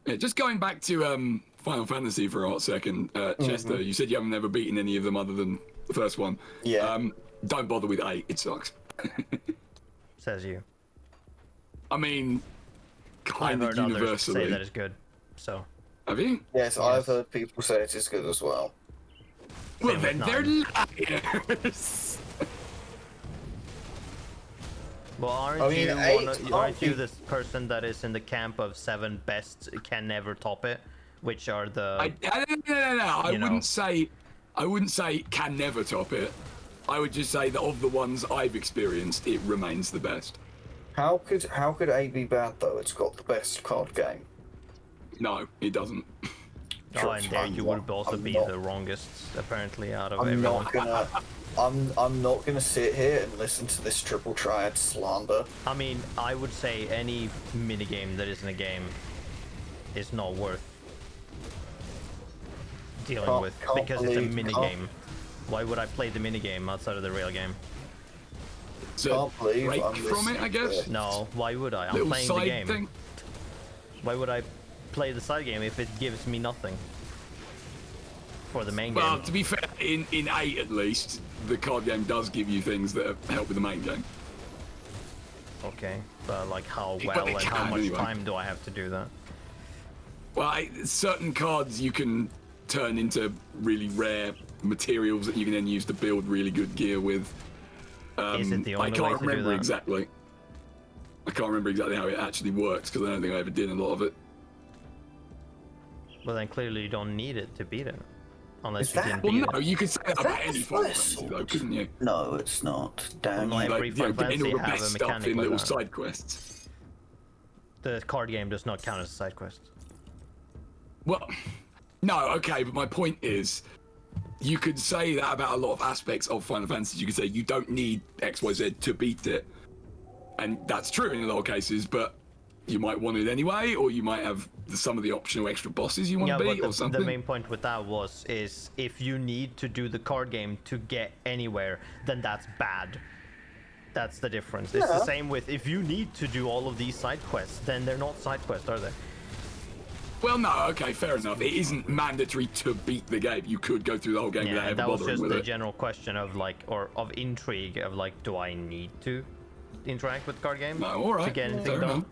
Speaker 1: Yeah, just going back to Final Fantasy for a hot second, Chester, you said you haven't ever beaten any of them other than the first one.
Speaker 2: Yeah.
Speaker 1: Don't bother with 8, it sucks.
Speaker 3: Says you.
Speaker 1: I mean,
Speaker 3: I've
Speaker 1: kind of
Speaker 3: heard others
Speaker 1: universally.
Speaker 3: say that it's good. So.
Speaker 1: Have you?
Speaker 2: Yes, I've heard people say it is good as well.
Speaker 1: Well,
Speaker 3: Same
Speaker 1: then
Speaker 3: with
Speaker 1: they're liars.
Speaker 3: Well, aren't
Speaker 2: I mean,
Speaker 3: aren't you this person that is in the camp of 7 best can never top it, which are the?
Speaker 1: No. I
Speaker 3: know.
Speaker 1: wouldn't say can never top it. I would just say that of the ones I've experienced, it remains the best.
Speaker 2: How could A be bad though? It's got the best card game.
Speaker 1: No, it doesn't.
Speaker 3: Oh, and there you would also
Speaker 2: I'm
Speaker 3: be
Speaker 2: not-
Speaker 3: the wrongest, apparently, out of
Speaker 2: I'm
Speaker 3: everyone.
Speaker 2: not gonna. I'm not gonna sit here and listen to this triple triad slander.
Speaker 3: I mean, I would say any minigame that isn't a game is not worth dealing with
Speaker 2: Can't
Speaker 3: because it's a
Speaker 2: believe-
Speaker 3: minigame. Why would I play the minigame outside of the real game?
Speaker 1: So
Speaker 2: Can't believe
Speaker 1: break
Speaker 2: I'm
Speaker 1: from it, I
Speaker 2: listening to
Speaker 1: guess.
Speaker 2: it.
Speaker 3: No, why would I? I'm
Speaker 1: Little
Speaker 3: playing the
Speaker 1: side
Speaker 3: game.
Speaker 1: thing.
Speaker 3: Why would I play the side game if it gives me nothing for the main
Speaker 1: Well,
Speaker 3: game?
Speaker 1: to be fair, in 8 at least, the card game does give you things that help with the main game.
Speaker 3: Okay, but like how
Speaker 1: Well,
Speaker 3: well
Speaker 1: it
Speaker 3: and how
Speaker 1: can,
Speaker 3: much
Speaker 1: anyway.
Speaker 3: time do I have to do that?
Speaker 1: Well, certain cards you can turn into really rare materials that you can then use to build really good gear with.
Speaker 3: Is it the
Speaker 1: I
Speaker 3: only way
Speaker 1: can't
Speaker 3: to do
Speaker 1: remember
Speaker 3: that?
Speaker 1: exactly. I can't remember exactly how it actually works because I don't think I ever did a lot of it.
Speaker 3: Well, then clearly you don't need it to beat it, unless
Speaker 2: Is
Speaker 3: you
Speaker 2: that-
Speaker 3: didn't
Speaker 1: Well,
Speaker 3: beat
Speaker 1: no,
Speaker 3: it.
Speaker 1: you could say that about
Speaker 2: that
Speaker 1: any
Speaker 2: a
Speaker 1: Final
Speaker 2: first
Speaker 1: Fantasy, though,
Speaker 2: sword?
Speaker 1: couldn't you?
Speaker 2: No, it's not. Damn
Speaker 3: Well,
Speaker 2: you.
Speaker 3: every
Speaker 1: Like, you know,
Speaker 3: Final
Speaker 1: getting all
Speaker 3: Fantasy
Speaker 1: the
Speaker 3: have
Speaker 1: best
Speaker 3: a
Speaker 1: stuff
Speaker 3: mechanic
Speaker 1: in
Speaker 3: like
Speaker 1: little
Speaker 3: that.
Speaker 1: side quests.
Speaker 3: The card game does not count as a side quest.
Speaker 1: Well, no, okay, but my point is, you could say that about a lot of aspects of Final Fantasy. You could say you don't need X, Y, Z to beat it, and that's true in a lot of cases. But you might want it anyway, or you might have some of the optional extra bosses you want
Speaker 3: Yeah,
Speaker 1: to
Speaker 3: but
Speaker 1: beat, or
Speaker 3: the
Speaker 1: something.
Speaker 3: main point with that is if you need to do the card game to get anywhere, then that's bad. That's the difference. It's the
Speaker 2: Yeah.
Speaker 3: same with if you need to do all of these side quests, then they're not side quests, are they?
Speaker 1: Well, no, okay, fair enough. It isn't mandatory to beat the game. You could go through the whole game without
Speaker 3: Yeah,
Speaker 1: ever
Speaker 3: that was
Speaker 1: bothering
Speaker 3: just
Speaker 1: with
Speaker 3: the
Speaker 1: it.
Speaker 3: general question of like, or of intrigue of like, do I need to interact with card game
Speaker 1: No, all right,
Speaker 3: to get anything
Speaker 1: fair
Speaker 3: done?
Speaker 1: enough.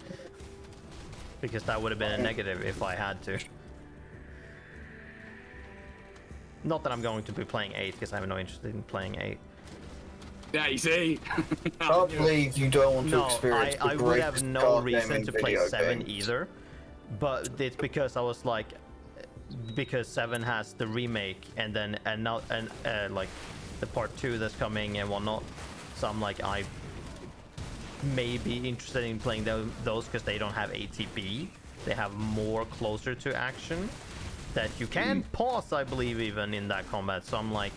Speaker 3: Because that would have been a negative if I had to. Not that I'm going to be playing 8, because I have no interest in playing 8.
Speaker 1: Yeah, you see.
Speaker 2: Can't believe you don't want to
Speaker 3: No,
Speaker 2: experience the
Speaker 3: I would have
Speaker 2: greatest
Speaker 3: no
Speaker 2: card
Speaker 3: reason
Speaker 2: game in
Speaker 3: to play
Speaker 2: video
Speaker 3: 7
Speaker 2: games.
Speaker 3: either. But it's because I was like, because 7 has the remake and then like the part 2 that's coming and whatnot. So I'm like, I may be interested in playing those because they don't have ATB. They have more closer to action that you can pause, I believe, even in that combat. So I'm like,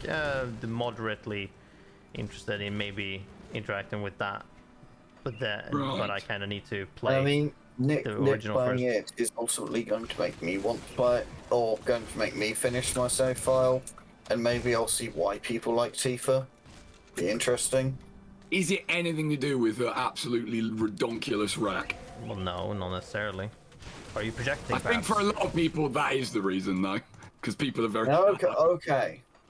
Speaker 3: moderately interested in maybe interacting with that. But but I kind of need to play.
Speaker 2: I mean, Nick
Speaker 3: the
Speaker 2: playing
Speaker 3: original first.
Speaker 2: it is ultimately going to make me want to play it, or going to make me finish my save file, and maybe I'll see why people like Tifa. Be interesting.
Speaker 1: Is it anything to do with the absolutely redonkulous rack?
Speaker 3: Well, no, not necessarily. Are you projecting?
Speaker 1: I think
Speaker 3: perhaps?
Speaker 1: for a lot of people that is the reason, though, because people are very.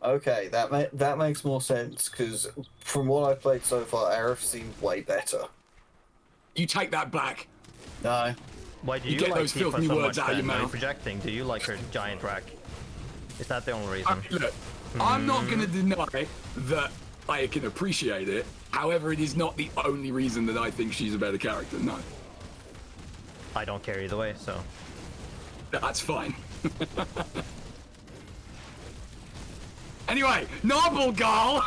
Speaker 2: Okay. That makes more sense because from what I've played so far, Aerith seemed way better.
Speaker 1: You take that back.
Speaker 2: No,
Speaker 3: Why do
Speaker 1: You
Speaker 3: you
Speaker 1: get
Speaker 3: like
Speaker 1: those
Speaker 3: Tifa
Speaker 1: filthy
Speaker 3: so
Speaker 1: words
Speaker 3: much
Speaker 1: out of your
Speaker 3: then? Are you
Speaker 1: mouth.
Speaker 3: projecting? Do you like her giant rack? Is that the only
Speaker 1: I
Speaker 3: reason?
Speaker 1: mean, look, I'm not going to deny that I can appreciate it. However, it is not the only reason that I think she's a better character. No,
Speaker 3: I don't care either way, so.
Speaker 1: that's fine. Anyway, Noble Girl!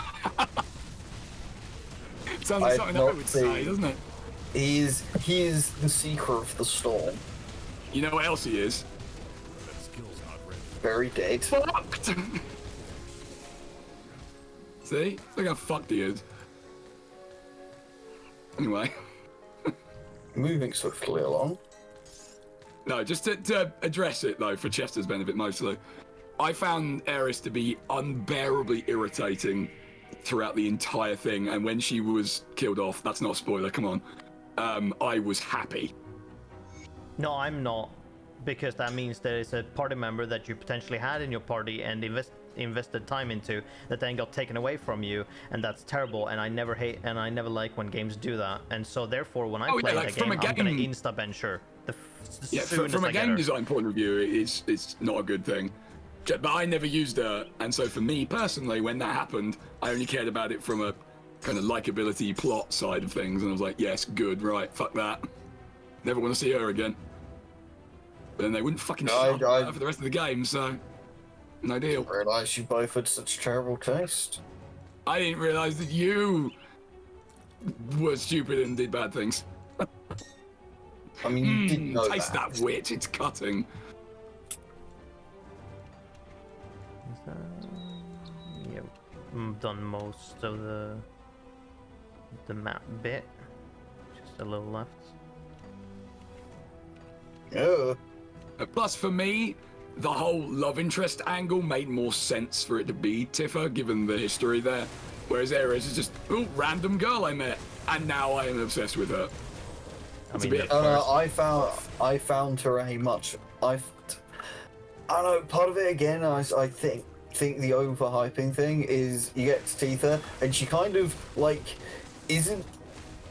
Speaker 1: Sounds like
Speaker 2: I've
Speaker 1: something I
Speaker 2: not
Speaker 1: would say,
Speaker 2: seen-
Speaker 1: doesn't it?
Speaker 2: he is the seeker of the storm.
Speaker 1: You know what else he is?
Speaker 4: That skill's not ready.
Speaker 2: Very dead.
Speaker 1: Fucked! See? Look how fucked he is. Anyway.
Speaker 2: Moving swiftly along.
Speaker 1: No, just to address it, though, for Chester's benefit mostly. I found Eris to be unbearably irritating throughout the entire thing, and when she was killed off, that's not a spoiler, come on, I was happy.
Speaker 3: No, I'm not, because that means there is a party member that you potentially had in your party and invested time into that then got taken away from you, and that's terrible. And I never like when games do that. And so therefore, when I play the game, I'm gonna insta bench her.
Speaker 1: From a game design point of view, it's not a good thing. But I never used her, and so for me personally, when that happened, I only cared about it from a kind of likability plot side of things, and I was like, yes, good, right, fuck that. Never want to see her again. But then they wouldn't fucking shut up for the rest of the game, so no deal.
Speaker 2: I realised you both had such terrible taste.
Speaker 1: I didn't realise that you were stupid and did bad things.
Speaker 2: I mean, you didn't know
Speaker 1: taste that witch, it's cutting.
Speaker 3: Yeah, I've done most of the map bit. Just a little left.
Speaker 2: Yeah.
Speaker 1: Plus, for me, the whole love interest angle made more sense for it to be Tifa, given the history there. Whereas Ares is just, oh, random girl I met, and now I am obsessed with her.
Speaker 3: I mean,
Speaker 2: I found her a much. I don't know. Part of it again, I think the overhyping thing is you get to Tifa and she kind of like isn't.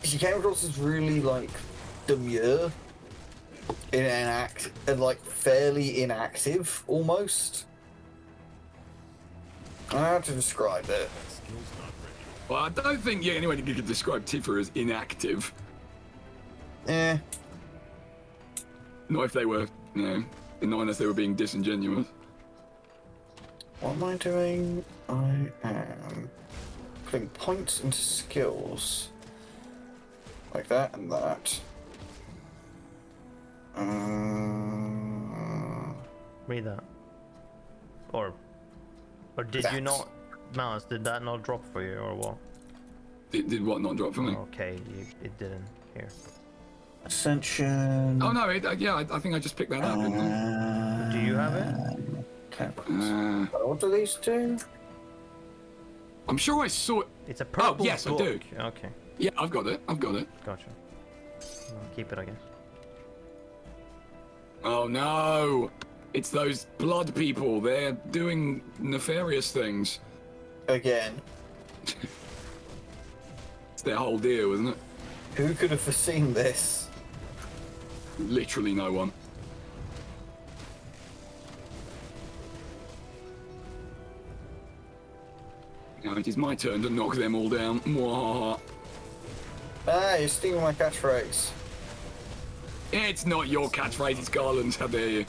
Speaker 2: She came across as really like demure in an act and like fairly inactive almost. I don't know how to describe it.
Speaker 1: Well, I don't think anyone could describe Tifa as inactive.
Speaker 2: Eh.
Speaker 1: Not if they were, not unless they were being disingenuous.
Speaker 2: What am I doing? I am putting points into skills. Like that and that.
Speaker 3: Read that. Or did you not, Malus? Did that not drop for you, or what?
Speaker 1: Did what not drop for me?
Speaker 3: Okay, it didn't. Here.
Speaker 2: Ascension.
Speaker 1: Oh no, I think I just picked that up. Didn't I?
Speaker 3: Do you have it?
Speaker 2: What do these do?
Speaker 1: I'm sure I saw it.
Speaker 3: It's a purple
Speaker 1: Oh, yes,
Speaker 3: book.
Speaker 1: I do.
Speaker 3: Okay,
Speaker 1: Yeah, I've got it.
Speaker 3: gotcha. Keep it, I guess.
Speaker 1: Oh no! It's those blood people. They're doing nefarious things.
Speaker 2: Again.
Speaker 1: It's their whole deal, isn't it?
Speaker 2: Who could have foreseen this?
Speaker 1: Literally no one. Now it is my turn to knock them all down. Mwahaha.
Speaker 2: Ah, you're stealing my catchphrase.
Speaker 1: It's not your catchphrase, it's Garland's. How dare you?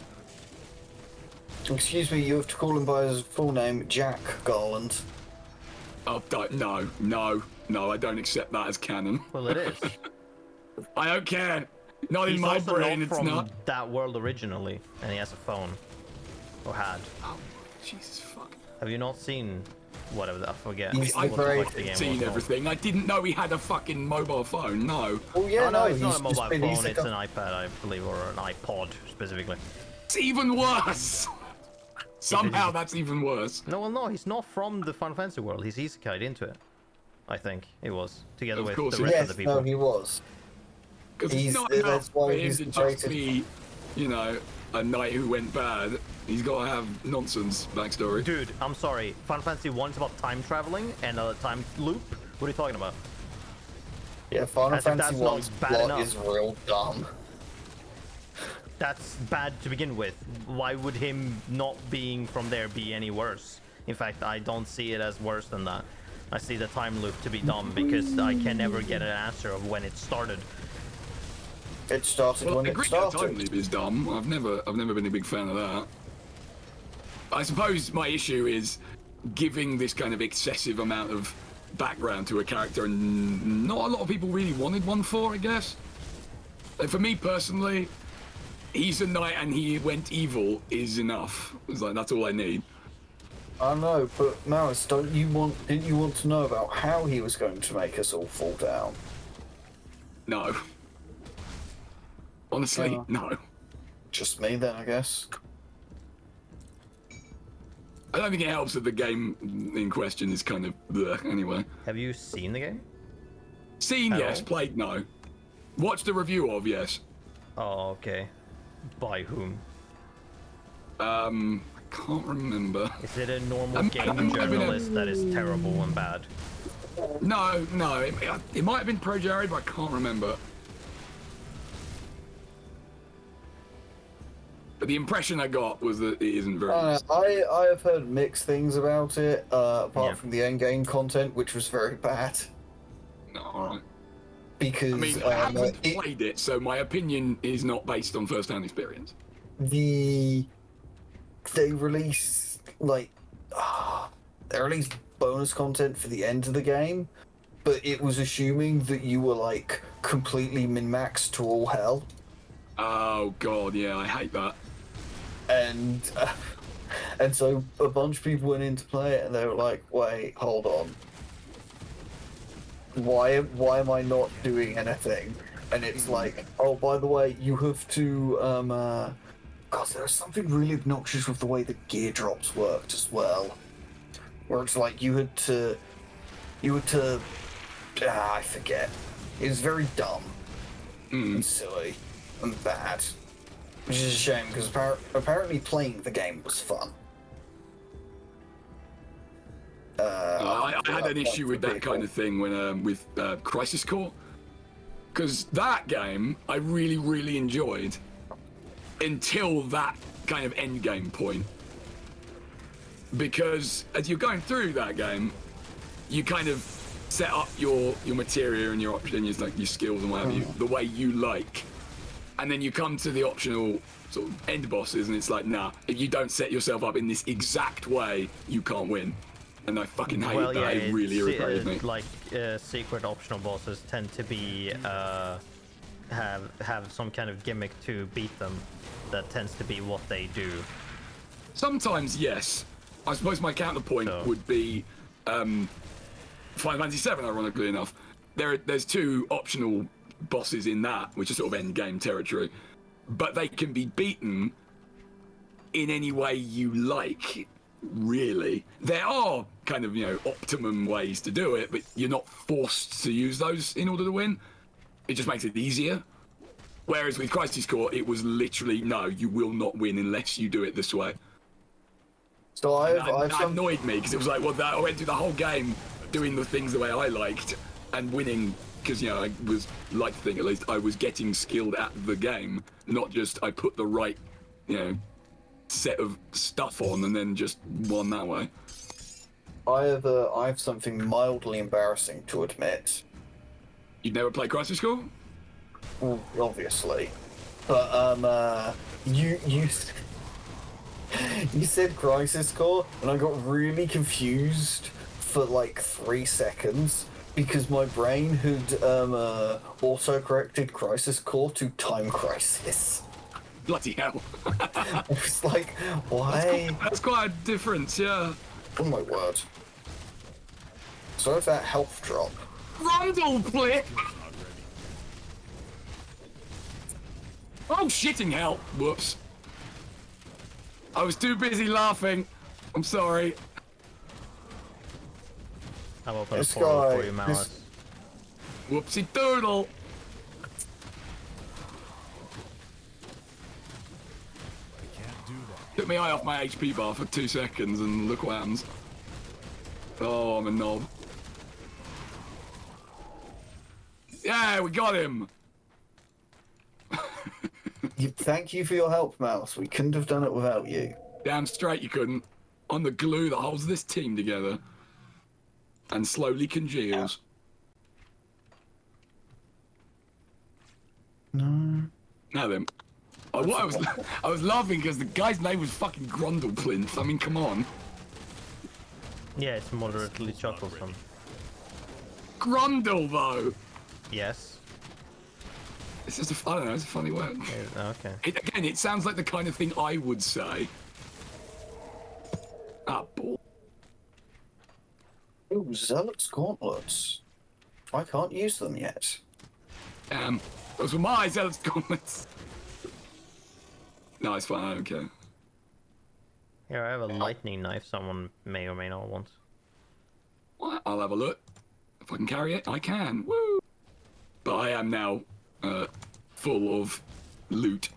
Speaker 2: Excuse me, you have to call him by his full name, Jack Garland.
Speaker 1: Oh, no, I don't accept that as canon.
Speaker 3: Well, it is.
Speaker 1: I don't care. Not
Speaker 3: He's
Speaker 1: in my
Speaker 3: also
Speaker 1: brain,
Speaker 3: not
Speaker 1: it's
Speaker 3: from
Speaker 1: not.
Speaker 3: that world originally, and he has a phone. Or had.
Speaker 1: Oh, Jesus fuck.
Speaker 3: Have you not seen whatever? I forget.
Speaker 2: He's
Speaker 3: what the
Speaker 2: very-
Speaker 3: fuck the game
Speaker 1: Seen
Speaker 3: was called.
Speaker 1: everything. I didn't know he had a fucking mobile phone. No.
Speaker 2: Oh yeah,
Speaker 3: Oh, no, it's
Speaker 2: he's
Speaker 3: not a mobile
Speaker 2: just been- he's
Speaker 3: phone.
Speaker 2: the
Speaker 3: It's
Speaker 2: guy-
Speaker 3: an iPad, I believe, or an iPod specifically.
Speaker 1: It's even worse. Somehow that's even worse.
Speaker 3: No, well, no, he's not from the Final Fantasy world. He's isekai'd into it. I think it was together
Speaker 1: Of
Speaker 3: with
Speaker 1: course
Speaker 3: the
Speaker 1: he
Speaker 3: rest
Speaker 2: Yes,
Speaker 3: of the people.
Speaker 2: no, he was.
Speaker 1: Because it's
Speaker 2: He's-
Speaker 1: not
Speaker 2: that's
Speaker 1: enough
Speaker 2: why
Speaker 1: for him
Speaker 2: he's
Speaker 1: to just
Speaker 2: rated.
Speaker 1: be, a knight who went bad. He's got to have nonsense backstory.
Speaker 3: Dude, I'm sorry. Final Fantasy 1 is about time traveling and a time loop. What are you talking about?
Speaker 2: Yeah, Final
Speaker 3: As if
Speaker 2: Fantasy
Speaker 3: that's not
Speaker 2: 1's
Speaker 3: bad
Speaker 2: plot
Speaker 3: enough.
Speaker 2: is real dumb.
Speaker 3: That's bad to begin with. Why would him not being from there be any worse? In fact, I don't see it as worse than that. I see the time loop to be dumb because I can never get an answer of when it started.
Speaker 2: It started
Speaker 1: Well,
Speaker 2: when
Speaker 1: I
Speaker 2: it
Speaker 1: agree that time
Speaker 2: started.
Speaker 1: loop is dumb. I've never been a big fan of that. I suppose my issue is giving this kind of excessive amount of background to a character, and not a lot of people really wanted one for, I guess. For me personally, he's a knight and he went evil is enough. It's like, that's all I need.
Speaker 2: I know, but Malus, didn't you want to know about how he was going to make us all fall down?
Speaker 1: No. Honestly, no.
Speaker 2: Just me then, I guess.
Speaker 1: I don't think it helps that the game in question is kind of bleh, anyway.
Speaker 3: Have you seen the game?
Speaker 1: Seen,
Speaker 3: At
Speaker 1: yes.
Speaker 3: all?
Speaker 1: Played, no. Watched a review of, yes.
Speaker 3: Oh, okay. By whom?
Speaker 1: I can't remember.
Speaker 3: Is it a normal
Speaker 1: I'm
Speaker 3: game
Speaker 1: having a-
Speaker 3: journalist that is terrible and bad?
Speaker 1: No, it might have been Pro Jared, but I can't remember. But the impression I got was that it isn't very.
Speaker 2: I have heard mixed things about it, apart
Speaker 3: Yeah.
Speaker 2: from the end game content, which was very bad.
Speaker 1: No, alright.
Speaker 2: Because
Speaker 1: I mean, I haven't played it, so my opinion is not based on first-hand experience.
Speaker 2: they release they released bonus content for the end of the game, but it was assuming that you were like completely min-maxed to all hell,
Speaker 1: Oh god, yeah, I hate that.
Speaker 2: and so a bunch of people went in to play it and they were like, wait, hold on, why am I not doing anything? And it's like, oh, by the way, you have to God, there was something really obnoxious with the way the gear drops worked as well, where it's like you had to I forget. It was very dumb and silly and bad, which is a shame because apparently playing the game was fun.
Speaker 1: I had an issue with that kind of thing when with Crisis Core, because that game I really, really enjoyed until that kind of end game point. Because as you're going through that game, you kind of set up your materia and your options, like your skills and what have you, the way you like, and then you come to the optional sort of end bosses, and it's like, nah, if you don't set yourself up in this exact way, you can't win. And I fucking hate
Speaker 3: Well,
Speaker 1: that.
Speaker 3: yeah,
Speaker 1: It really irritated me.
Speaker 3: like secret optional bosses tend to be have some kind of gimmick to beat them. That tends to be what they do.
Speaker 1: Sometimes, yes. I suppose my counterpoint would be Final Fantasy VII, ironically enough. There's two optional bosses in that, which are sort of end game territory, but they can be beaten in any way you like, really. There are kind of, optimum ways to do it, but you're not forced to use those in order to win. It just makes it easier. Whereas with Crisis Core, it was literally, no, you will not win unless you do it this way.
Speaker 2: So
Speaker 1: That annoyed me, because it was like, well, I went through the whole game doing the things the way I liked and winning, because, I was, like to think at least, I was getting skilled at the game, not just I put the right, set of stuff on and then just won that way.
Speaker 2: I have something mildly embarrassing to admit.
Speaker 1: You've never played Crisis Core?
Speaker 2: Well, obviously, but you said Crisis Core, and I got really confused for like 3 seconds because my brain had auto-corrected Crisis Core to Time Crisis.
Speaker 1: Bloody hell.
Speaker 2: I was like, why?
Speaker 1: That's quite a difference, yeah.
Speaker 2: Oh my word. So if that health drop.
Speaker 1: Grundle flip! Oh, shitting hell. Whoops. I was too busy laughing. I'm sorry.
Speaker 3: I'll open
Speaker 2: This
Speaker 3: a portal
Speaker 2: guy-
Speaker 3: for you, Malus.
Speaker 1: Whoopsie doodle.
Speaker 4: I can't do that.
Speaker 1: Took my eye off my HP bar for 2 seconds and look what happens. Oh, I'm a knob. Yeah, we got him.
Speaker 2: Thank you for your help, Mouse. We couldn't have done it without you.
Speaker 1: Damn straight you couldn't. I'm the glue that holds this team together. And slowly congeals.
Speaker 2: No.
Speaker 1: Now then. Oh, what I was laughing because the guy's name was fucking Grundleplinth. I mean, come on.
Speaker 3: Yeah, it's moderately chucklesome.
Speaker 1: Grundle, though.
Speaker 3: Yes.
Speaker 1: It's just I don't know, it's a funny word.
Speaker 3: Okay.
Speaker 1: Again, it sounds like the kind of thing I would say. Ah, bull.
Speaker 2: Ooh, Zealot's gauntlets. I can't use them yet.
Speaker 1: Those were my zealot's gauntlets. No, it's fine, I don't care.
Speaker 3: Here, I have a lightning knife someone may or may not want.
Speaker 1: Well, I'll have a look. If I can carry it, I can. Woo! But I am now full of loot.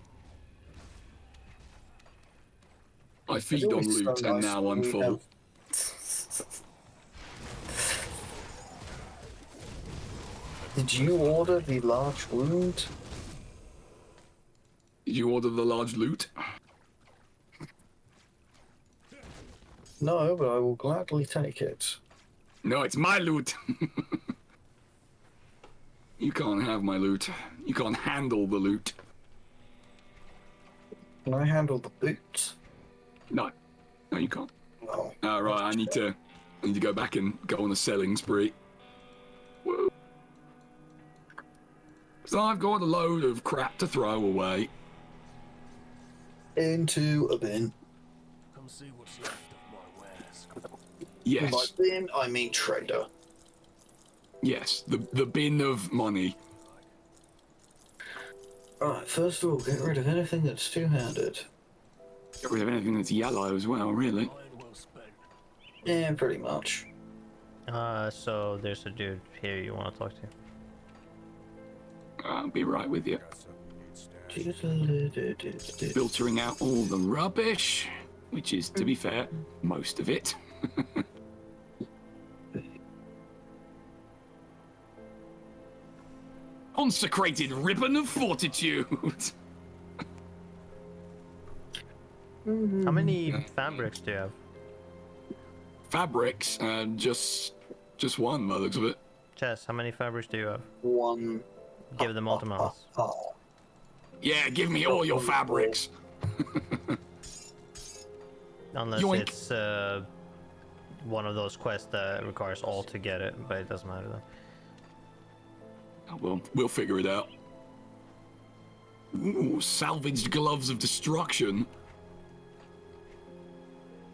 Speaker 1: I feed on
Speaker 2: always so
Speaker 1: loot, and
Speaker 2: nice
Speaker 1: now
Speaker 2: when
Speaker 1: I'm
Speaker 2: we
Speaker 1: full.
Speaker 2: have- Did you order the large wound?
Speaker 1: Did you order the large loot?
Speaker 2: No, but I will gladly take it.
Speaker 1: No, it's my loot. You can't have my loot. You can't handle the loot.
Speaker 2: Can I handle the boots?
Speaker 1: No, no, you can't.
Speaker 2: No.
Speaker 1: All right, I need to go back and go on a selling spree. Woo. So I've got a load of crap to throw away.
Speaker 2: Into a bin.
Speaker 4: Come see what's left of my wares.
Speaker 2: By
Speaker 1: Yes,
Speaker 2: bin, I mean trader.
Speaker 1: yes, the bin of money.
Speaker 2: Alright, first of all, get rid of anything that's two-handed.
Speaker 1: Get rid of anything that's yellow as well, really.
Speaker 4: Iron well spent.
Speaker 2: Yeah, pretty much.
Speaker 3: So there's a dude here you want to talk to.
Speaker 1: I'll be right with you.
Speaker 4: Got something you'd stash.
Speaker 1: Filtering out all the rubbish, which is, to be fair, most of it. Consecrated ribbon of fortitude.
Speaker 3: How many fabrics do you have?
Speaker 1: Fabrics, just one by the looks of it.
Speaker 3: Chess, how many fabrics do you have?
Speaker 2: One.
Speaker 3: Give them all to Malus.
Speaker 2: Oh.
Speaker 1: Yeah, give me all your fabrics.
Speaker 3: Unless
Speaker 1: Yoink.
Speaker 3: it's one of those quests that requires all to get it, but it doesn't matter though.
Speaker 1: Oh, well, we'll figure it out. Ooh, salvaged gloves of destruction.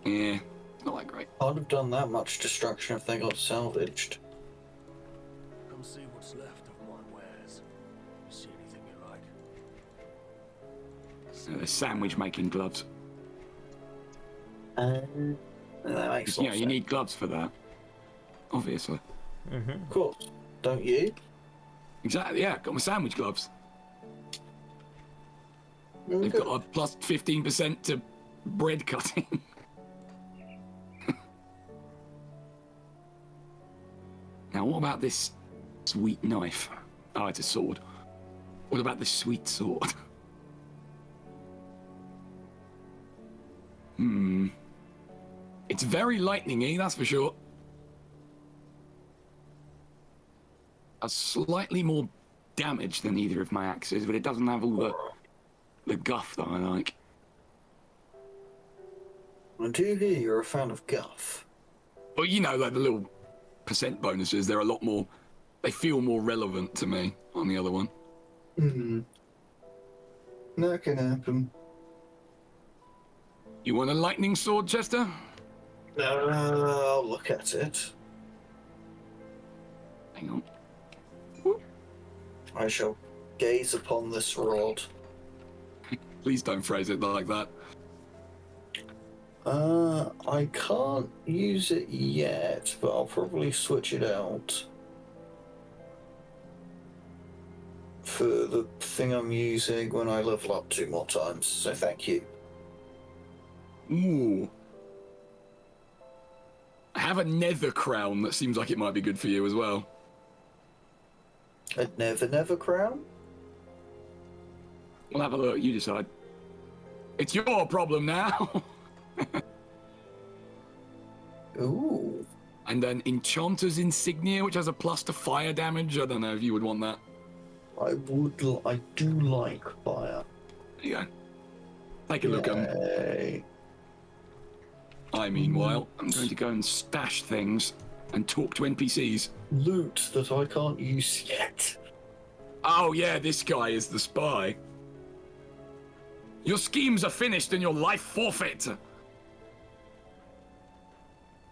Speaker 1: Yeah, not that great.
Speaker 2: I'd have done that much destruction if they got salvaged.
Speaker 4: Come see what's left of my wares. See anything you like?
Speaker 1: They're sandwich making gloves.
Speaker 2: That makes
Speaker 1: Yeah,
Speaker 2: sense.
Speaker 1: you need gloves for that. Obviously.
Speaker 2: Of course. Don't you?
Speaker 1: Exactly, yeah, got my sandwich gloves.
Speaker 2: Mm,
Speaker 1: They've
Speaker 2: good.
Speaker 1: got a plus 15% to bread cutting. Now, what about this sweet knife? Oh, it's a sword. What about this sweet sword? It's very lightning-y, that's for sure. A slightly more damage than either of my axes, but it doesn't have all the guff that I like.
Speaker 2: I do hear you're a fan of guff.
Speaker 1: Well, you know, like the little percent bonuses, they're a lot more... They feel more relevant to me on the other one.
Speaker 2: That can happen.
Speaker 1: You want a lightning sword, Chester?
Speaker 2: I'll look at it.
Speaker 1: Hang on.
Speaker 2: I shall gaze upon this rod.
Speaker 1: Please don't phrase it like that.
Speaker 2: I can't use it yet, but I'll probably switch it out for the thing I'm using when I level up 2 more times, so thank you.
Speaker 1: Ooh. I have a nether crown that seems like it might be good for you as well.
Speaker 2: A never crown?
Speaker 1: We'll have a look, you decide. It's your problem now.
Speaker 2: Ooh.
Speaker 1: And then Enchanter's Insignia, which has a plus to fire damage. I don't know if you would want that.
Speaker 2: I do like fire.
Speaker 1: There you go. Take a look.
Speaker 2: Yay.
Speaker 1: I, meanwhile, I'm going to go and stash things and talk to NPCs.
Speaker 2: Loot that I can't use yet.
Speaker 1: Oh, yeah, this guy is the spy. Your schemes are finished and your life forfeit.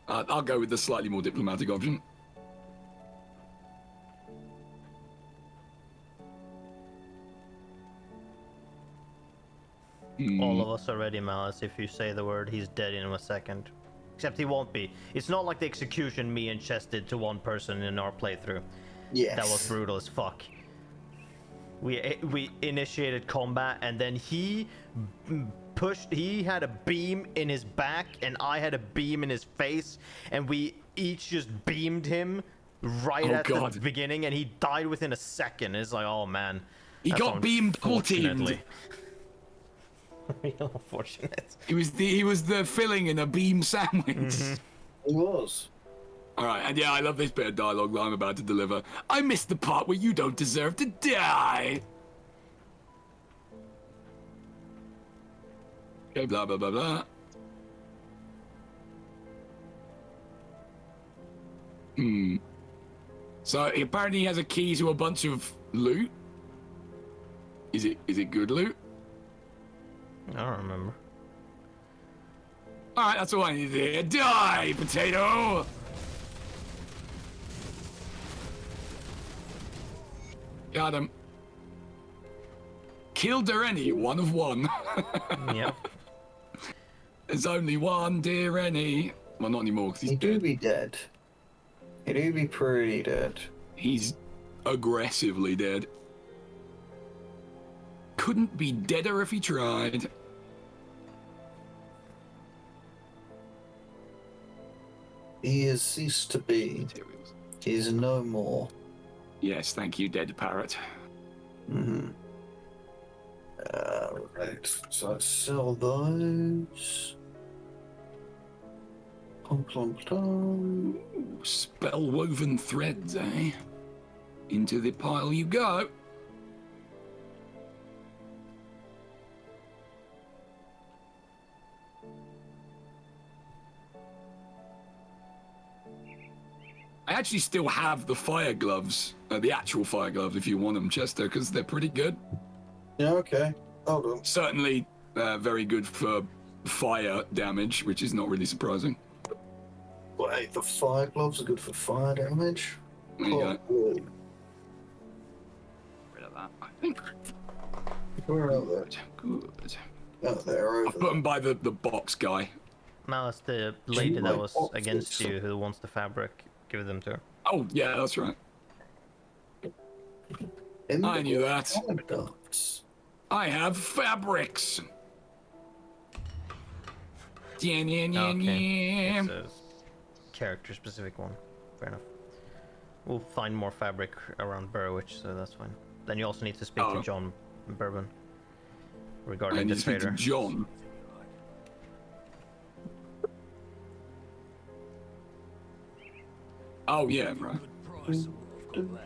Speaker 1: I'll go with the slightly more diplomatic option.
Speaker 3: All of us are ready, Malice. If you say the word, he's dead in a second. Except he won't be. It's not like the execution me and Chess did to one person in our playthrough.
Speaker 2: Yes.
Speaker 3: That was brutal as fuck. We initiated combat and then he had a beam in his back and I had a beam in his face and we each just beamed him right at the beginning and he died within a second. It's like, oh man.
Speaker 1: He got beamed, double-teamed.
Speaker 3: Real unfortunate.
Speaker 1: He was the filling in a beam sandwich.
Speaker 2: He was.
Speaker 1: Alright, and yeah, I love this bit of dialogue that I'm about to deliver. I missed the part where you don't deserve to die. Okay, blah, blah, blah, blah. So apparently he has a key to a bunch of loot. Is it good loot?
Speaker 3: I don't remember.
Speaker 1: Alright, that's all I need to hear. Die, potato! Got him. Killed Direni, 1 of 1.
Speaker 3: Yep.
Speaker 1: There's only one Direni. Well, not anymore, because he's
Speaker 2: He do
Speaker 1: dead.
Speaker 2: be dead. He do be pretty dead.
Speaker 1: He's aggressively dead. Couldn't be deader if he tried.
Speaker 2: He has ceased to be.
Speaker 1: Materials.
Speaker 2: He is no more.
Speaker 1: Yes, thank you, dead parrot.
Speaker 2: Mm-hmm. Right. So let's sell those. Plum, plum, plum.
Speaker 1: Ooh, spell-woven threads, eh? Into the pile you go. I actually still have the fire gloves, the actual fire gloves, if you want them, Chester, because they're pretty good.
Speaker 2: Yeah, okay. Hold on.
Speaker 1: Certainly very good for fire damage, which is not really surprising.
Speaker 2: Wait, the fire gloves are good for fire damage?
Speaker 1: There you go.
Speaker 2: Good.
Speaker 1: Rid of that, I think.
Speaker 2: Where are they?
Speaker 1: Good.
Speaker 2: Oh, they're over
Speaker 1: I've put them by the box guy.
Speaker 3: Malice, the lady that was
Speaker 2: boxes.
Speaker 3: against you who wants the fabric, give them to her.
Speaker 1: Oh, yeah, that's right.
Speaker 2: In
Speaker 1: I knew that.
Speaker 2: Dots.
Speaker 1: I have fabrics. Yeah, yeah, yeah,
Speaker 3: Okay.
Speaker 1: yeah.
Speaker 3: It's a character-specific one. Fair enough. We'll find more fabric around Burrowitch, so that's fine. Then you also need to speak to John Bourbon
Speaker 1: I
Speaker 3: regarding
Speaker 1: need
Speaker 3: the
Speaker 1: to speak to
Speaker 3: trader.
Speaker 1: John. Oh, yeah, right.
Speaker 4: Good price of what I've got left.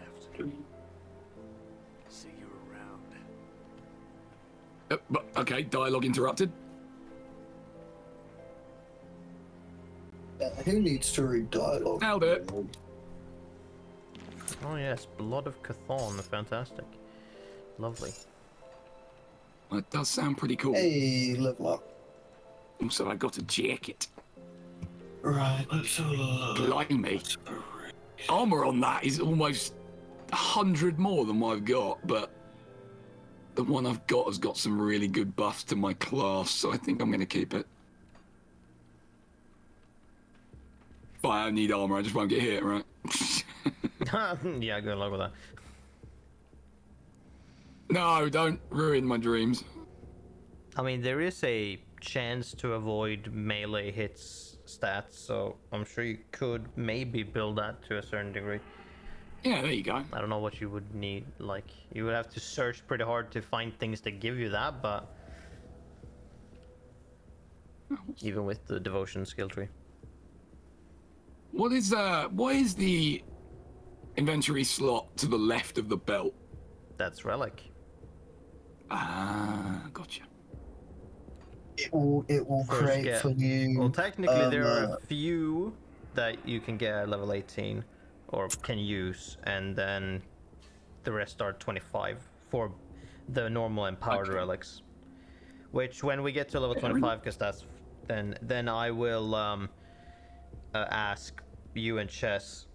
Speaker 4: See you around.
Speaker 1: But, okay, dialogue interrupted.
Speaker 2: Who needs to read dialogue?
Speaker 1: Nailed it.
Speaker 3: Oh yes, Blood of Chthon, fantastic. Lovely.
Speaker 1: Well, it does sound pretty cool.
Speaker 2: Hey, level up.
Speaker 1: Also, I got a jacket.
Speaker 2: Right, let's have a look.
Speaker 1: Blimey. Armor on that is almost 100 more than what I've got, but the one I've got has got some really good buffs to my class, so I think I'm going to keep it. Fine, I don't need armor, I just won't get hit, right?
Speaker 3: Yeah, good luck with that.
Speaker 1: No, don't ruin my dreams.
Speaker 3: I mean, there is a chance to avoid melee hits stats, so I'm sure you could maybe build that to a certain degree.
Speaker 1: Yeah, there you go.
Speaker 3: I don't know what you would need, like, you would have to search pretty hard to find things that give you that, but even with the devotion skill tree.
Speaker 1: What is the inventory slot to the left of the belt?
Speaker 3: That's relic.
Speaker 1: Ah, gotcha.
Speaker 2: It will
Speaker 3: First
Speaker 2: create
Speaker 3: get-
Speaker 2: for you.
Speaker 3: Well, technically there are a few that you can get at level 18 or can use, and then the rest are 25 for the normal empowered relics. Which when we get to level 25, because that's then I will ask you and Chess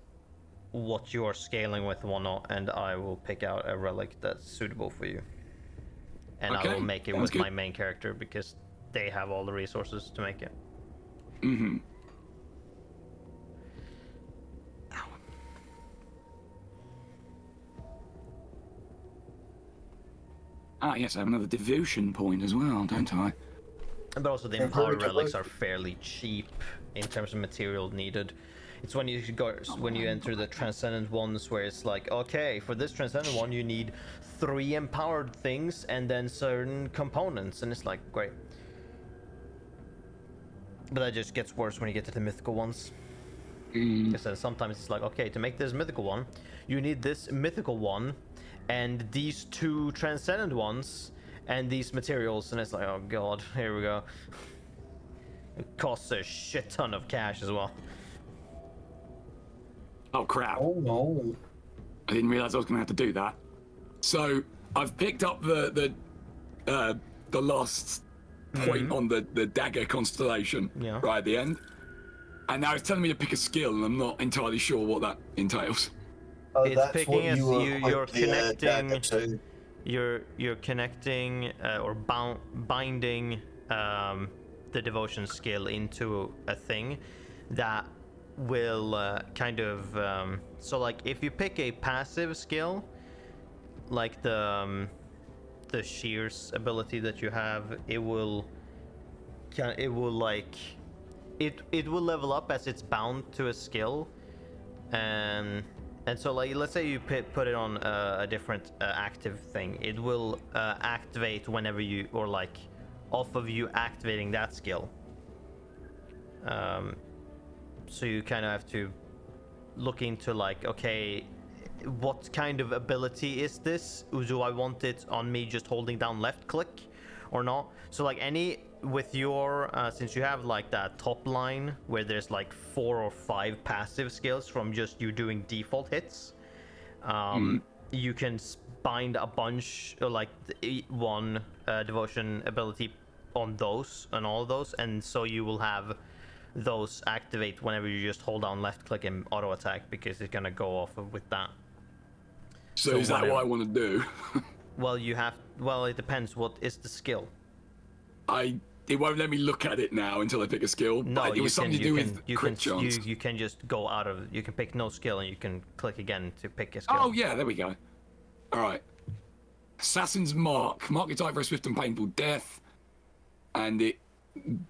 Speaker 3: what you are scaling with and whatnot, and I will pick out a relic that's suitable for you. And I
Speaker 1: Okay,
Speaker 3: will make it
Speaker 1: sounds
Speaker 3: with
Speaker 1: good.
Speaker 3: my main character because they have all the resources to make it.
Speaker 1: Mm-hmm. Ah, yes, I have another devotion point as well, don't I?
Speaker 3: But also the
Speaker 2: Yeah,
Speaker 3: empowered
Speaker 2: very
Speaker 3: relics
Speaker 2: good.
Speaker 3: are fairly cheap in terms of material needed. It's when you enter the transcendent ones where it's like, okay, for this transcendent one you need 3 empowered things and then certain components, and it's like, great. But that just gets worse when you get to the mythical ones. Because then sometimes it's like, okay, to make this mythical one, you need this mythical one, and these 2 transcendent ones, and these materials, and it's like, oh god, here we go. It costs a shit ton of cash as well.
Speaker 1: Oh crap!
Speaker 2: Oh no.
Speaker 1: I didn't realize I was going to have to do that. So I've picked up the last point on the dagger constellation
Speaker 3: Yeah.
Speaker 1: right at the end, and now it's telling me to pick a skill, and I'm not entirely sure what that entails.
Speaker 2: Oh,
Speaker 3: It's
Speaker 2: that's
Speaker 3: picking
Speaker 2: what
Speaker 3: as
Speaker 2: you were
Speaker 3: you're connecting.
Speaker 2: to.
Speaker 3: You're connecting or binding the devotion skill into a thing that will kind of so like if you pick a passive skill like the shears ability that you have, it will like it will level up as it's bound to a skill, and so like let's say you put it on a different active thing, it will activate whenever you, or like off of you activating that skill. So you kind of have to look into like, okay, what kind of ability is this? Do I want it on me just holding down left click or not? So like any with your since you have like that top line where there's like 4 or 5 passive skills from just you doing default hits, you can bind a bunch or like one devotion ability on those, on all of those, and so you will have those activate whenever you just hold down left click and auto attack, because it's gonna go off with that.
Speaker 1: So is that
Speaker 3: whatever.
Speaker 1: what I want to do?
Speaker 3: Well, you have. Well, it depends. What is the skill?
Speaker 1: It won't let me look at it now until I pick a skill.
Speaker 3: No,
Speaker 1: but it was something to do with crit chance.
Speaker 3: You can just go out of. You can pick no skill, and you can click again to pick a skill.
Speaker 1: Oh yeah, there we go. All right. Assassin's Mark. Mark your type for a swift and painful death, and it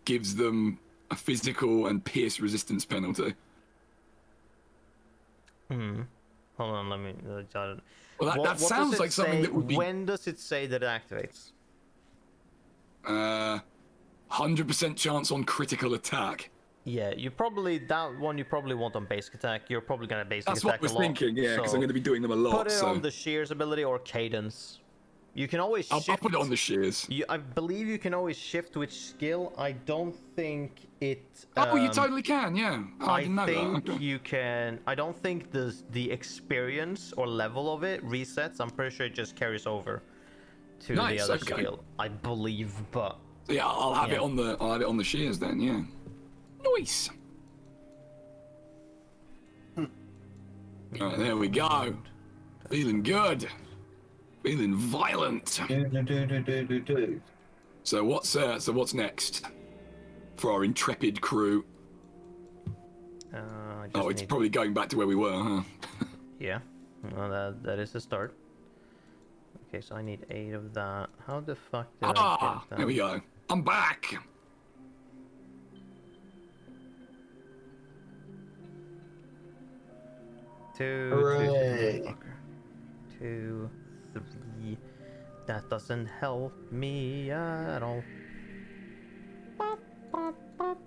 Speaker 1: gives them a physical and pierce resistance penalty.
Speaker 3: Hold on, let me.
Speaker 1: Well, that
Speaker 3: What
Speaker 1: sounds
Speaker 3: does it
Speaker 1: like something
Speaker 3: say-
Speaker 1: that would be
Speaker 3: When does it say that it activates?
Speaker 1: 100% chance on critical attack.
Speaker 3: Yeah, you probably want on basic attack. You're probably gonna basic
Speaker 1: That's what
Speaker 3: attack
Speaker 1: I was
Speaker 3: a lot.
Speaker 1: thinking, yeah, because I'm going to be doing them a lot.
Speaker 3: Put it
Speaker 1: so
Speaker 3: on the shears ability or cadence. You can always
Speaker 1: I'll
Speaker 3: shift.
Speaker 1: put it on the shears.
Speaker 3: I believe you can always shift which skill. I don't think it.
Speaker 1: Oh, you totally can, yeah. Oh, I didn't know
Speaker 3: think
Speaker 1: that.
Speaker 3: you can. I don't think the experience or level of it resets. I'm pretty sure it just carries over to the
Speaker 1: Nice,
Speaker 3: other
Speaker 1: okay.
Speaker 3: skill. I believe, but
Speaker 1: Yeah, I'll have
Speaker 3: Yeah.
Speaker 1: it on the shears then, yeah. Nice. Alright, there we go. Feeling good. Feeling violent.
Speaker 2: Do.
Speaker 1: So what's next for our intrepid crew?
Speaker 3: I just
Speaker 1: Oh, it's
Speaker 3: need-
Speaker 1: probably going back to where we were, huh?
Speaker 3: Yeah, well, that is a start. Okay, so I need 8 of that. How the fuck did I
Speaker 1: Ah,
Speaker 3: get that?
Speaker 1: there we go. I'm back.
Speaker 3: Two,
Speaker 2: Hooray.
Speaker 3: motherfucker. 2, 3. That doesn't help me at all. Bop, bop, bop.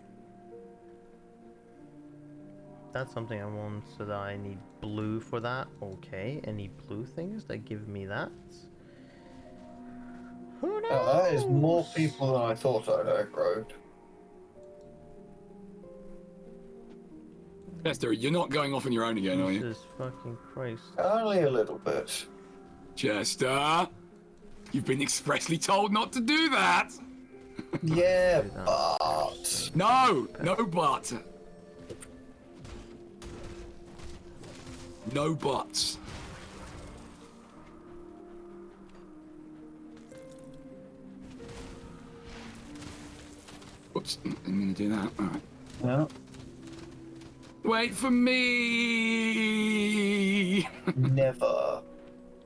Speaker 3: That's something I want, so that I need blue for that. Okay, any blue things that give me that? Who knows?
Speaker 2: That is more people than I thought I'd aggroed.
Speaker 1: Chester, you're not going off on your own again, are you?
Speaker 3: Jesus fucking Christ.
Speaker 2: Only a little bit.
Speaker 1: Chester, you've been expressly told not to do that.
Speaker 2: Yeah, but
Speaker 1: No but. No buts. Whoops, I'm gonna do that. All right.
Speaker 2: Yeah.
Speaker 1: Wait for me!
Speaker 2: Never.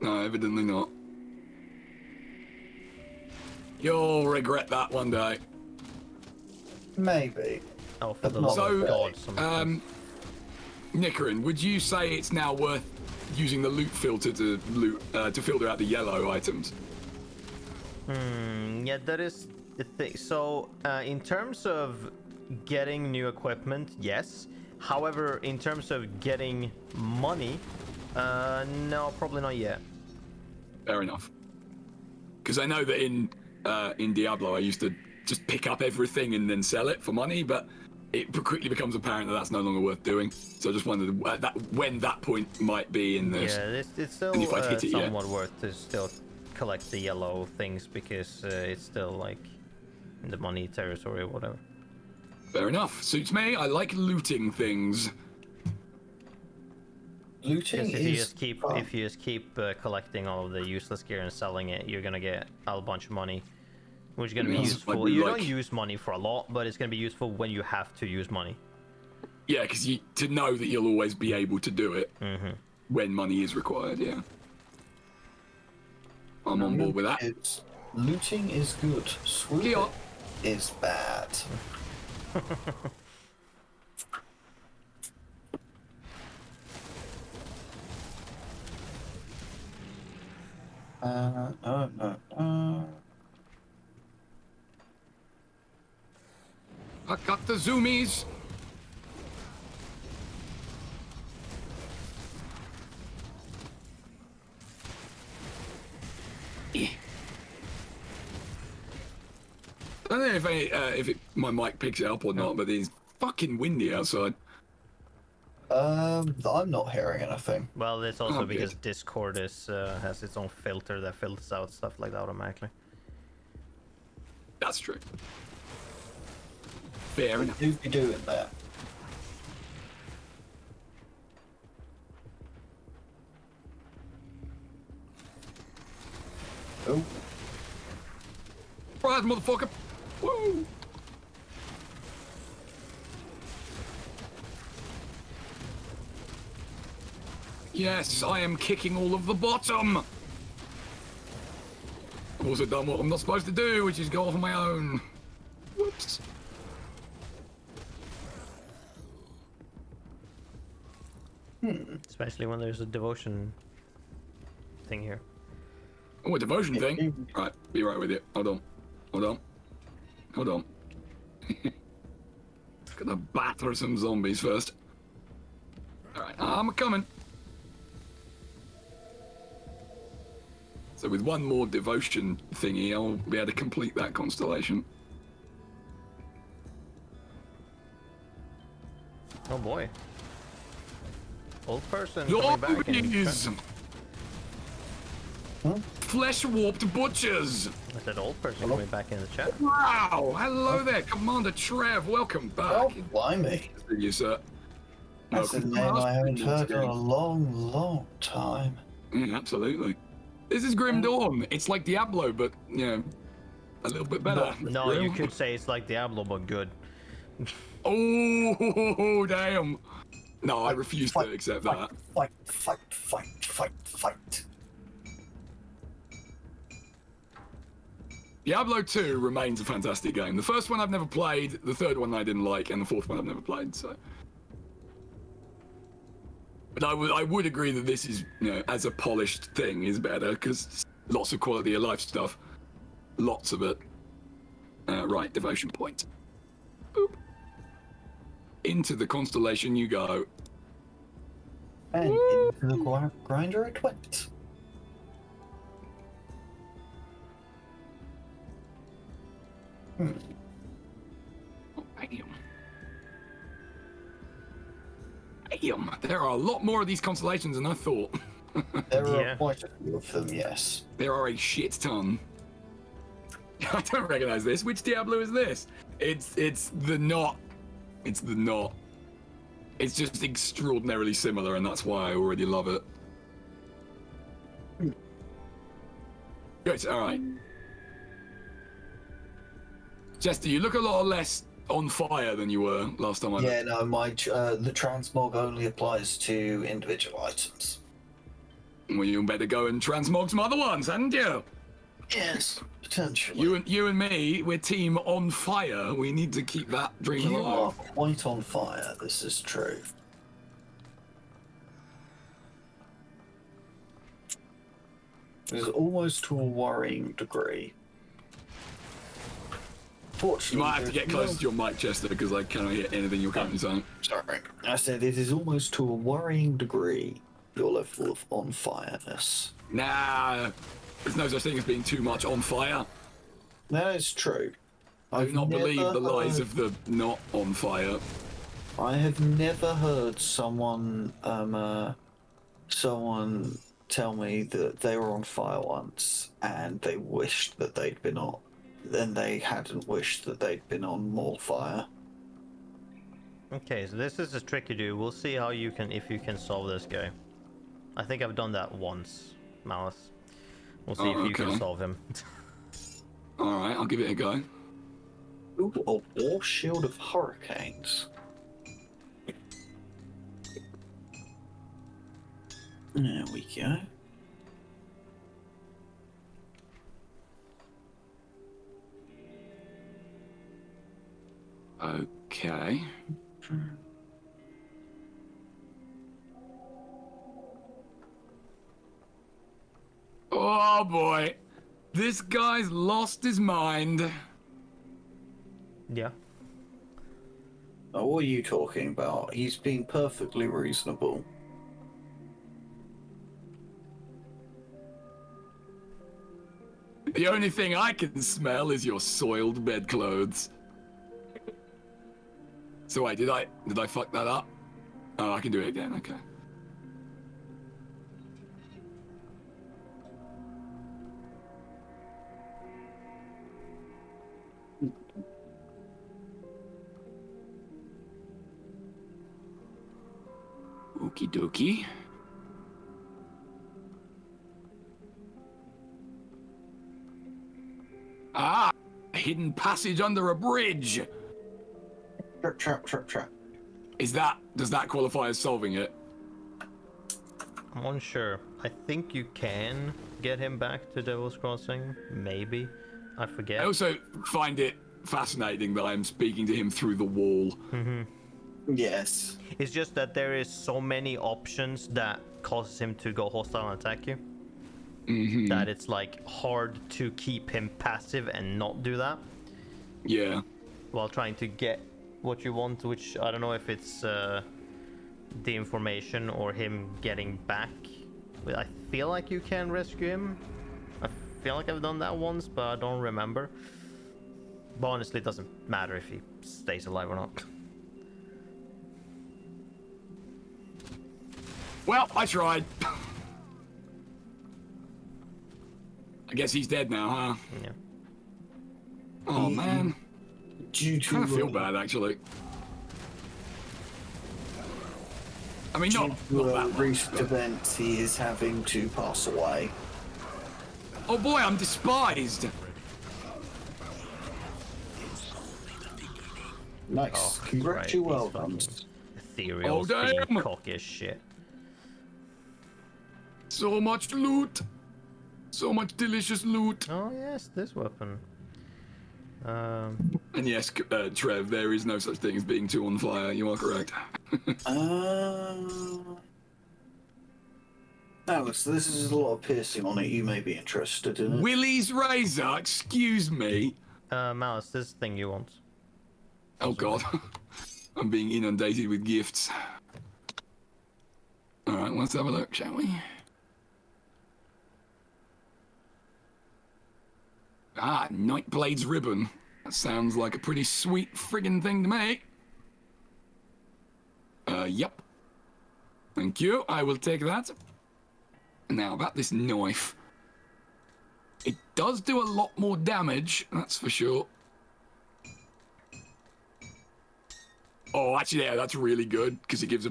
Speaker 1: No, evidently not. You'll regret that one day.
Speaker 2: Maybe.
Speaker 3: Oh, for the
Speaker 2: But
Speaker 3: love
Speaker 1: So,
Speaker 3: of God!
Speaker 1: Nicarin, would you say it's now worth using the loot filter to filter out the yellow items?
Speaker 3: Yeah, that is the thing. So, in terms of getting new equipment, yes. However, in terms of getting money, no, probably not yet.
Speaker 1: Fair enough. Because I know that in Diablo, I used to just pick up everything and then sell it for money, but it quickly becomes apparent that that's no longer worth doing. So I just wondered when that point might be in this.
Speaker 3: Yeah, it's still
Speaker 1: if I've hit it yet.
Speaker 3: somewhat worth to still collect the yellow things because it's still like in the money territory or whatever.
Speaker 1: Fair enough. Suits me. I like looting things.
Speaker 2: Looting
Speaker 3: Because
Speaker 2: is
Speaker 3: if you just keep collecting all of the useless gear and selling it, you're gonna get a bunch of money, which is gonna be
Speaker 1: Yeah,
Speaker 3: useful.
Speaker 1: like we
Speaker 3: You
Speaker 1: like.
Speaker 3: don't use money for a lot, but it's gonna be useful when you have to use money.
Speaker 1: Yeah, because to know that you'll always be able to do it when money is required. Yeah. I'm on board with that.
Speaker 2: Looting is good. Swooping
Speaker 1: Yeah.
Speaker 2: is bad.
Speaker 1: I got the zoomies. I don't know if my mic picks it up or not, but it's fucking windy outside.
Speaker 2: I'm not hearing anything.
Speaker 3: Well, it's also
Speaker 1: Oh,
Speaker 3: because
Speaker 1: good.
Speaker 3: Discord has its own filter that filters out stuff like that automatically.
Speaker 1: That's true. Fair enough.
Speaker 2: Do be doing that. Oh,
Speaker 1: Surprise, motherfucker! Woo! Yes, I am kicking all of the bottom. I've also done what I'm not supposed to do, which is go off on my own. Whoops.
Speaker 3: Especially when there's a devotion thing here.
Speaker 1: Oh, a devotion thing. Right, be right with you. Hold on. Hold on. Hold on. Gonna batter some zombies first. Alright, I'm coming. So with one more devotion thingy, I'll be able to complete that constellation.
Speaker 3: Oh boy. Old person coming back in.
Speaker 1: Zombies! Flesh warped butchers!
Speaker 3: I said old person coming back in the chat.
Speaker 1: Wow! Hello there, Commander Trev. Welcome back.
Speaker 2: oh, blimey.
Speaker 1: Thank you, sir.
Speaker 2: That's a
Speaker 1: Welcome to
Speaker 2: name
Speaker 1: our
Speaker 2: I haven't
Speaker 1: stream
Speaker 2: heard in a
Speaker 1: once
Speaker 2: long, long time.
Speaker 1: again. Yeah, absolutely. This is Grim Dawn. It's like Diablo, but, you know, a little bit better.
Speaker 3: No, you could say it's like Diablo, but good.
Speaker 1: Oh, damn. No, I refuse to accept that.
Speaker 2: Fight, fight, fight, fight, fight.
Speaker 1: Diablo 2 remains a fantastic game. The first one I've never played, the third one I didn't like, and the fourth one I've never played, so... But I would agree that this is, you know, as a polished thing, is better, because lots of quality of life stuff. Lots of it. Right, devotion point. Boop. Into the constellation you go.
Speaker 2: And into the grinder it went.
Speaker 1: Oh, damn. Damn, there are a lot more of these constellations than I thought.
Speaker 2: There are
Speaker 3: Yeah.
Speaker 2: quite a few of them, yes.
Speaker 1: There are a shit ton. I don't recognize this. Which Diablo is this? It's the not. It's It's just extraordinarily similar, and that's why I already love it. Good, alright. Jester, you look a lot less on fire than you were last time I looked.
Speaker 2: Yeah, no, the transmog only applies to individual items.
Speaker 1: Well, you better go and transmog some other ones, hadn't you?
Speaker 2: Yes, potentially.
Speaker 1: You and me, we're team on fire. We need to keep that dream
Speaker 2: You are
Speaker 1: alive.
Speaker 2: quite on fire, this is true. It's almost to a worrying degree. Fortunately,
Speaker 1: You might have to get closer to your mic, Chester, because I cannot hear anything you're currently saying.
Speaker 2: Sorry. I said it is almost to a worrying degree, your level of on-fireness.
Speaker 1: Nah, there's no such thing as being too much on fire.
Speaker 2: That is true.
Speaker 1: I do not believe the lies of the not on fire.
Speaker 2: I have never heard someone tell me that they were on fire once and they wished that they'd been on, then they hadn't wished that they'd been on more fire.
Speaker 3: Okay, so this is a tricky dude. We'll see how you can, if you can solve this guy. I think I've done that once, Malus. We'll see if you can solve him.
Speaker 1: Alright, I'll give it a go.
Speaker 2: Ooh, a war shield of hurricanes. There we go.
Speaker 1: Okay. Oh boy. This guy's lost his mind.
Speaker 3: Yeah.
Speaker 2: Now, what are you talking about? He's been perfectly reasonable.
Speaker 1: The only thing I can smell is your soiled bedclothes. So wait, did I fuck that up? Oh, I can do it again, okay. Okie dokie. Ah! A hidden passage under a bridge!
Speaker 2: Trap.
Speaker 1: Does that qualify as solving it?
Speaker 3: I'm unsure. I think you can get him back to Devil's Crossing. Maybe. I forget.
Speaker 1: I also find it fascinating that I'm speaking to him through the wall.
Speaker 2: Yes.
Speaker 3: It's just that there is so many options that causes him to go hostile and attack you. That it's like hard to keep him passive and not do that.
Speaker 1: Yeah.
Speaker 3: While trying to get what you want, which I don't know if it's the information or him getting back. But I feel like you can rescue him. I feel like I've done that once, but I don't remember. But honestly, it doesn't matter if he stays alive or not.
Speaker 1: Well, I tried. I guess he's dead now, huh?
Speaker 3: Yeah.
Speaker 1: Oh, man.
Speaker 2: Due
Speaker 1: I kind of feel
Speaker 2: to
Speaker 1: bad, actually. I mean, not that much,
Speaker 2: recent
Speaker 1: but-
Speaker 2: events, he is having to pass away.
Speaker 1: Oh boy, I'm despised.
Speaker 2: Nice.
Speaker 3: Oh,
Speaker 2: Congrats,
Speaker 3: right,
Speaker 2: well
Speaker 3: he's
Speaker 2: done.
Speaker 3: fucking ethereal,
Speaker 1: Oh, damn.
Speaker 3: being cocky as shit.
Speaker 1: So much loot. So much delicious loot.
Speaker 3: Oh yes, this weapon.
Speaker 1: And yes, Trev, there is no such thing as being too on fire. You are correct.
Speaker 2: Alex, this is a lot of piercing on it. You may be interested in it.
Speaker 1: Willie's razor, excuse me.
Speaker 3: Malice, this thing you want.
Speaker 1: Oh god. I'm being inundated with gifts. Alright, let's have a look, shall we? Ah, Nightblade's ribbon. That sounds like a pretty sweet friggin' thing to me. Yep. Thank you, I will take that. Now, about this knife. It does do a lot more damage, that's for sure. Oh, actually, yeah, that's really good because it gives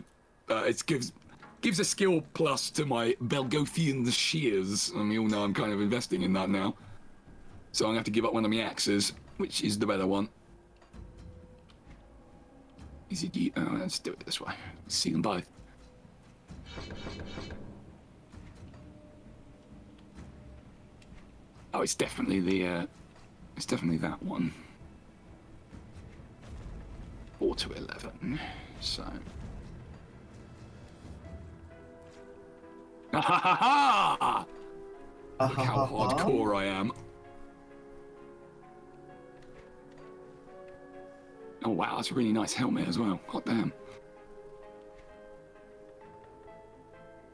Speaker 1: a skill plus to my Belgothian shears, and we all know I'm kind of investing in that now. So I'm gonna have to give up one of my axes, which is the better one. Is it? Let's do it this way. See them both. Oh, it's definitely that one. 4 to 11. So. Ha ha ha ha! Look how hardcore I am. Oh wow, that's a really nice helmet as well. Hot damn.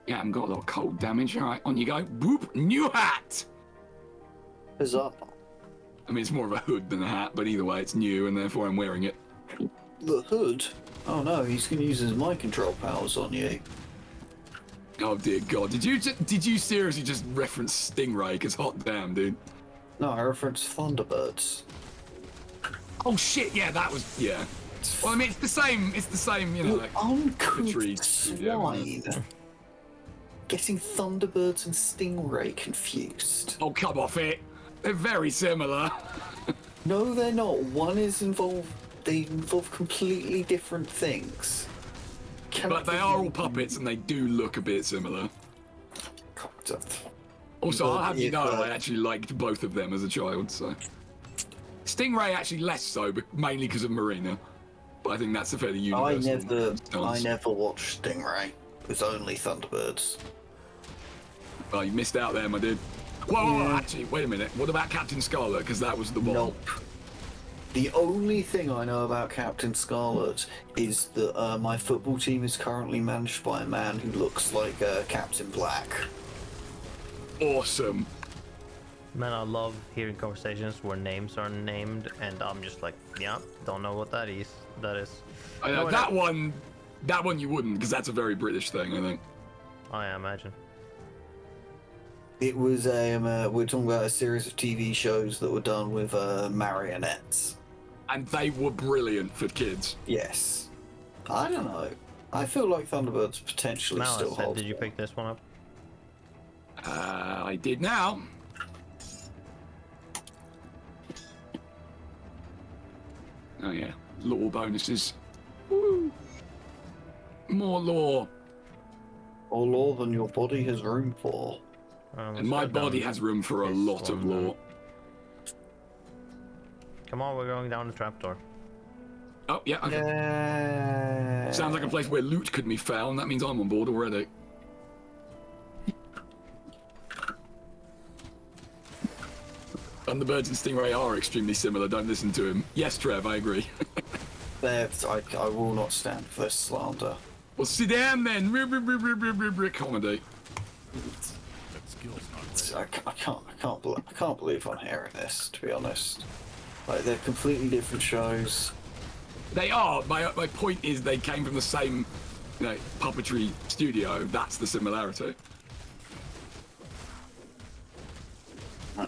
Speaker 1: Yeah, I haven't got a lot of cold damage. Alright, on you go. Whoop! New hat!
Speaker 2: Bizarre.
Speaker 1: I mean, it's more of a hood than a hat, but either way, it's new, and therefore I'm wearing it.
Speaker 2: The hood? Oh no, he's going to use his mind control powers on you.
Speaker 1: Oh dear God! Did you seriously just reference Stingray? Because hot damn, dude.
Speaker 2: No, I referenced Thunderbirds.
Speaker 1: Oh shit! Yeah, that was yeah. Well, I mean, it's the same. It's the same, you know.
Speaker 2: You
Speaker 1: Like,
Speaker 2: uncouth swine. Getting Thunderbirds and Stingray confused.
Speaker 1: Oh, come off it. They're very similar.
Speaker 2: No, they're not. One is involved. They involve completely different things.
Speaker 1: But they are all puppets, and they do look a bit similar. Also, I'll have you know, I actually liked both of them as a child. So, Stingray actually less so, but mainly because of Marina. But I think that's a fairly universal.
Speaker 2: I never watched Stingray. It was only Thunderbirds.
Speaker 1: Oh, you missed out there, my dude. Whoa, actually, wait a minute. What about Captain Scarlet? Because that was the one.
Speaker 2: Nope. The only thing I know about Captain Scarlet is that my football team is currently managed by a man who looks like Captain Black.
Speaker 1: Awesome.
Speaker 3: Man, I love hearing conversations where names are named, and I'm just like, yeah, don't know what that is.
Speaker 1: I know, that one you wouldn't, because that's a very British thing, I think.
Speaker 3: I imagine.
Speaker 2: It was we're talking about a series of TV shows that were done with marionettes.
Speaker 1: And they were brilliant for kids.
Speaker 2: Yes. I don't know. I feel like Thunderbirds potentially still hold.
Speaker 3: Did you pick this one up?
Speaker 1: I did now. Oh yeah, lore bonuses. Woo! More lore.
Speaker 2: More lore than your body has room for.
Speaker 1: And my body has room for a lot of lore.
Speaker 3: Come on, we're going down the trapdoor.
Speaker 1: Oh, yeah, okay.
Speaker 2: Yeah.
Speaker 1: Sounds like a place where loot could be found. That means I'm on board already. Thunderbirds and Stingray are extremely similar. Don't listen to him. Yes, Trev, I agree.
Speaker 2: I will not stand for this slander.
Speaker 1: Well, sit down then. Comedy.
Speaker 2: I can't believe I'm hearing this, to be honest. Like, they're completely different shows.
Speaker 1: They are. My point is they came from the same, puppetry studio. That's the similarity.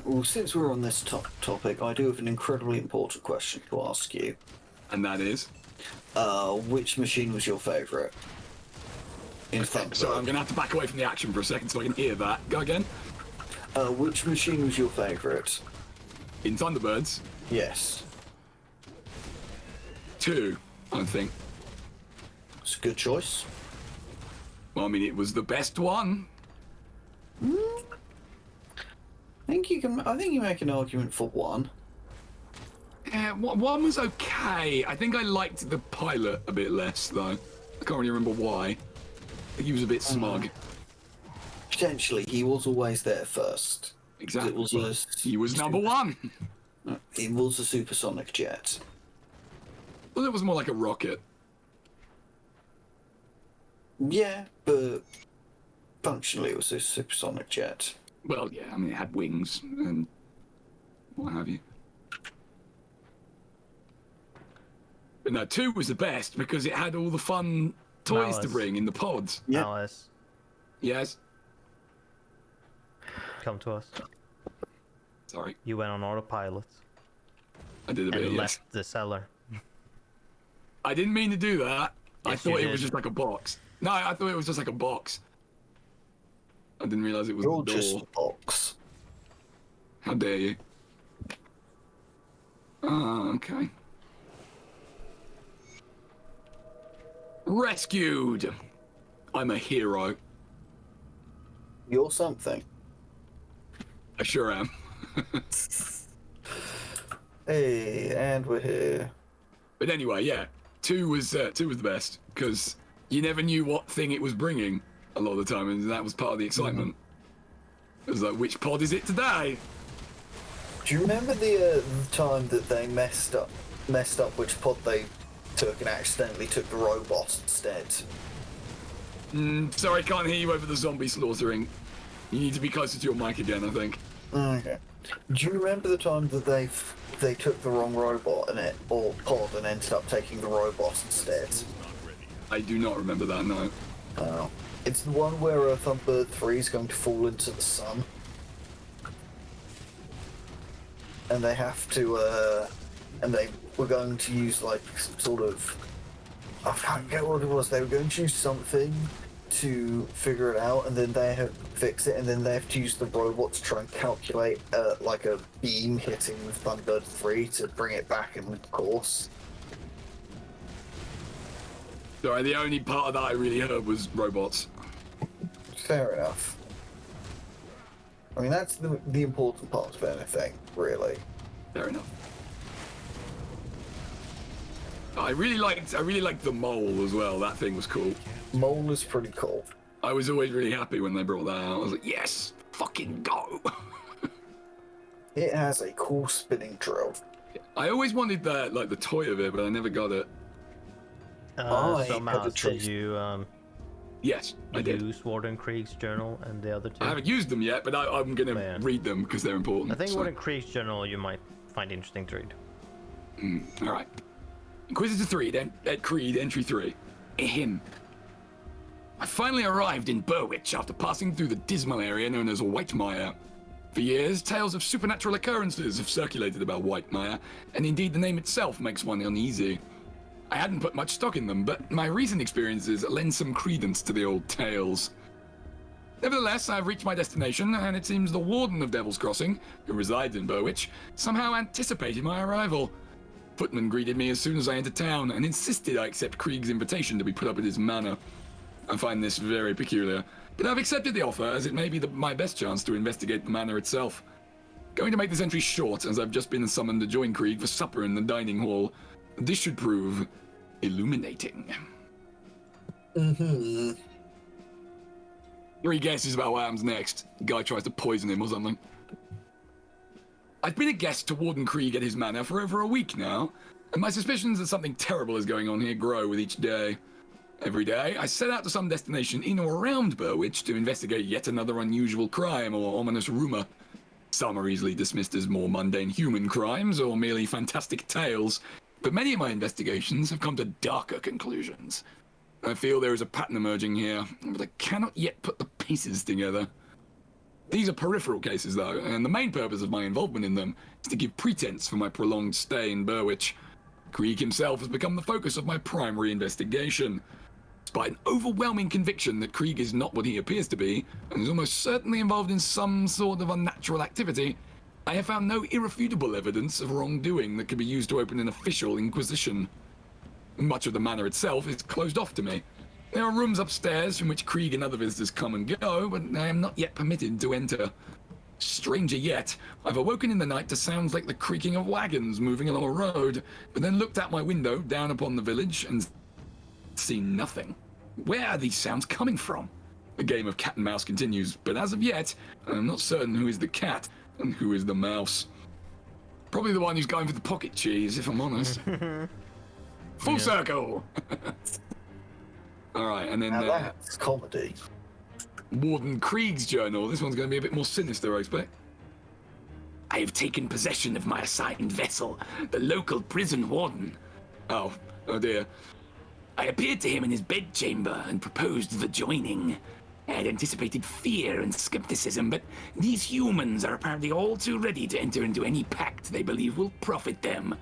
Speaker 2: Well, since we're on this topic, I do have an incredibly important question to ask you.
Speaker 1: And that is?
Speaker 2: Which machine was your favourite? In Thunderbird.
Speaker 1: So I'm going to have to back away from the action for a second so I can hear that. Go again.
Speaker 2: Which machine was your favourite?
Speaker 1: In Thunderbirds?
Speaker 2: Yes.
Speaker 1: 2, I think.
Speaker 2: It's a good choice.
Speaker 1: Well, I mean, it was the best one.
Speaker 2: I think you make an argument for 1.
Speaker 1: Yeah, 1 was okay. I think I liked the pilot a bit less, though. I can't really remember why. I think he was a bit smug.
Speaker 2: Potentially, he was always there first.
Speaker 1: Exactly. He was number 1.
Speaker 2: It was a supersonic jet.
Speaker 1: Well, it was more like a rocket.
Speaker 2: Yeah, but functionally it was a supersonic jet.
Speaker 1: Well, yeah, I mean, it had wings and what have you. But no, 2 was the best because it had all the fun toys to bring in the pods.
Speaker 2: Yeah.
Speaker 3: Alice,
Speaker 1: Yes.
Speaker 3: come to us.
Speaker 1: Sorry,
Speaker 3: You went on autopilot
Speaker 1: I did a bit.
Speaker 3: and
Speaker 1: Yes.
Speaker 3: left the cellar.
Speaker 1: I didn't mean to do that. I
Speaker 3: Yes, you
Speaker 1: thought it was
Speaker 3: did.
Speaker 1: just like a box. No, I thought it was just like a box. I didn't realize it was
Speaker 2: You're
Speaker 1: the door.
Speaker 2: just a box.
Speaker 1: How dare you? Ah, okay. Rescued! I'm a hero.
Speaker 2: You're something.
Speaker 1: I sure am.
Speaker 2: Hey, and we're here.
Speaker 1: But anyway, yeah, two was the best because you never knew what thing it was bringing a lot of the time, and that was part of the excitement. It was like, which pod is it today?
Speaker 2: Do you remember the time that they messed up which pod they took and accidentally took the robot instead?
Speaker 1: Sorry, I can't hear you over the zombie slaughtering. You need to be closer to your mic again, I think.
Speaker 2: Okay. Do you remember the time that they took the wrong robot or pod and ended up taking the robot instead?
Speaker 1: I do not remember that, no.
Speaker 2: Oh. It's the one where Thunderbird 3 is going to fall into the sun. And they have to, and they were going to use, like, sort of, I forget what it was, they were going to use something to figure it out, and then they have to fix it, and then they have to use the robot to try and calculate, like, a beam hitting Thunderbird 3 to bring it back in course.
Speaker 1: Sorry, the only part of that I really heard was robots.
Speaker 2: Fair enough. I mean, that's the important part of anything, really.
Speaker 1: Fair enough. I really liked the mole as well. That thing was cool.
Speaker 2: Mole is pretty cool.
Speaker 1: I was always really happy when they brought that out. I was like, yes, fucking go.
Speaker 2: It has a cool spinning drill.
Speaker 1: I always wanted the toy of it, but I never got it.
Speaker 2: I
Speaker 3: So
Speaker 2: had
Speaker 3: Mouse,
Speaker 2: the
Speaker 3: did
Speaker 2: choice.
Speaker 3: you
Speaker 1: Yes, I did.
Speaker 3: use Warden Krieg's journal and the other two?
Speaker 1: I haven't used them yet, but I'm gonna
Speaker 3: Yeah.
Speaker 1: read them because they're important.
Speaker 3: I think
Speaker 1: so.
Speaker 3: Warden Krieg's journal you might find interesting to read.
Speaker 1: All right. Inquisitor 3, then Creed, entry 3. Ahem. I finally arrived in Burwich after passing through the dismal area known as Whitemire. For years, tales of supernatural occurrences have circulated about Whitemire, and indeed the name itself makes one uneasy. I hadn't put much stock in them, but my recent experiences lend some credence to the old tales. Nevertheless, I've reached my destination, and it seems the Warden of Devil's Crossing, who resides in Burwich, somehow anticipated my arrival. Footman greeted me as soon as I entered town, and insisted I accept Krieg's invitation to be put up at his manor. I find this very peculiar, but I've accepted the offer as it may be my best chance to investigate the manor itself. Going to make this entry short, as I've just been summoned to join Krieg for supper in the dining hall. This should prove illuminating.
Speaker 2: Mm-hmm.
Speaker 1: 3 guesses about what happens next. The guy tries to poison him or something. I've been a guest to Warden Krieg at his manor for over a week now, and my suspicions that something terrible is going on here grow with each day. Every day, I set out to some destination in or around Burwich to investigate yet another unusual crime or ominous rumor. Some are easily dismissed as more mundane human crimes or merely fantastic tales, but many of my investigations have come to darker conclusions. I feel there is a pattern emerging here, but I cannot yet put the pieces together. These are peripheral cases, though, and the main purpose of my involvement in them is to give pretense for my prolonged stay in Burwich. Krieg himself has become the focus of my primary investigation. Despite an overwhelming conviction that Krieg is not what he appears to be, and is almost certainly involved in some sort of unnatural activity, I have found no irrefutable evidence of wrongdoing that could be used to open an official inquisition. Much of the manor itself is closed off to me. There are rooms upstairs from which Krieg and other visitors come and go, but I am not yet permitted to enter. Stranger yet, I've awoken in the night to sounds like the creaking of wagons moving along a road, but then looked out my window down upon the village and seen nothing. Where are these sounds coming from? The game of cat and mouse continues, but as of yet, I'm not certain who is the cat and who is the mouse. Probably the one who's going for the pocket cheese, if I'm honest. Full circle! Alright, and then
Speaker 2: Now that's comedy.
Speaker 1: Warden Krieg's journal. This one's going to be a bit more sinister, I expect. I have taken possession of my assigned vessel, the local prison warden. Oh dear. I appeared to him in his bedchamber and proposed the joining. I had anticipated fear and skepticism, but these humans are apparently all too ready to enter into any pact they believe will profit them.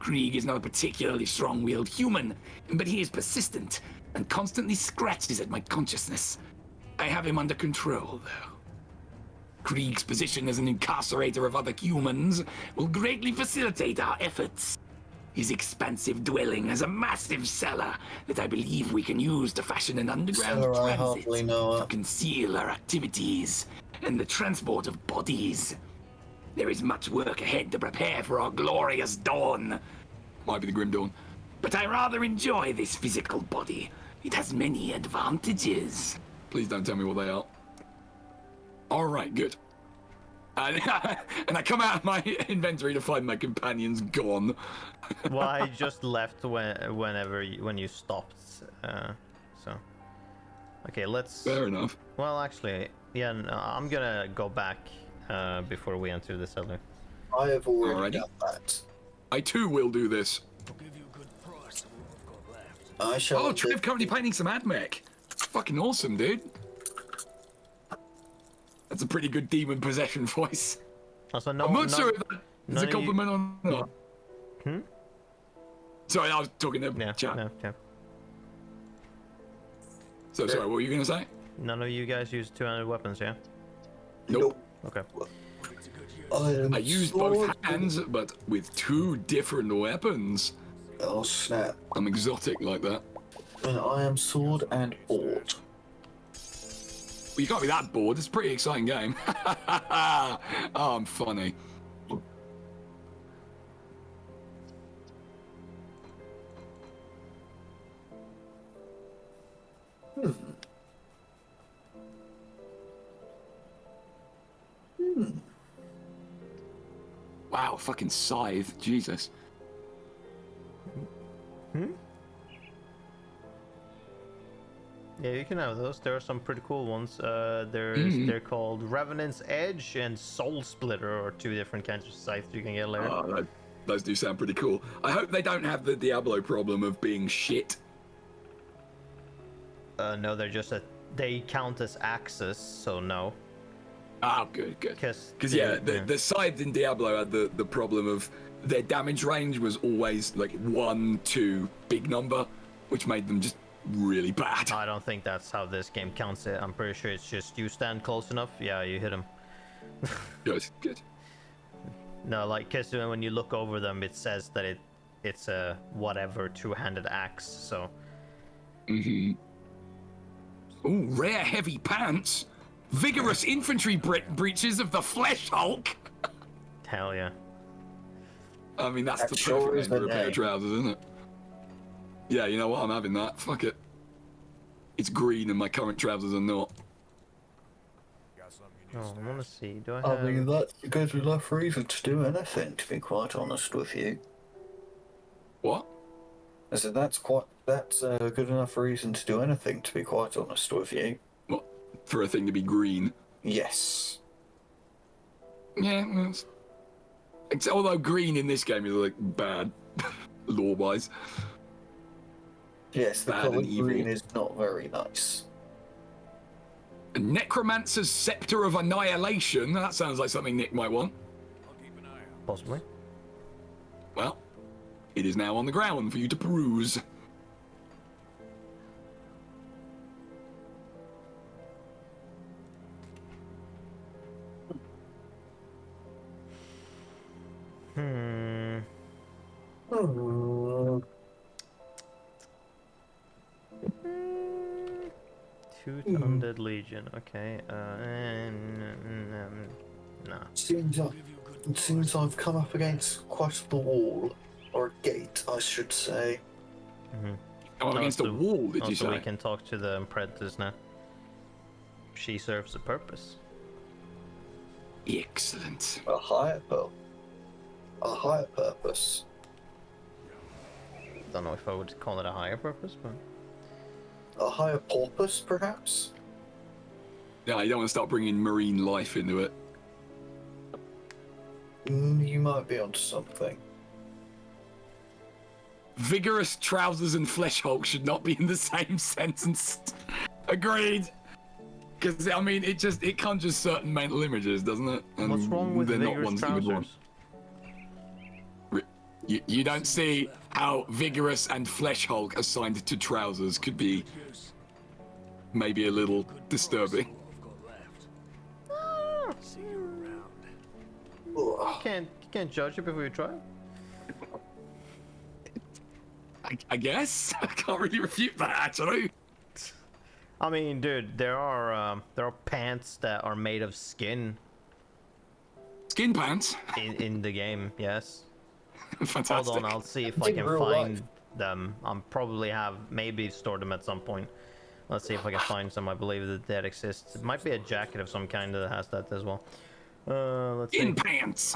Speaker 1: Krieg is not a particularly strong-willed human, but he is persistent and constantly scratches at my consciousness. I have him under control, though. Krieg's position as an incarcerator of other humans will greatly facilitate our efforts. His expansive dwelling has a massive cellar that I believe we can use to fashion an underground
Speaker 2: Cellar, I
Speaker 1: transit
Speaker 2: hardly know
Speaker 1: to
Speaker 2: it.
Speaker 1: conceal our activities and the transport of bodies. There is much work ahead to prepare for our glorious dawn. Might be the Grim Dawn. But I rather enjoy this physical body. It has many advantages. Please don't tell me what they are. All right, good. And I come out of my inventory to find my companions gone.
Speaker 3: Well, I just left when you stopped. So. Okay, let's.
Speaker 1: Fair enough.
Speaker 3: Well, actually, yeah, no, I'm gonna go back before we enter the cellar.
Speaker 2: I have already
Speaker 1: Alrighty.
Speaker 2: done that.
Speaker 1: I too will do this.
Speaker 4: I'll give you a good price of what I've got left.
Speaker 2: I shall.
Speaker 1: Oh, Trev currently painting some AdMech. Fucking awesome, dude. That's a pretty good demon possession voice.
Speaker 3: Also, no,
Speaker 1: I'm not sure if that's
Speaker 3: none
Speaker 1: a
Speaker 3: of you-
Speaker 1: compliment or not.
Speaker 3: Hmm?
Speaker 1: Sorry, I was talking to
Speaker 3: Yeah,
Speaker 1: chat.
Speaker 3: no, yeah.
Speaker 1: So, sorry, what were you going to say?
Speaker 3: None of you guys use two-handed weapons, yeah?
Speaker 1: Nope.
Speaker 3: Okay.
Speaker 2: I
Speaker 1: I used both hands, but with two different weapons.
Speaker 2: Oh snap!
Speaker 1: I'm exotic like that.
Speaker 2: And I am sword and board.
Speaker 1: Well, you can't be that bored. It's a pretty exciting game. Oh, I'm funny. Wow, fucking scythe. Jesus.
Speaker 3: Yeah, you can have those. There are some pretty cool ones. They're called Revenant's Edge and Soul Splitter, or two different kinds of scythes you can get later.
Speaker 1: Oh, those do sound pretty cool. I hope they don't have the Diablo problem of being shit.
Speaker 3: No, they're just they count as axes, so no.
Speaker 1: Oh, good, good.
Speaker 3: Because
Speaker 1: yeah, the scythes in Diablo had the problem of their damage range was always like 1, 2, big number, which made them just really bad.
Speaker 3: I don't think that's how this game counts it. I'm pretty sure it's just you stand close enough, yeah, you hit him.
Speaker 1: Good, good.
Speaker 3: No, like, because when you look over them, it says that it's a whatever two-handed axe, so...
Speaker 1: Ooh, rare heavy pants. Vigorous infantry breeches of the Flesh Hulk.
Speaker 3: Hell yeah.
Speaker 1: I mean, that's
Speaker 2: That
Speaker 1: the
Speaker 2: sure
Speaker 1: perfect
Speaker 2: is
Speaker 1: name for
Speaker 2: the
Speaker 1: a pair of
Speaker 2: name.
Speaker 1: trousers, isn't it? Yeah, you know what? I'm having that. Fuck it. It's green and my current trousers are not.
Speaker 3: Oh, I want to see. Do I
Speaker 2: I
Speaker 3: have...
Speaker 2: mean, that's a good enough reason to do anything, to be quite honest with you.
Speaker 1: What?
Speaker 2: I said that's a good enough reason to do anything, to be quite honest with you.
Speaker 1: What? For a thing to be green?
Speaker 2: Yes.
Speaker 1: Yeah, well, although green in this game is like bad, lore-wise.
Speaker 2: Yes, the
Speaker 1: Bad
Speaker 2: colour
Speaker 1: and evil.
Speaker 2: green is not very nice.
Speaker 1: A Necromancer's Scepter of Annihilation. That sounds like something Nick might want.
Speaker 3: Possibly.
Speaker 1: Well, it is now on the ground for you to peruse.
Speaker 3: Tooth Undead Legion. Okay. Nah.
Speaker 2: Seems I've come up against quite the wall, or a gate, I should say.
Speaker 1: Oh, against the wall, did you
Speaker 3: also,
Speaker 1: say?
Speaker 3: we can talk to the apprentice now. She serves a purpose.
Speaker 1: Excellent.
Speaker 2: A higher purpose.
Speaker 3: Don't know if I would call it a higher purpose, but
Speaker 2: A higher porpoise, perhaps?
Speaker 1: Yeah, you don't want to start bringing marine life into it.
Speaker 2: You might be onto something.
Speaker 1: Vigorous trousers and Flesh Hulk should not be in the same sentence. Agreed. Because, I mean, it conjures certain mental images, doesn't it? And
Speaker 3: what's wrong with
Speaker 1: they're not
Speaker 3: vigorous
Speaker 1: ones you would want.
Speaker 3: trousers?
Speaker 1: You don't see how vigorous and flesh Hulk assigned to trousers could be maybe a little disturbing.
Speaker 4: See you around.
Speaker 3: Can't judge it before you try.
Speaker 1: I guess I can't really refute that actually.
Speaker 3: I mean, dude, there are pants that are made of skin
Speaker 1: Skin pants.
Speaker 3: in the game. Yes.
Speaker 1: Fantastic.
Speaker 3: Hold on, I'll see if I
Speaker 2: In
Speaker 3: can
Speaker 2: real
Speaker 3: find
Speaker 2: life.
Speaker 3: them. I'm probably have maybe stored them at some point. Let's see if I can find some. I believe that exists. It might be a jacket of some kind that has that as well. Let's see.
Speaker 1: In pants.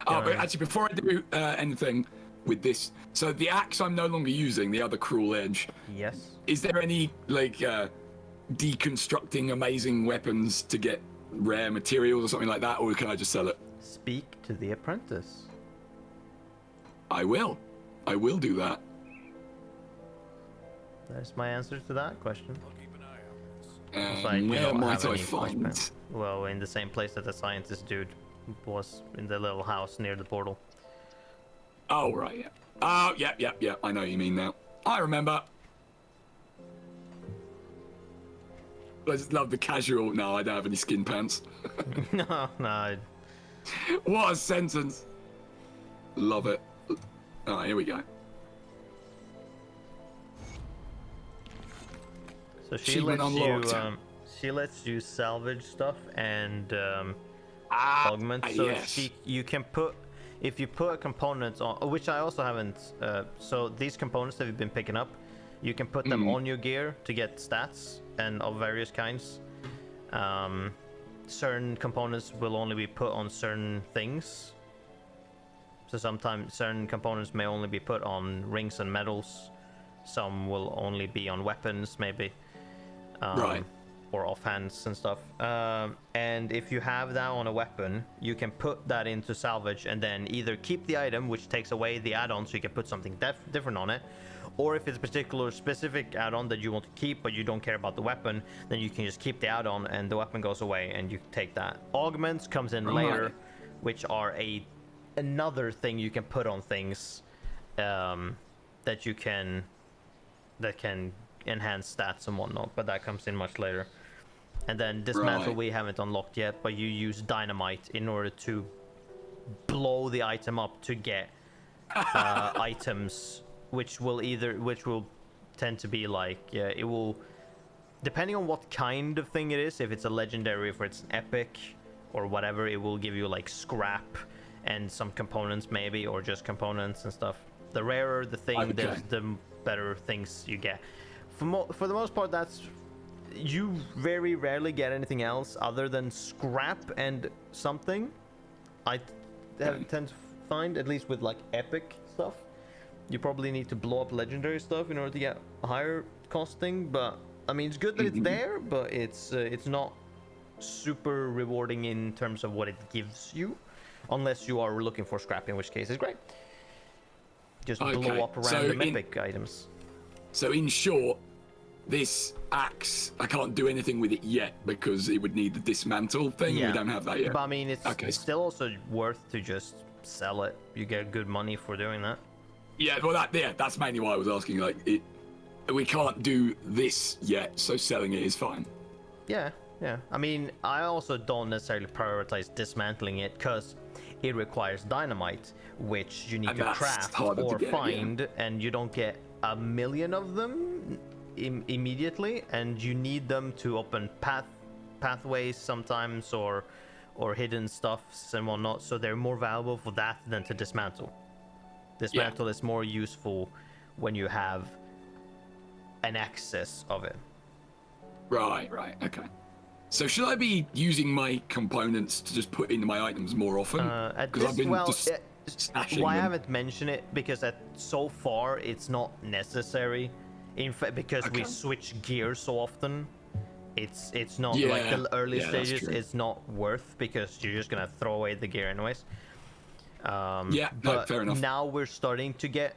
Speaker 1: Oh, but actually, before I do anything with this, so the axe I'm no longer using, the other cruel edge.
Speaker 3: Yes.
Speaker 1: Is there any like deconstructing amazing weapons to get rare materials or something like that, or can I just sell it?
Speaker 3: Speak to the apprentice.
Speaker 1: I will do that.
Speaker 3: That's my answer to that question.
Speaker 4: I'll keep an eye out.
Speaker 3: Also, I do
Speaker 1: Where
Speaker 3: not
Speaker 1: might
Speaker 3: have
Speaker 1: I
Speaker 3: any
Speaker 1: find?
Speaker 3: flashbang. Well, in the same place that the scientist dude was, in the little house near the portal.
Speaker 1: Oh right, yeah. Oh yeah. I know what you mean now. I remember. I just love the casual. No, I don't have any skin pants.
Speaker 3: No.
Speaker 1: What a sentence. Love it. All right, here we go.
Speaker 3: So
Speaker 1: Achievement unlocked.
Speaker 3: she lets you salvage stuff and
Speaker 1: Ah,
Speaker 3: augment. So
Speaker 1: yes.
Speaker 3: you can put, if you put a component on, which I also haven't. So these components that you've been picking up, you can put them on your gear to get stats and of various kinds. Certain components will only be put on certain things. So sometimes certain components may only be put on rings and medals. Some will only be on weapons, maybe.
Speaker 1: Right.
Speaker 3: Or offhands and stuff. And if you have that on a weapon, you can put that into salvage and then either keep the item, which takes away the add-on, so you can put something different on it. Or if it's a particular specific add-on that you want to keep, but you don't care about the weapon, then you can just keep the add-on and the weapon goes away and you take that. Augments comes in later, which are another thing you can put on things that can enhance stats and whatnot, but that comes in much later. And then dismantle we haven't unlocked yet, but you use dynamite in order to blow the item up to get items, which will tend to be like, it will, depending on what kind of thing it is, if it's a legendary, if it's an epic or whatever, it will give you like scrap and some components maybe, or just components and stuff. The rarer the thing, the better things you get. For the most part, that's, you very rarely get anything else other than scrap and something. I tend to find, at least with like epic stuff, you probably need to blow up legendary stuff in order to get a higher costing. But I mean, it's good that it's there, but it's not super rewarding in terms of what it gives you, unless you are looking for scrap, in which case it's great. Just blow up random epic items. So
Speaker 1: in short, this axe, I can't do anything with it yet because it would need the dismantle thing.
Speaker 3: Yeah.
Speaker 1: We don't have that yet.
Speaker 3: But I mean, it's still also worth to just sell it. You get good money for doing that.
Speaker 1: Yeah, well, that's mainly why I was asking. Like, we can't do this yet, so selling it is fine.
Speaker 3: Yeah. I mean, I also don't necessarily prioritize dismantling it because it requires dynamite, which you need to craft or find, and you don't get a million of them immediately, and you need them to open pathways sometimes, or hidden stuffs and whatnot. So they're more valuable for that than to dismantle. Dismantle is more useful when you have an excess of it. Right,
Speaker 1: okay. So should I be using my components to just put into my items more often? Because I've been stashing them.
Speaker 3: I haven't mentioned it because so far it's not necessary. In fact, because we switch gears so often, it's not like the early stages. It's not worth, because you're just gonna throw away the gear anyways. But
Speaker 1: fair enough.
Speaker 3: Now we're starting to get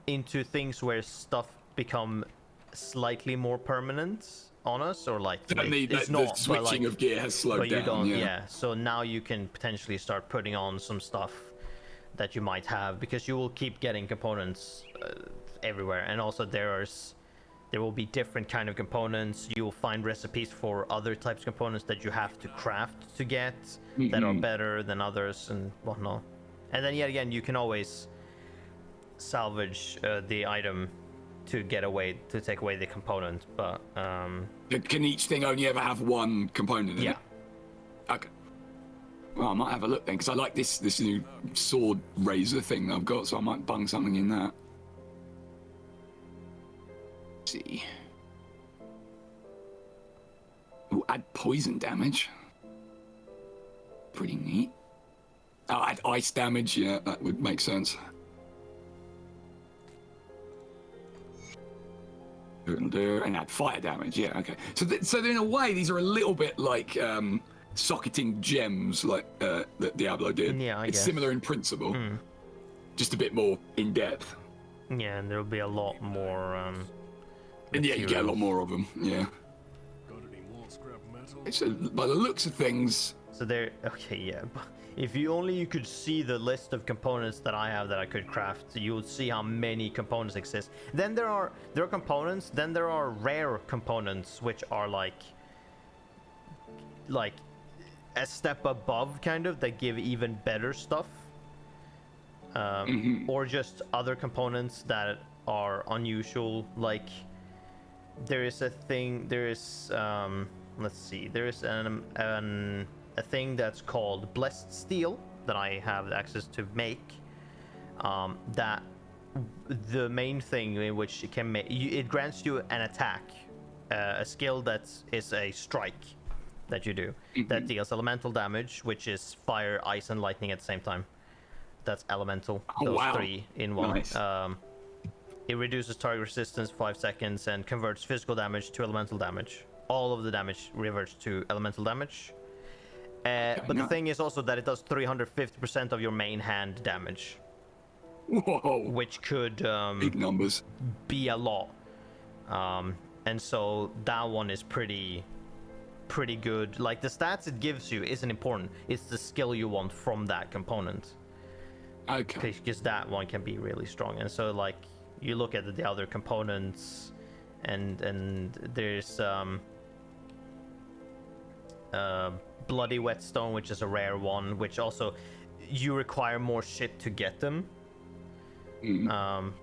Speaker 3: into things where stuff become slightly more permanent on us, or like
Speaker 1: it's not, the switching of gear has slowed down.
Speaker 3: So now you can potentially start putting on some stuff that you might have, because you will keep getting components everywhere, and also there will be different kind of components. You will find recipes for other types of components that you have to craft to get that are better than others and whatnot. And then yet again, you can always salvage the item to take away the component, but
Speaker 1: Can each thing only ever have one component in
Speaker 3: yeah.
Speaker 1: it? Okay. Well, I might have a look then, because I like this new sword razor thing that I've got, so I might bung something in that. Let's see. Ooh, add poison damage. Pretty neat. Oh, add ice damage. Yeah, that would make sense. And add fire damage. Yeah, okay. So in a way, these are a little bit like socketing gems, like that Diablo did.
Speaker 3: Yeah, I
Speaker 1: it's
Speaker 3: guess.
Speaker 1: similar in principle, just a bit more in depth.
Speaker 3: Yeah, and there'll be a lot more.
Speaker 1: And yeah, you get a lot more of them. Yeah.
Speaker 4: Got any more scrap metal?
Speaker 1: So by the looks of things,
Speaker 3: So there. Okay, yeah. But if you could see the list of components that I have that I could craft, you would see how many components exist. Then there are components. Then there are rare components, which are like a step above, kind of, that give even better stuff. Or just other components that are unusual. Like there is a thing. There is let's see. There is a thing that's called Blessed Steel that I have access to make. That the main thing in which it can make, it grants you an attack, a skill that is a strike that you do that deals elemental damage, which is fire, ice, and lightning at the same time. That's elemental. Those three in one.
Speaker 1: Nice.
Speaker 3: It reduces target resistance 5 seconds and converts physical damage to elemental damage. All of the damage reverts to elemental damage. But the thing is also that it does 350% of your main hand damage.
Speaker 1: whoa,
Speaker 3: Which could
Speaker 1: big numbers.
Speaker 3: be a lot. And so that one is pretty good. Like the stats it gives you isn't important. It's the skill you want from that component.
Speaker 1: Okay.
Speaker 3: Because that one can be really strong. And so like you look at the other components, and there's Bloody Whetstone, which is a rare one, which also you require more shit to get them.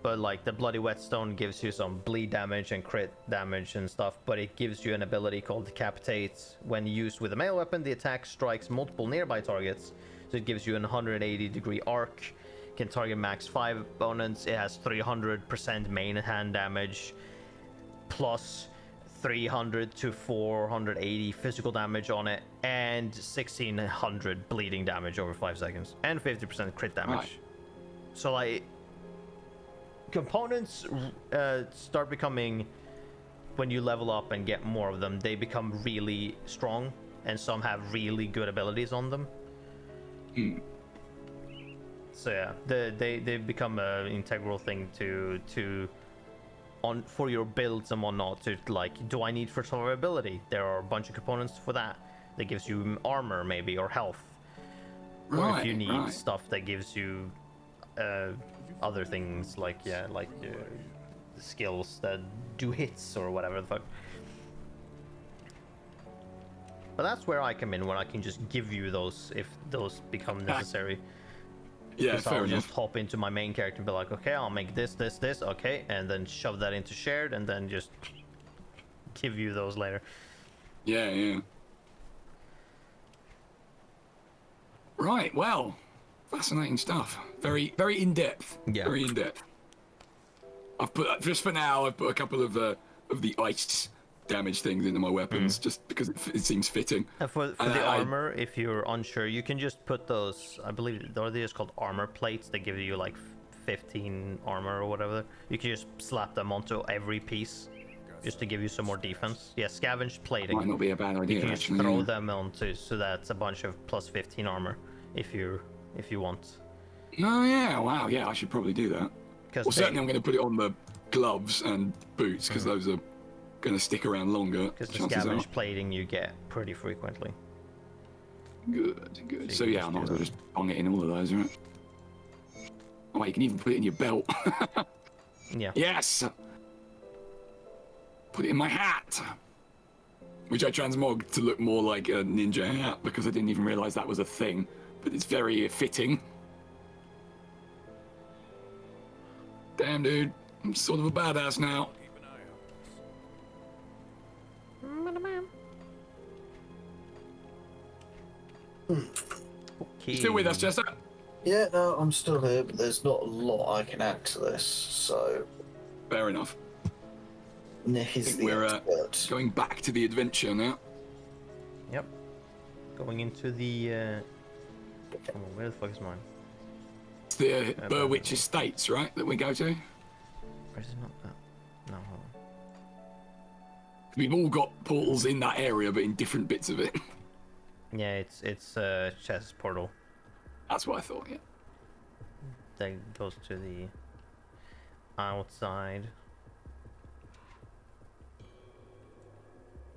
Speaker 3: But like the Bloody Whetstone gives you some bleed damage and crit damage and stuff, but it gives you an ability called Decapitate. When used with a melee weapon, the attack strikes multiple nearby targets, so it gives you an 180-degree arc, can target max 5 opponents. It has 300% main hand damage, plus 300 to 480 physical damage on it, and 1600 bleeding damage over 5 seconds, and 50% crit damage.
Speaker 1: Right.
Speaker 3: So like components start becoming, when you level up and get more of them, they become really strong, and some have really good abilities on them. So yeah, they become an integral thing to for your builds and whatnot. To like, do I need for survivability? There are a bunch of components for that. That gives you armor maybe, or health. Or if you need stuff that gives you other things like skills that do hits or whatever the fuck. But that's where I come in, when I can just give you those if those become necessary.
Speaker 1: Yeah,
Speaker 3: Because
Speaker 1: fair
Speaker 3: I'll
Speaker 1: enough.
Speaker 3: just hop into my main character and be like, okay, I'll make this, okay, and then shove that into shared, and then just give you those later.
Speaker 1: Yeah, yeah. Right, well, fascinating stuff. Very, very in depth.
Speaker 3: Yeah.
Speaker 1: Very in depth. I've put, just for now, I've put a couple of the ice damage things into my weapons, just because it seems fitting.
Speaker 3: And for the armor, if you're unsure, you can just put those, I believe, they're just called armor plates. They give you like 15 armor or whatever. You can just slap them onto every piece, just to give you some more defense. Yeah, scavenged plating.
Speaker 1: Might not be a bad idea,
Speaker 3: You can just
Speaker 1: actually.
Speaker 3: throw
Speaker 1: yeah.
Speaker 3: them onto, so that's a bunch of plus 15 armor, if you want.
Speaker 1: Oh, yeah, wow, yeah, I should probably do that. Well, certainly I'm going to put it on the gloves and boots, because those are going to stick around longer.
Speaker 3: Because the
Speaker 1: chances
Speaker 3: scavenged
Speaker 1: are.
Speaker 3: plating you get pretty frequently.
Speaker 1: Good, good.
Speaker 3: So
Speaker 1: So
Speaker 3: you
Speaker 1: yeah,
Speaker 3: can
Speaker 1: I might as
Speaker 3: do
Speaker 1: well
Speaker 3: that.
Speaker 1: just bung it in all of those, right? Oh, you can even put it in your belt.
Speaker 3: Yeah.
Speaker 1: Yes! Put it in my hat! Which I transmogged to look more like a ninja hat because I didn't even realize that was a thing. But it's very fitting. Damn, dude. I'm sort of a badass now.
Speaker 4: Keep an eye out.
Speaker 3: Okay.
Speaker 1: You still with us, Chester?
Speaker 2: Yeah, no, I'm still here, but there's not a lot I can add to this, so
Speaker 1: Fair enough.
Speaker 2: Nick is
Speaker 1: think
Speaker 2: the
Speaker 1: we're,
Speaker 2: expert.
Speaker 1: Going back to the adventure now.
Speaker 3: Yep. Going into the. Oh, where the fuck is mine?
Speaker 1: It's the Burwich Estates, right, that we go to?
Speaker 3: Or is it not that? No, hold on.
Speaker 1: We've all got portals in that area, but in different bits of it.
Speaker 3: Yeah, it's chest portal
Speaker 1: That's what I thought, yeah.
Speaker 3: that goes to the outside.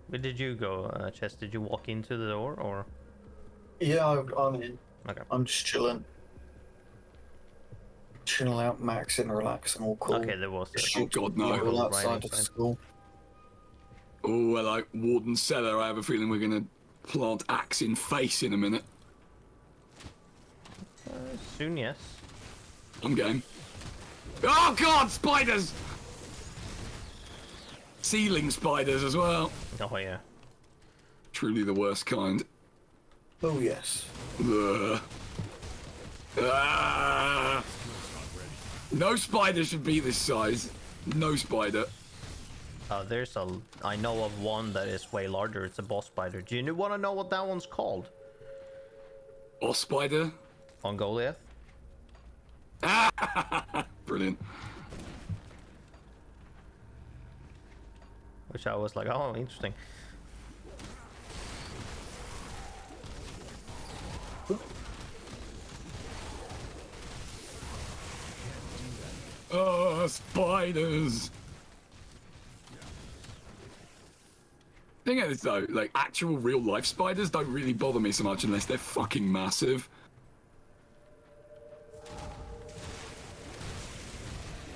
Speaker 3: Where did you go, Chest? Did you walk into the door or?
Speaker 2: Yeah, I'm in.
Speaker 3: Okay.
Speaker 2: I'm just chilling. Chilling out, maxing, relaxing, all cool.
Speaker 3: Okay, there was a
Speaker 1: Oh, God, no.
Speaker 2: All
Speaker 3: Right
Speaker 2: outside of
Speaker 3: inside.
Speaker 2: school.
Speaker 1: Oh, well, like Warden Cellar, I have a feeling we're going to plant axe in face in a minute.
Speaker 3: Soon, yes.
Speaker 1: I'm game. Oh, God, spiders! Ceiling spiders as well.
Speaker 3: Oh yeah.
Speaker 1: Truly the worst kind.
Speaker 2: Oh, yes.
Speaker 1: Ugh. Ah. No spider should be this size. No spider.
Speaker 3: There's a. I know of one that is way larger. It's a boss spider. Do you want to know what that one's called?
Speaker 1: Or spider.
Speaker 3: On Goliath?
Speaker 1: Brilliant.
Speaker 3: Which I was like, oh, interesting.
Speaker 1: Oh, spiders. Thing is though, like actual real life spiders don't really bother me so much unless they're fucking massive.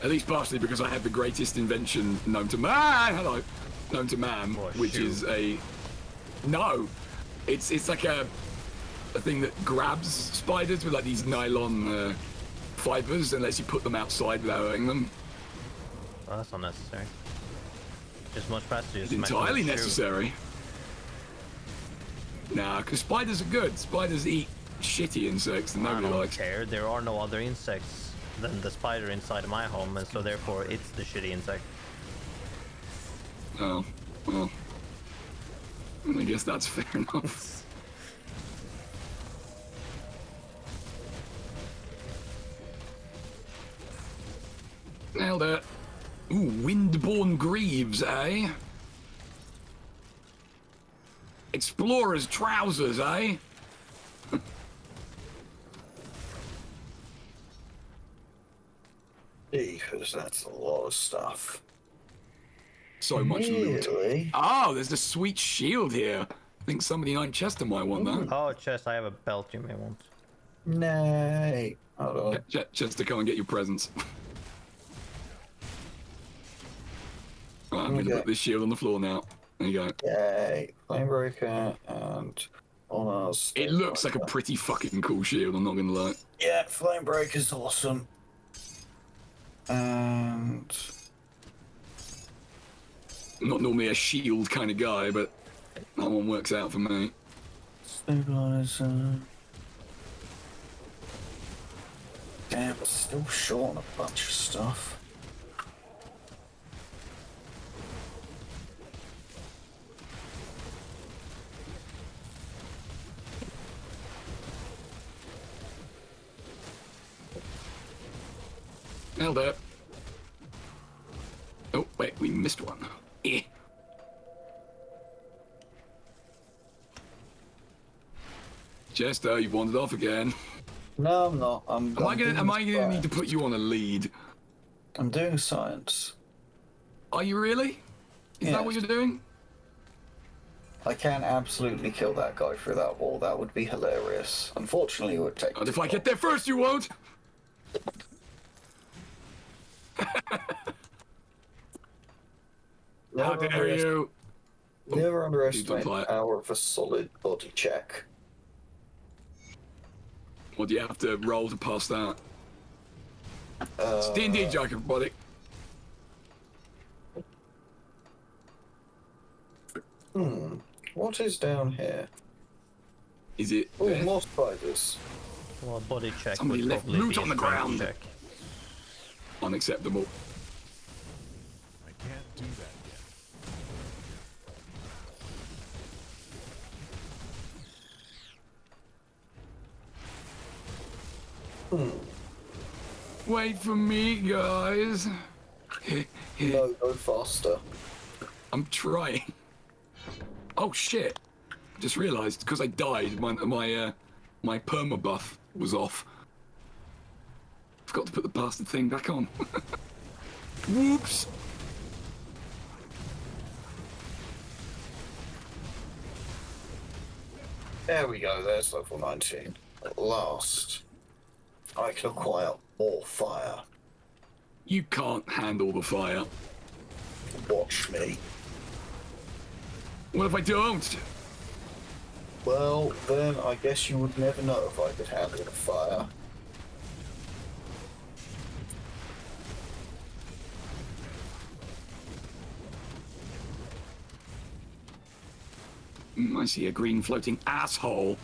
Speaker 1: At least partially because I have the greatest invention known to man. Hello, known to man,
Speaker 3: Oh,
Speaker 1: which
Speaker 3: shoot.
Speaker 1: is a no. It's like a thing that grabs spiders with like these nylon fibers and lets you put them outside without hurting them.
Speaker 3: Well, that's unnecessary. Just much faster.
Speaker 1: It's
Speaker 3: Just make
Speaker 1: entirely
Speaker 3: them shoot.
Speaker 1: necessary. Nah, because spiders are good. Spiders eat shitty insects that
Speaker 3: I
Speaker 1: nobody
Speaker 3: don't
Speaker 1: likes.
Speaker 3: care. There are no other insects than the spider inside of my home, and so therefore it's the shitty insect.
Speaker 1: Oh, well. I guess that's fair enough. Nailed it. Ooh, windborne greaves, eh? Explorer's trousers, eh?
Speaker 2: Because that's a lot of stuff.
Speaker 1: So much loot.
Speaker 2: Really?
Speaker 1: Oh, there's a sweet shield here. I think somebody named Chester might want that.
Speaker 3: Oh, Chest, I have a belt you may want.
Speaker 2: Nay. Hold on.
Speaker 1: Chester, come and get your presents. Right, I'm going to
Speaker 2: Okay.
Speaker 1: put this shield on the floor now. There you go.
Speaker 2: Yay. Flamebreaker and on us.
Speaker 1: It looks like a pretty fucking cool shield, I'm not going to lie.
Speaker 2: Yeah, Flamebreaker's awesome. And
Speaker 1: I'm not normally a shield kind of guy, but that one works out for me.
Speaker 2: stabilizer. Damn, it's still short on a bunch of stuff.
Speaker 1: Nailed it. Oh, wait, we missed one. Eh. Chester, you've wandered off again.
Speaker 2: No, I'm not.
Speaker 1: Am I gonna need to put you on a lead?
Speaker 2: I'm doing science.
Speaker 1: Are you really? Is that what
Speaker 2: Yes.
Speaker 1: you're doing?
Speaker 2: I can absolutely kill that guy through that wall. That would be hilarious. Unfortunately, it would take.
Speaker 1: And if I get there first, you won't. How dare you?
Speaker 2: Never
Speaker 1: Dude, don't
Speaker 2: underestimate
Speaker 1: fly
Speaker 2: the
Speaker 1: it.
Speaker 2: power of a solid body check.
Speaker 1: What do you have to roll to pass that? It's D&D joke, everybody.
Speaker 2: What is down here?
Speaker 1: Is it?
Speaker 2: Oh, more spiders.
Speaker 3: Well, a body check
Speaker 1: Somebody
Speaker 3: would
Speaker 1: left
Speaker 3: probably
Speaker 1: loot
Speaker 3: be a
Speaker 1: on the
Speaker 3: strength
Speaker 1: ground.
Speaker 3: check.
Speaker 1: Unacceptable.
Speaker 4: I can't do that yet.
Speaker 1: Wait for me, guys.
Speaker 2: No, go faster.
Speaker 1: I'm trying. Oh shit! Just realised because I died, my perma buff was off. Forgot to put the bastard thing back on. Whoops!
Speaker 2: There we go, there's level 19. At last, I can acquire more fire.
Speaker 1: You can't handle the fire.
Speaker 2: Watch me.
Speaker 1: What if I don't?
Speaker 2: Well, then I guess you would never know if I could handle the fire.
Speaker 1: I see a green floating asshole.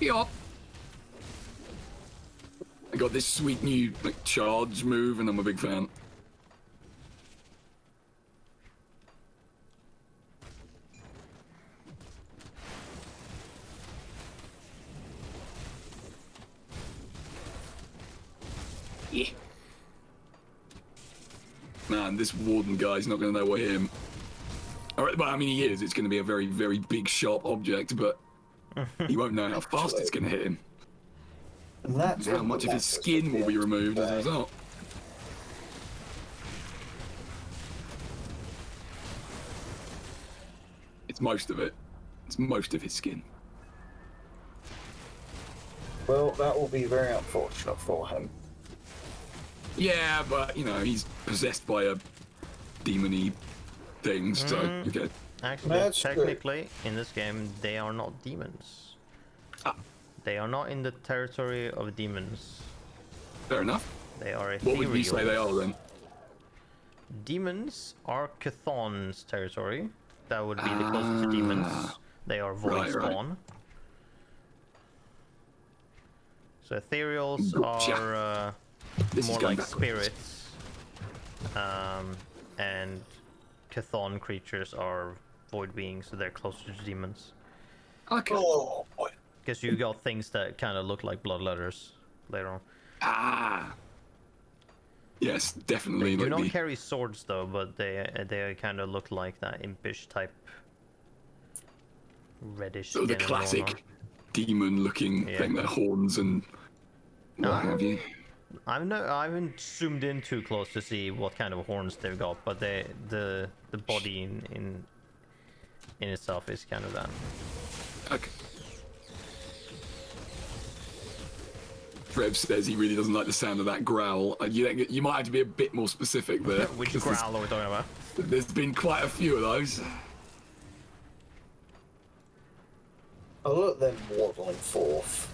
Speaker 1: Yup. I got this sweet new charge move, and I'm a big fan. Yeah. Man, this warden guy's not going to know what hit him. All right, well, I mean, he is. It's going to be a very, very big, sharp object, but he won't know how fast it's going to hit him.
Speaker 2: And that's
Speaker 1: How much of his skin will be removed as a result. It's most of it. It's most of his skin.
Speaker 2: Well, that will be very unfortunate for him.
Speaker 1: Yeah, but, you know, he's possessed by a demon-y thing, so, okay.
Speaker 3: Actually,
Speaker 2: That's
Speaker 3: technically, in this game, they are not demons.
Speaker 1: Ah,
Speaker 3: They are not in the territory of demons.
Speaker 1: fair enough.
Speaker 3: They are
Speaker 1: What would you say they are,
Speaker 3: ethereals.
Speaker 1: then?
Speaker 3: Demons are Chthon's territory. That would be the closest to demons. They are void
Speaker 1: Right, right.
Speaker 3: spawn. So ethereals
Speaker 1: Gotcha.
Speaker 3: are
Speaker 1: This is
Speaker 3: more
Speaker 1: going
Speaker 3: like
Speaker 1: backwards.
Speaker 3: spirits, and Chthon creatures are void beings, so they're closer to demons.
Speaker 1: Okay.
Speaker 2: Oh, boy.
Speaker 3: Because you got things that kind of look like bloodletters later on.
Speaker 1: Ah. Yes, definitely.
Speaker 3: They do
Speaker 1: like
Speaker 3: not
Speaker 1: the,
Speaker 3: carry swords though, but they kind of look like that impish type, reddish
Speaker 1: sort of the
Speaker 3: skin going on.
Speaker 1: classic demon-looking
Speaker 3: Yeah.
Speaker 1: thing, their horns and what have you.
Speaker 3: I haven't zoomed in too close to see what kind of horns they've got, but the body in itself is kind of that.
Speaker 1: Okay. Trev says he really doesn't like the sound of that growl. You might have to be a bit more specific there.
Speaker 3: Which
Speaker 1: 'cause
Speaker 3: growl are we talking about?
Speaker 1: There's been quite a few of those.
Speaker 2: Oh, look, them waddling forth.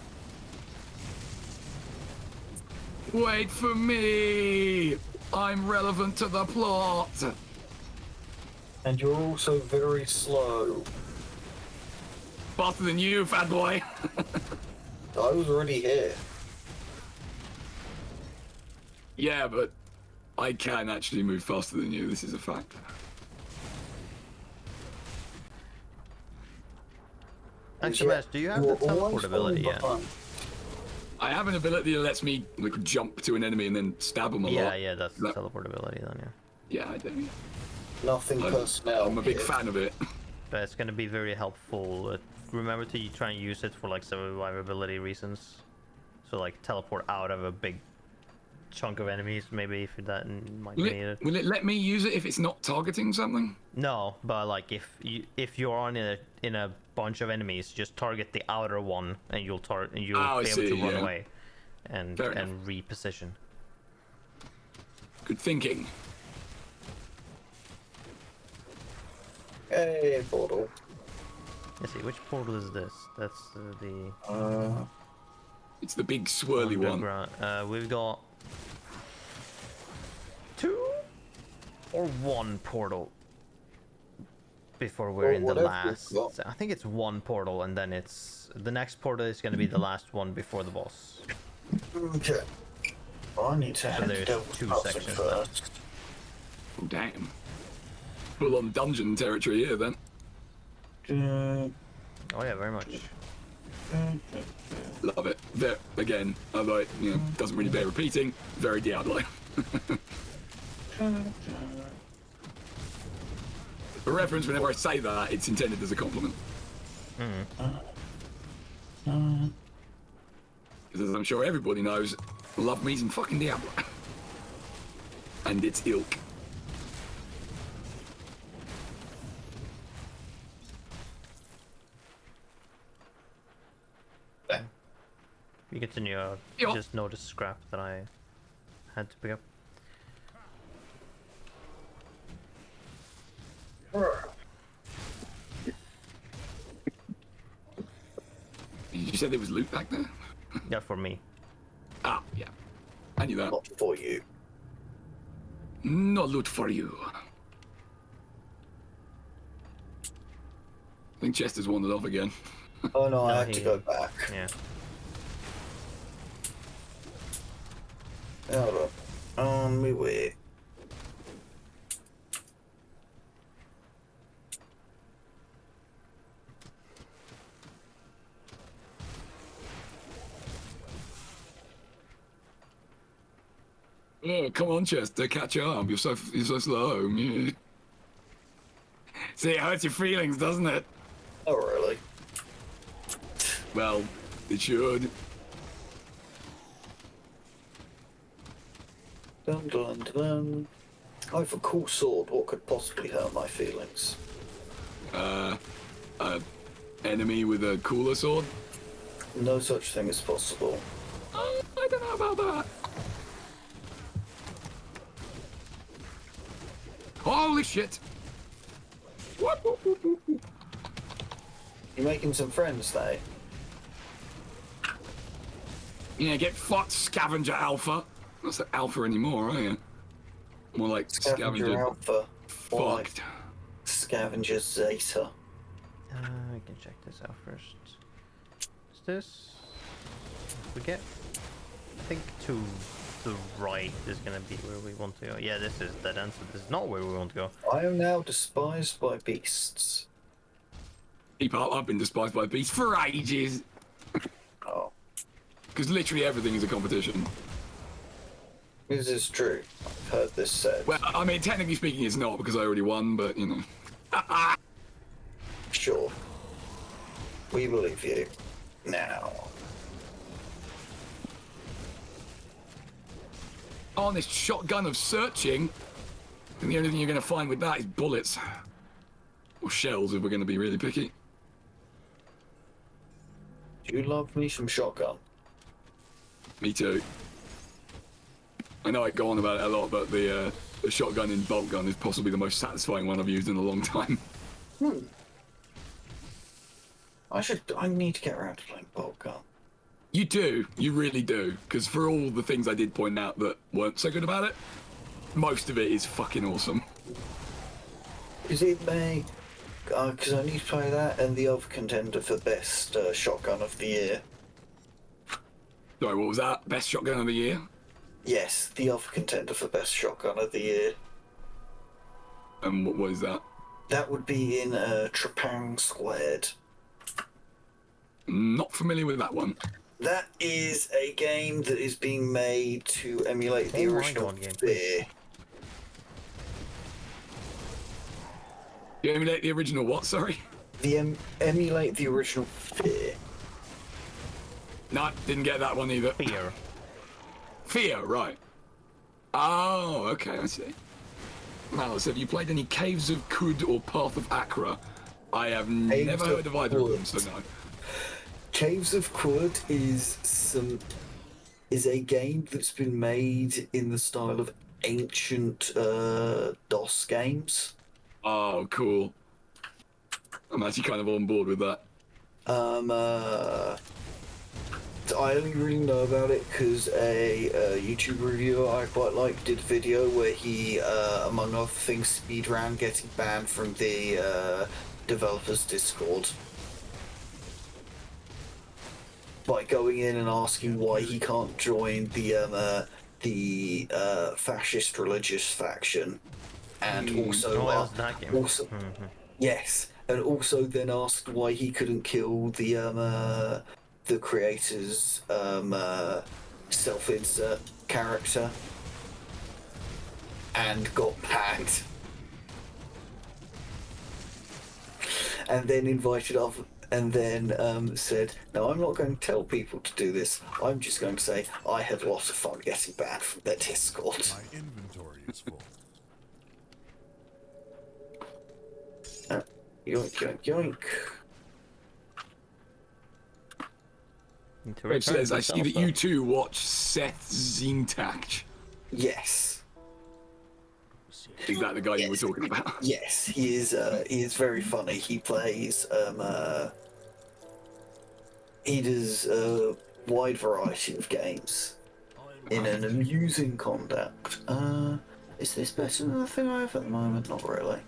Speaker 1: Wait for me! I'm relevant to the plot!
Speaker 2: And you're also very slow.
Speaker 1: Faster than you, fat boy!
Speaker 2: I was already here.
Speaker 1: Yeah, but I can actually move faster than you, this is a fact.
Speaker 3: Actually, Matt, do you have the teleport ability yet?
Speaker 1: I have an ability that lets me like jump to an enemy and then stab them a
Speaker 3: Yeah,
Speaker 1: lot.
Speaker 3: yeah, that's the teleport ability then, yeah.
Speaker 1: Yeah, I do.
Speaker 2: Nothing personnel.
Speaker 1: I'm a big
Speaker 2: here.
Speaker 1: fan of it.
Speaker 3: But it's gonna be very helpful. Remember to try and use it for like survivability reasons. So like teleport out of a big chunk of enemies, maybe if that might be needed.
Speaker 1: Will it let me use it if it's not targeting something?
Speaker 3: No, but like if you're on in a bunch of enemies, just target the outer one, and you'll
Speaker 1: Oh,
Speaker 3: be
Speaker 1: I
Speaker 3: able
Speaker 1: see,
Speaker 3: to run
Speaker 1: yeah.
Speaker 3: away, and
Speaker 1: Fair enough.
Speaker 3: reposition.
Speaker 1: Good thinking.
Speaker 2: Hey, portal.
Speaker 3: Let's see, which portal is this? That's the
Speaker 1: It's the big swirly one.
Speaker 3: underground. We've got 2 or 1 portal before we're
Speaker 2: Well,
Speaker 3: in the
Speaker 2: whatever
Speaker 3: last.
Speaker 2: you've got.
Speaker 3: I think it's 1 portal, and then it's the next portal is going to be the last one before the boss.
Speaker 2: Okay. Well, I need to head to
Speaker 3: there's
Speaker 2: Devil's
Speaker 3: 2
Speaker 2: Crossing
Speaker 3: sections
Speaker 2: first.
Speaker 1: Oh, damn. Full on dungeon territory here then.
Speaker 3: Oh yeah, very much.
Speaker 1: Love it. Again, I like, doesn't really bear repeating. Very Diablo. For reference, whenever I say that, it's intended as a compliment. Because as I'm sure everybody knows, love me some fucking Diablo. And its ilk.
Speaker 3: You continue.
Speaker 1: Yeah.
Speaker 3: Just noticed scrap that I had to pick up.
Speaker 1: You said there was loot back there?
Speaker 3: Yeah, for me.
Speaker 1: Ah, yeah. I knew that.
Speaker 2: Not for you.
Speaker 1: No loot for you. I think Chester's wandered off again.
Speaker 2: Oh no, I
Speaker 3: No,
Speaker 2: had to
Speaker 3: he-
Speaker 2: go back.
Speaker 3: Yeah.
Speaker 2: Hold on me way.
Speaker 1: Oh, come on, Chester, catch up. You're so slow. Yeah. See, it hurts your feelings, doesn't it?
Speaker 2: Oh really?
Speaker 1: Well, it should.
Speaker 2: Dun dun dun. I have a cool sword. What could possibly hurt my feelings?
Speaker 1: Enemy with a cooler sword?
Speaker 2: No such thing is possible.
Speaker 1: I don't know about that. Holy shit! Whoop, whoop, whoop, whoop, whoop.
Speaker 2: You making some friends, though?
Speaker 1: Yeah, get fucked, Scavenger Alpha. Not so Alpha anymore, are you? More like Scavenger.
Speaker 2: Alpha. Or like
Speaker 1: Fucked.
Speaker 2: Scavenger Zeta.
Speaker 3: We can check this out first. Is this? We get. I think to the right is gonna be where we want to go. Yeah, this is dead end, so this is not where we want to go.
Speaker 2: I am now despised by beasts.
Speaker 1: Keep up, I've been despised by beasts for ages.
Speaker 2: Oh,
Speaker 1: Because literally everything is a competition.
Speaker 2: this is true. I've heard this said.
Speaker 1: Well, I mean, technically speaking, it's not because I already won, but you know.
Speaker 2: Sure. We believe you. Now.
Speaker 1: Honest shotgun of searching. And the only thing you're going to find with that is bullets. Or shells, if we're going to be really picky.
Speaker 2: Do you love me some shotgun?
Speaker 1: Me too. I know I go on about it a lot, but the shotgun in bolt gun is possibly the most satisfying one I've used in a long time.
Speaker 2: I need to get around to playing bolt gun.
Speaker 1: You do, you really do, because for all the things I did point out that weren't so good about it, most of it is fucking awesome.
Speaker 2: Is it May? Because I need to play that and the other contender for best shotgun of the year.
Speaker 1: Sorry, what was that? Best shotgun of the year?
Speaker 2: Yes, the other contender for best shotgun of the year.
Speaker 1: And what is that?
Speaker 2: That would be in Trepang Squared.
Speaker 1: Not familiar with that one.
Speaker 2: That is a game that is being made to emulate the
Speaker 3: Oh my
Speaker 2: original
Speaker 3: God, game.
Speaker 2: Fear.
Speaker 1: You emulate the original what, sorry?
Speaker 2: Emulate the original Fear.
Speaker 1: No, didn't get that one either.
Speaker 3: Fear.
Speaker 1: Fear, right. Oh, okay, I see. Malus, have you played any Caves of Kud or Path of Akra? I have
Speaker 2: Caves
Speaker 1: never
Speaker 2: of
Speaker 1: heard of either of them,
Speaker 2: Wood.
Speaker 1: so no.
Speaker 2: Caves of Wood is a game that's been made in the style of ancient DOS games.
Speaker 1: Oh, cool. I'm actually kind of on board with that.
Speaker 2: I only really know about it because a YouTube reviewer I quite like did a video where he, among other things, speedran getting banned from the developers' Discord by going in and asking why he can't join the fascist religious faction, and also
Speaker 3: Oh, it was that game.
Speaker 2: also yes, and also then asked why he couldn't kill the creator's self-insert character, and got banned. And then invited off, and then said, "No, I'm not going to tell people to do this. I'm just going to say I had a lot of fun getting banned from their Discord."
Speaker 5: My inventory is full.
Speaker 2: Yoink, yoink, yoink.
Speaker 1: It says, I see that you two watch Seth Zintak.
Speaker 2: Yes.
Speaker 1: Is that the guy you were talking about?
Speaker 2: Yes, he is very funny. He plays he does a wide variety of games in an amusing conduct. Is this better than the thing I have at the moment? Not really.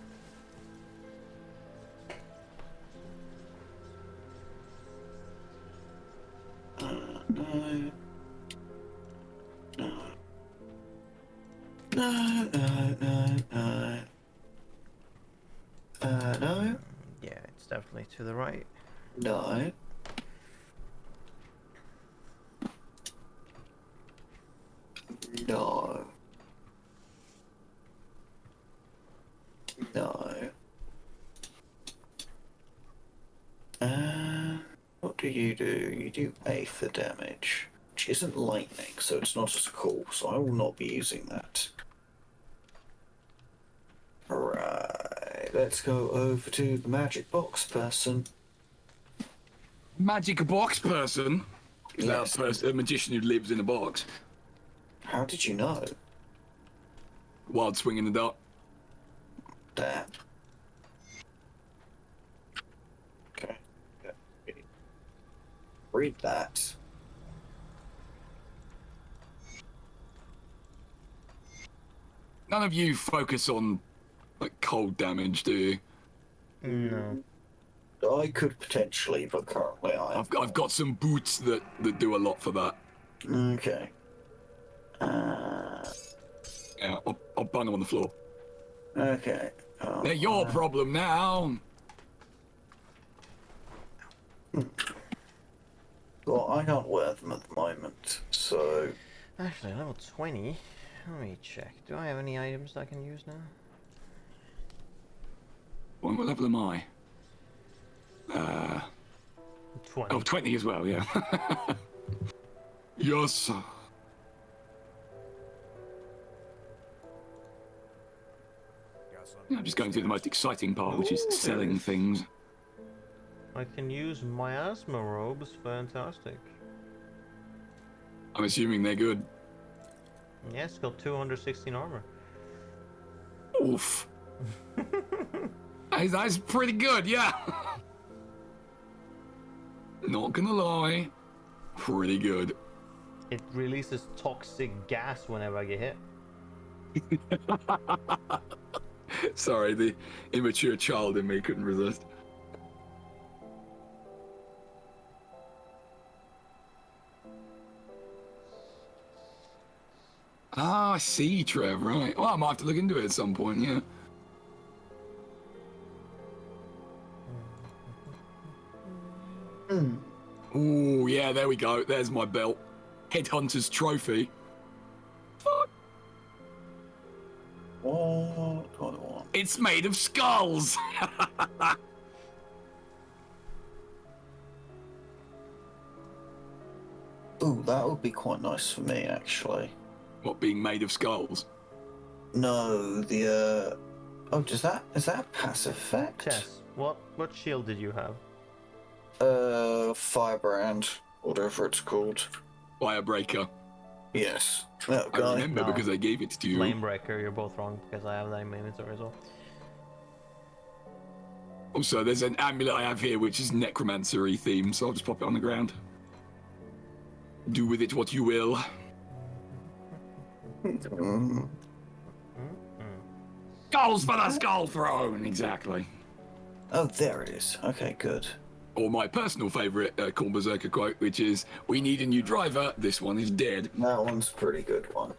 Speaker 2: No. No. No, no, no, no. No.
Speaker 3: Yeah, it's definitely to the right.
Speaker 2: No. No. No. What do? You do aether damage, which isn't lightning, so it's not as cool, so I will not be using that. Right, let's go over to the magic box person.
Speaker 1: Magic box person? Is
Speaker 2: Yes.
Speaker 1: that a magician who lives in a box?
Speaker 2: How did you know?
Speaker 1: Wild swing in the dark.
Speaker 2: Damn. Okay. Read that.
Speaker 1: None of you focus on like cold damage, do you?
Speaker 3: No.
Speaker 2: I could potentially, but currently I.
Speaker 1: I've got some boots that do a lot for that.
Speaker 2: Okay.
Speaker 1: Yeah, I'll bang them on the floor.
Speaker 2: Okay.
Speaker 1: They're your problem now.
Speaker 2: Well, I can't wear them at the moment, so.
Speaker 3: Actually, level 20. Let me check. Do I have any items I can use now?
Speaker 1: What level am I?
Speaker 3: 20.
Speaker 1: Oh, 20 as well, yeah. Yes. I'm just going through the most exciting part, which is
Speaker 3: Ooh,
Speaker 1: selling
Speaker 3: nice.
Speaker 1: things.
Speaker 3: I can use miasma robes. Fantastic.
Speaker 1: I'm assuming they're good.
Speaker 3: Yeah, it's got 216 armor.
Speaker 1: Oof. That's pretty good, yeah. Not gonna lie. Pretty good.
Speaker 3: It releases toxic gas whenever I get hit.
Speaker 1: Sorry, the immature child in me couldn't resist. Ah, I see, Trev, right. Well, I might have to look into it at some point, yeah. Ooh, yeah, there we go. There's my belt. Headhunter's trophy. Fuck.
Speaker 2: What do I want?
Speaker 1: It's made of skulls.
Speaker 2: Ooh, that would be quite nice for me, actually.
Speaker 1: What, being made of skulls?
Speaker 2: No, the Oh, is that a passive effect?
Speaker 3: Chess. What shield did you have?
Speaker 2: Firebrand, whatever it's called.
Speaker 1: Firebreaker.
Speaker 2: Yes, that
Speaker 1: I
Speaker 2: guy.
Speaker 1: remember
Speaker 3: No.
Speaker 1: because I gave it to you.
Speaker 3: Flamebreaker. You're both wrong because I have that in my inventory as well.
Speaker 1: Also, there's an amulet I have here which is necromancery themed, so I'll just pop it on the ground. Do with it what you will.
Speaker 2: Mm.
Speaker 1: Skulls for the skull throne! Exactly.
Speaker 2: Oh, there it is. Okay, good.
Speaker 1: Or my personal favourite Corn Berserker quote, which is, "We need a new driver, this one is dead."
Speaker 2: That one's a pretty good one.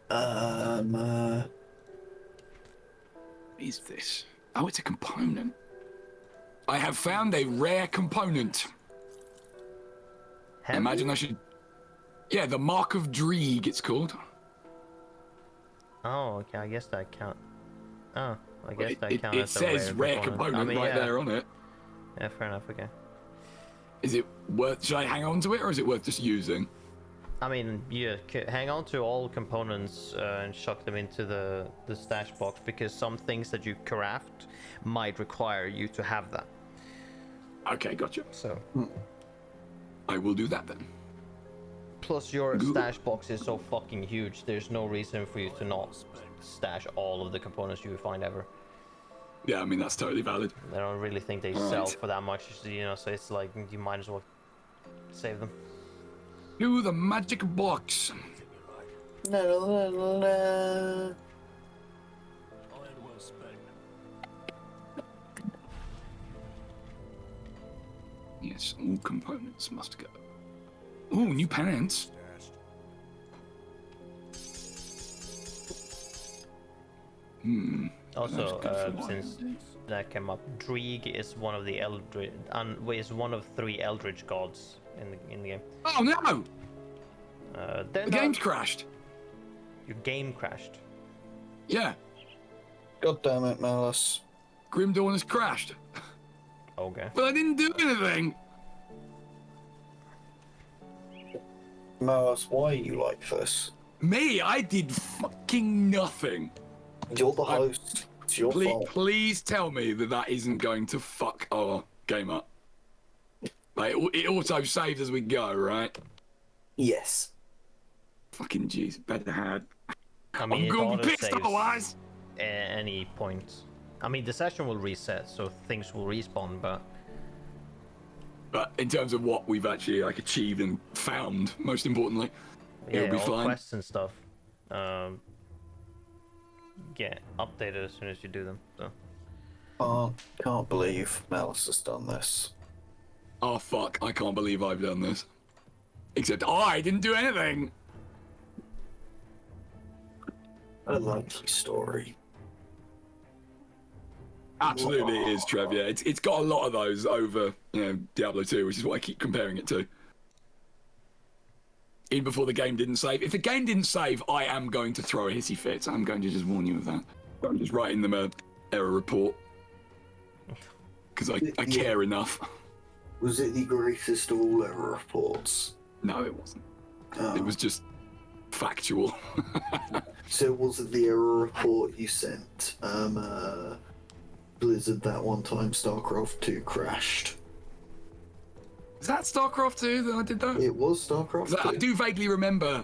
Speaker 1: What is this? Oh, it's a component. I have found a rare component.
Speaker 3: Have
Speaker 1: Imagine
Speaker 3: you?
Speaker 1: I should... Yeah, the Mark of Dreeg, it's called.
Speaker 3: Oh, okay. I guess that count. Oh, I guess that
Speaker 1: It
Speaker 3: counts.
Speaker 1: says rare component
Speaker 3: I mean,
Speaker 1: right
Speaker 3: yeah.
Speaker 1: there on it.
Speaker 3: Yeah, fair enough. Okay.
Speaker 1: Is it worth... Should I hang on to it, or is it worth just using?
Speaker 3: I mean, yeah, hang on to all components and chuck them into the stash box because some things that you craft might require you to have that.
Speaker 1: Okay, gotcha.
Speaker 3: So.
Speaker 1: I will do that then.
Speaker 3: Plus, your
Speaker 1: Good.
Speaker 3: stash box is so fucking huge. There's no reason for you to not stash all of the components you find ever.
Speaker 1: Yeah, I mean, that's totally valid.
Speaker 3: I don't really think they
Speaker 1: Right.
Speaker 3: sell for that much, you know. So it's like you might as well save them.
Speaker 1: To the magic box.
Speaker 2: La, la, la, la.
Speaker 4: Iron well spent.
Speaker 1: Yes, all components must go. Ooh, new pants.
Speaker 3: Also,
Speaker 1: That's good for
Speaker 3: since that came up, Dreeg is one of the is one of 3 Eldritch gods in the game.
Speaker 1: Oh no!
Speaker 3: They're
Speaker 1: The
Speaker 3: not-
Speaker 1: game's crashed.
Speaker 3: Your game crashed.
Speaker 1: Yeah,
Speaker 2: God damn it, Malus.
Speaker 1: Grim Dawn has crashed.
Speaker 3: Okay.
Speaker 1: But I didn't do anything.
Speaker 2: Malus, why are you like this?
Speaker 1: Me, I did fucking nothing.
Speaker 2: You're the host. It's your fault.
Speaker 1: Please tell me that that isn't going to fuck our game up. Like, it auto saves as we go, right?
Speaker 2: Yes.
Speaker 1: Fucking jeez, better had.
Speaker 3: I mean,
Speaker 1: I'm
Speaker 3: it
Speaker 1: gonna be
Speaker 3: auto
Speaker 1: pissed
Speaker 3: saves
Speaker 1: otherwise.
Speaker 3: at any point. I mean, the session will reset, so things will respawn, but
Speaker 1: But in terms of what we've actually like achieved and found, most importantly,
Speaker 3: yeah,
Speaker 1: it'll be
Speaker 3: all
Speaker 1: fine.
Speaker 3: quests and stuff get updated as soon as you do them. So.
Speaker 2: Can't believe Malus has done this.
Speaker 1: Oh fuck, I can't believe I've done this. Except I didn't do anything.
Speaker 2: A likely story.
Speaker 1: Absolutely it is, Trev, yeah. It's got a lot of those over, Diablo 2, which is what I keep comparing it to. Even before the game didn't save. If the game didn't save, I am going to throw a hissy fit. I'm going to just warn you of that. I'm just writing them a error report. Because I care enough.
Speaker 2: Was it the greatest of all error reports?
Speaker 1: No, it wasn't.
Speaker 2: Oh.
Speaker 1: It was just factual.
Speaker 2: So it wasn't the error report you sent Blizzard that one time StarCraft 2 crashed.
Speaker 1: Is that StarCraft 2 that I did that?
Speaker 2: It was StarCraft
Speaker 1: 'Cause
Speaker 2: 2.
Speaker 1: I do vaguely remember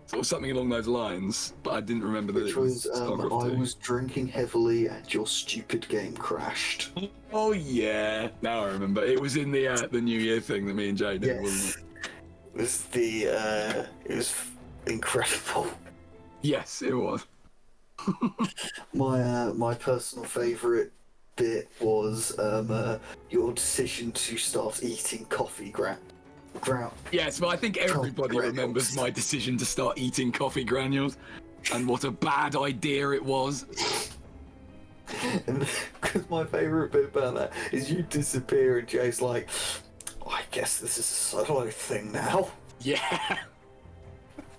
Speaker 1: sort of something along those lines, but I didn't remember that
Speaker 2: Which
Speaker 1: it was
Speaker 2: was,
Speaker 1: StarCraft 2.
Speaker 2: I was drinking heavily and your stupid game crashed.
Speaker 1: Oh yeah, now I remember. It was in the New Year thing that me and Jay did, wasn't it?
Speaker 2: It was incredible.
Speaker 1: Yes, it was.
Speaker 2: My personal favourite bit was your decision to start eating coffee ground.
Speaker 1: Yes, but I think everybody
Speaker 2: granules.
Speaker 1: remembers my decision to start eating coffee granules, and what a bad idea it was.
Speaker 2: Because my favourite bit about that is you disappear and Jay's like, I guess this is a solo thing now.
Speaker 1: Yeah.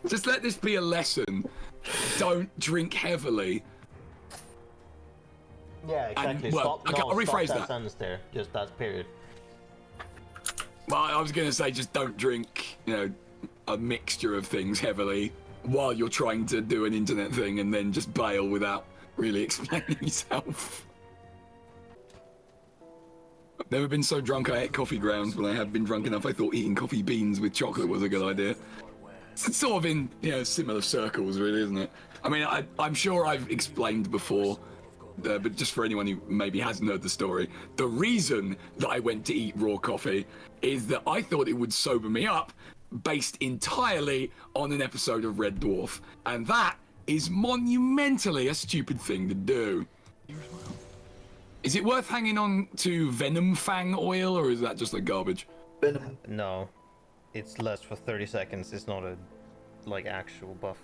Speaker 1: Just let this be a lesson. Don't drink heavily.
Speaker 3: Yeah,
Speaker 1: exactly. well, okay, I'll rephrase that.
Speaker 3: sentence there. Just that period.
Speaker 1: Well, I was going to say just don't drink, a mixture of things heavily while you're trying to do an internet thing and then just bail without really explaining himself. I've never been so drunk I ate coffee grounds, but I have been drunk enough I thought eating coffee beans with chocolate was a good idea. It's sort of in, similar circles, really, isn't it? I mean, I'm sure I've explained before, but just for anyone who maybe hasn't heard the story, the reason that I went to eat raw coffee is that I thought it would sober me up, based entirely on an episode of Red Dwarf, and that is monumentally a stupid thing to do. Is it worth hanging on to Venom Fang oil, or is that just like garbage?
Speaker 2: Venom.
Speaker 3: No, it's less for 30 seconds. It's not a actual buff.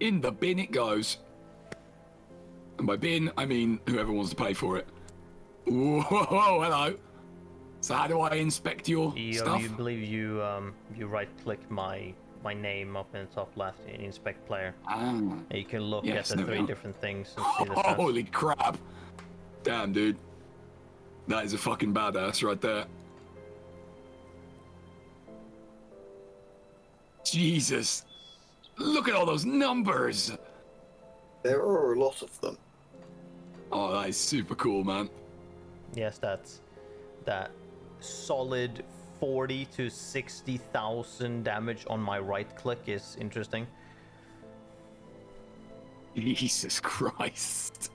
Speaker 1: In the bin it goes. And by bin, I mean whoever wants to pay for it. Whoa, hello. So how do I inspect your stuff?
Speaker 3: You believe you right-click my name up in the top left in Inspect Player. And you can look at the 3 different things and see the stats.
Speaker 1: Holy crap. Damn, dude. That is a fucking badass right there. Jesus. Look at all those numbers.
Speaker 2: There are a lot of them.
Speaker 1: Oh, that is super cool, man.
Speaker 3: Yes, that solid 40 to 60,000 damage on my right click is interesting.
Speaker 1: Jesus Christ.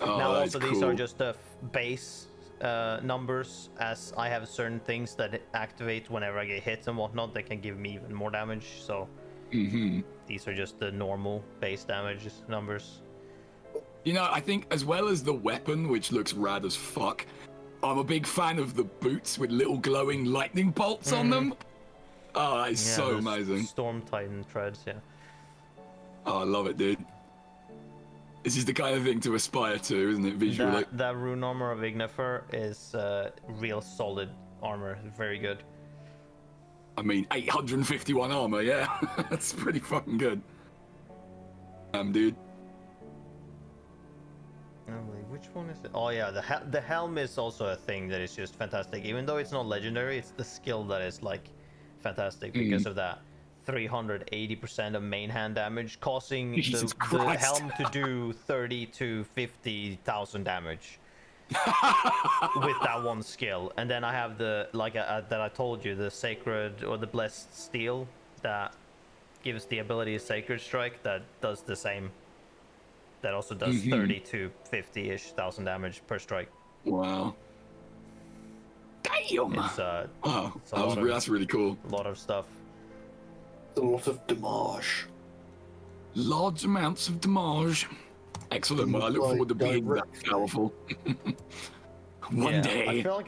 Speaker 1: Oh,
Speaker 3: Now
Speaker 1: that's
Speaker 3: also
Speaker 1: cool.
Speaker 3: these are just the base numbers, as I have certain things that activate whenever I get hit and whatnot that can give me even more damage, so these are just the normal base damage numbers.
Speaker 1: I think as well as the weapon, which looks rad as fuck, I'm a big fan of the boots with little glowing lightning bolts on them. Oh, that is so amazing.
Speaker 3: Storm Titan treads, yeah.
Speaker 1: Oh, I love it, dude. This is the kind of thing to aspire to, isn't it, visually?
Speaker 3: That rune armor of Ignifer is real solid armor, very good.
Speaker 1: I mean, 851 armor, yeah. That's pretty fucking good. Dude.
Speaker 3: Oh, wait, which one is it? Oh yeah, the helm is also a thing that is just fantastic. Even though it's not legendary, it's the skill that is fantastic because of that 380% of main hand damage, causing the helm to do 30 to 50,000 damage with that one skill. And then I have the that I told you, the sacred or the blessed steel that gives the ability Sacred Strike that does the same. That also does 30 to 50-ish thousand damage per strike.
Speaker 1: Wow. Damn! That's really cool.
Speaker 3: A lot of stuff.
Speaker 2: A lot of damage.
Speaker 1: Large amounts of damage. Excellent. Well, I look forward to being that powerful. One day.
Speaker 3: I feel like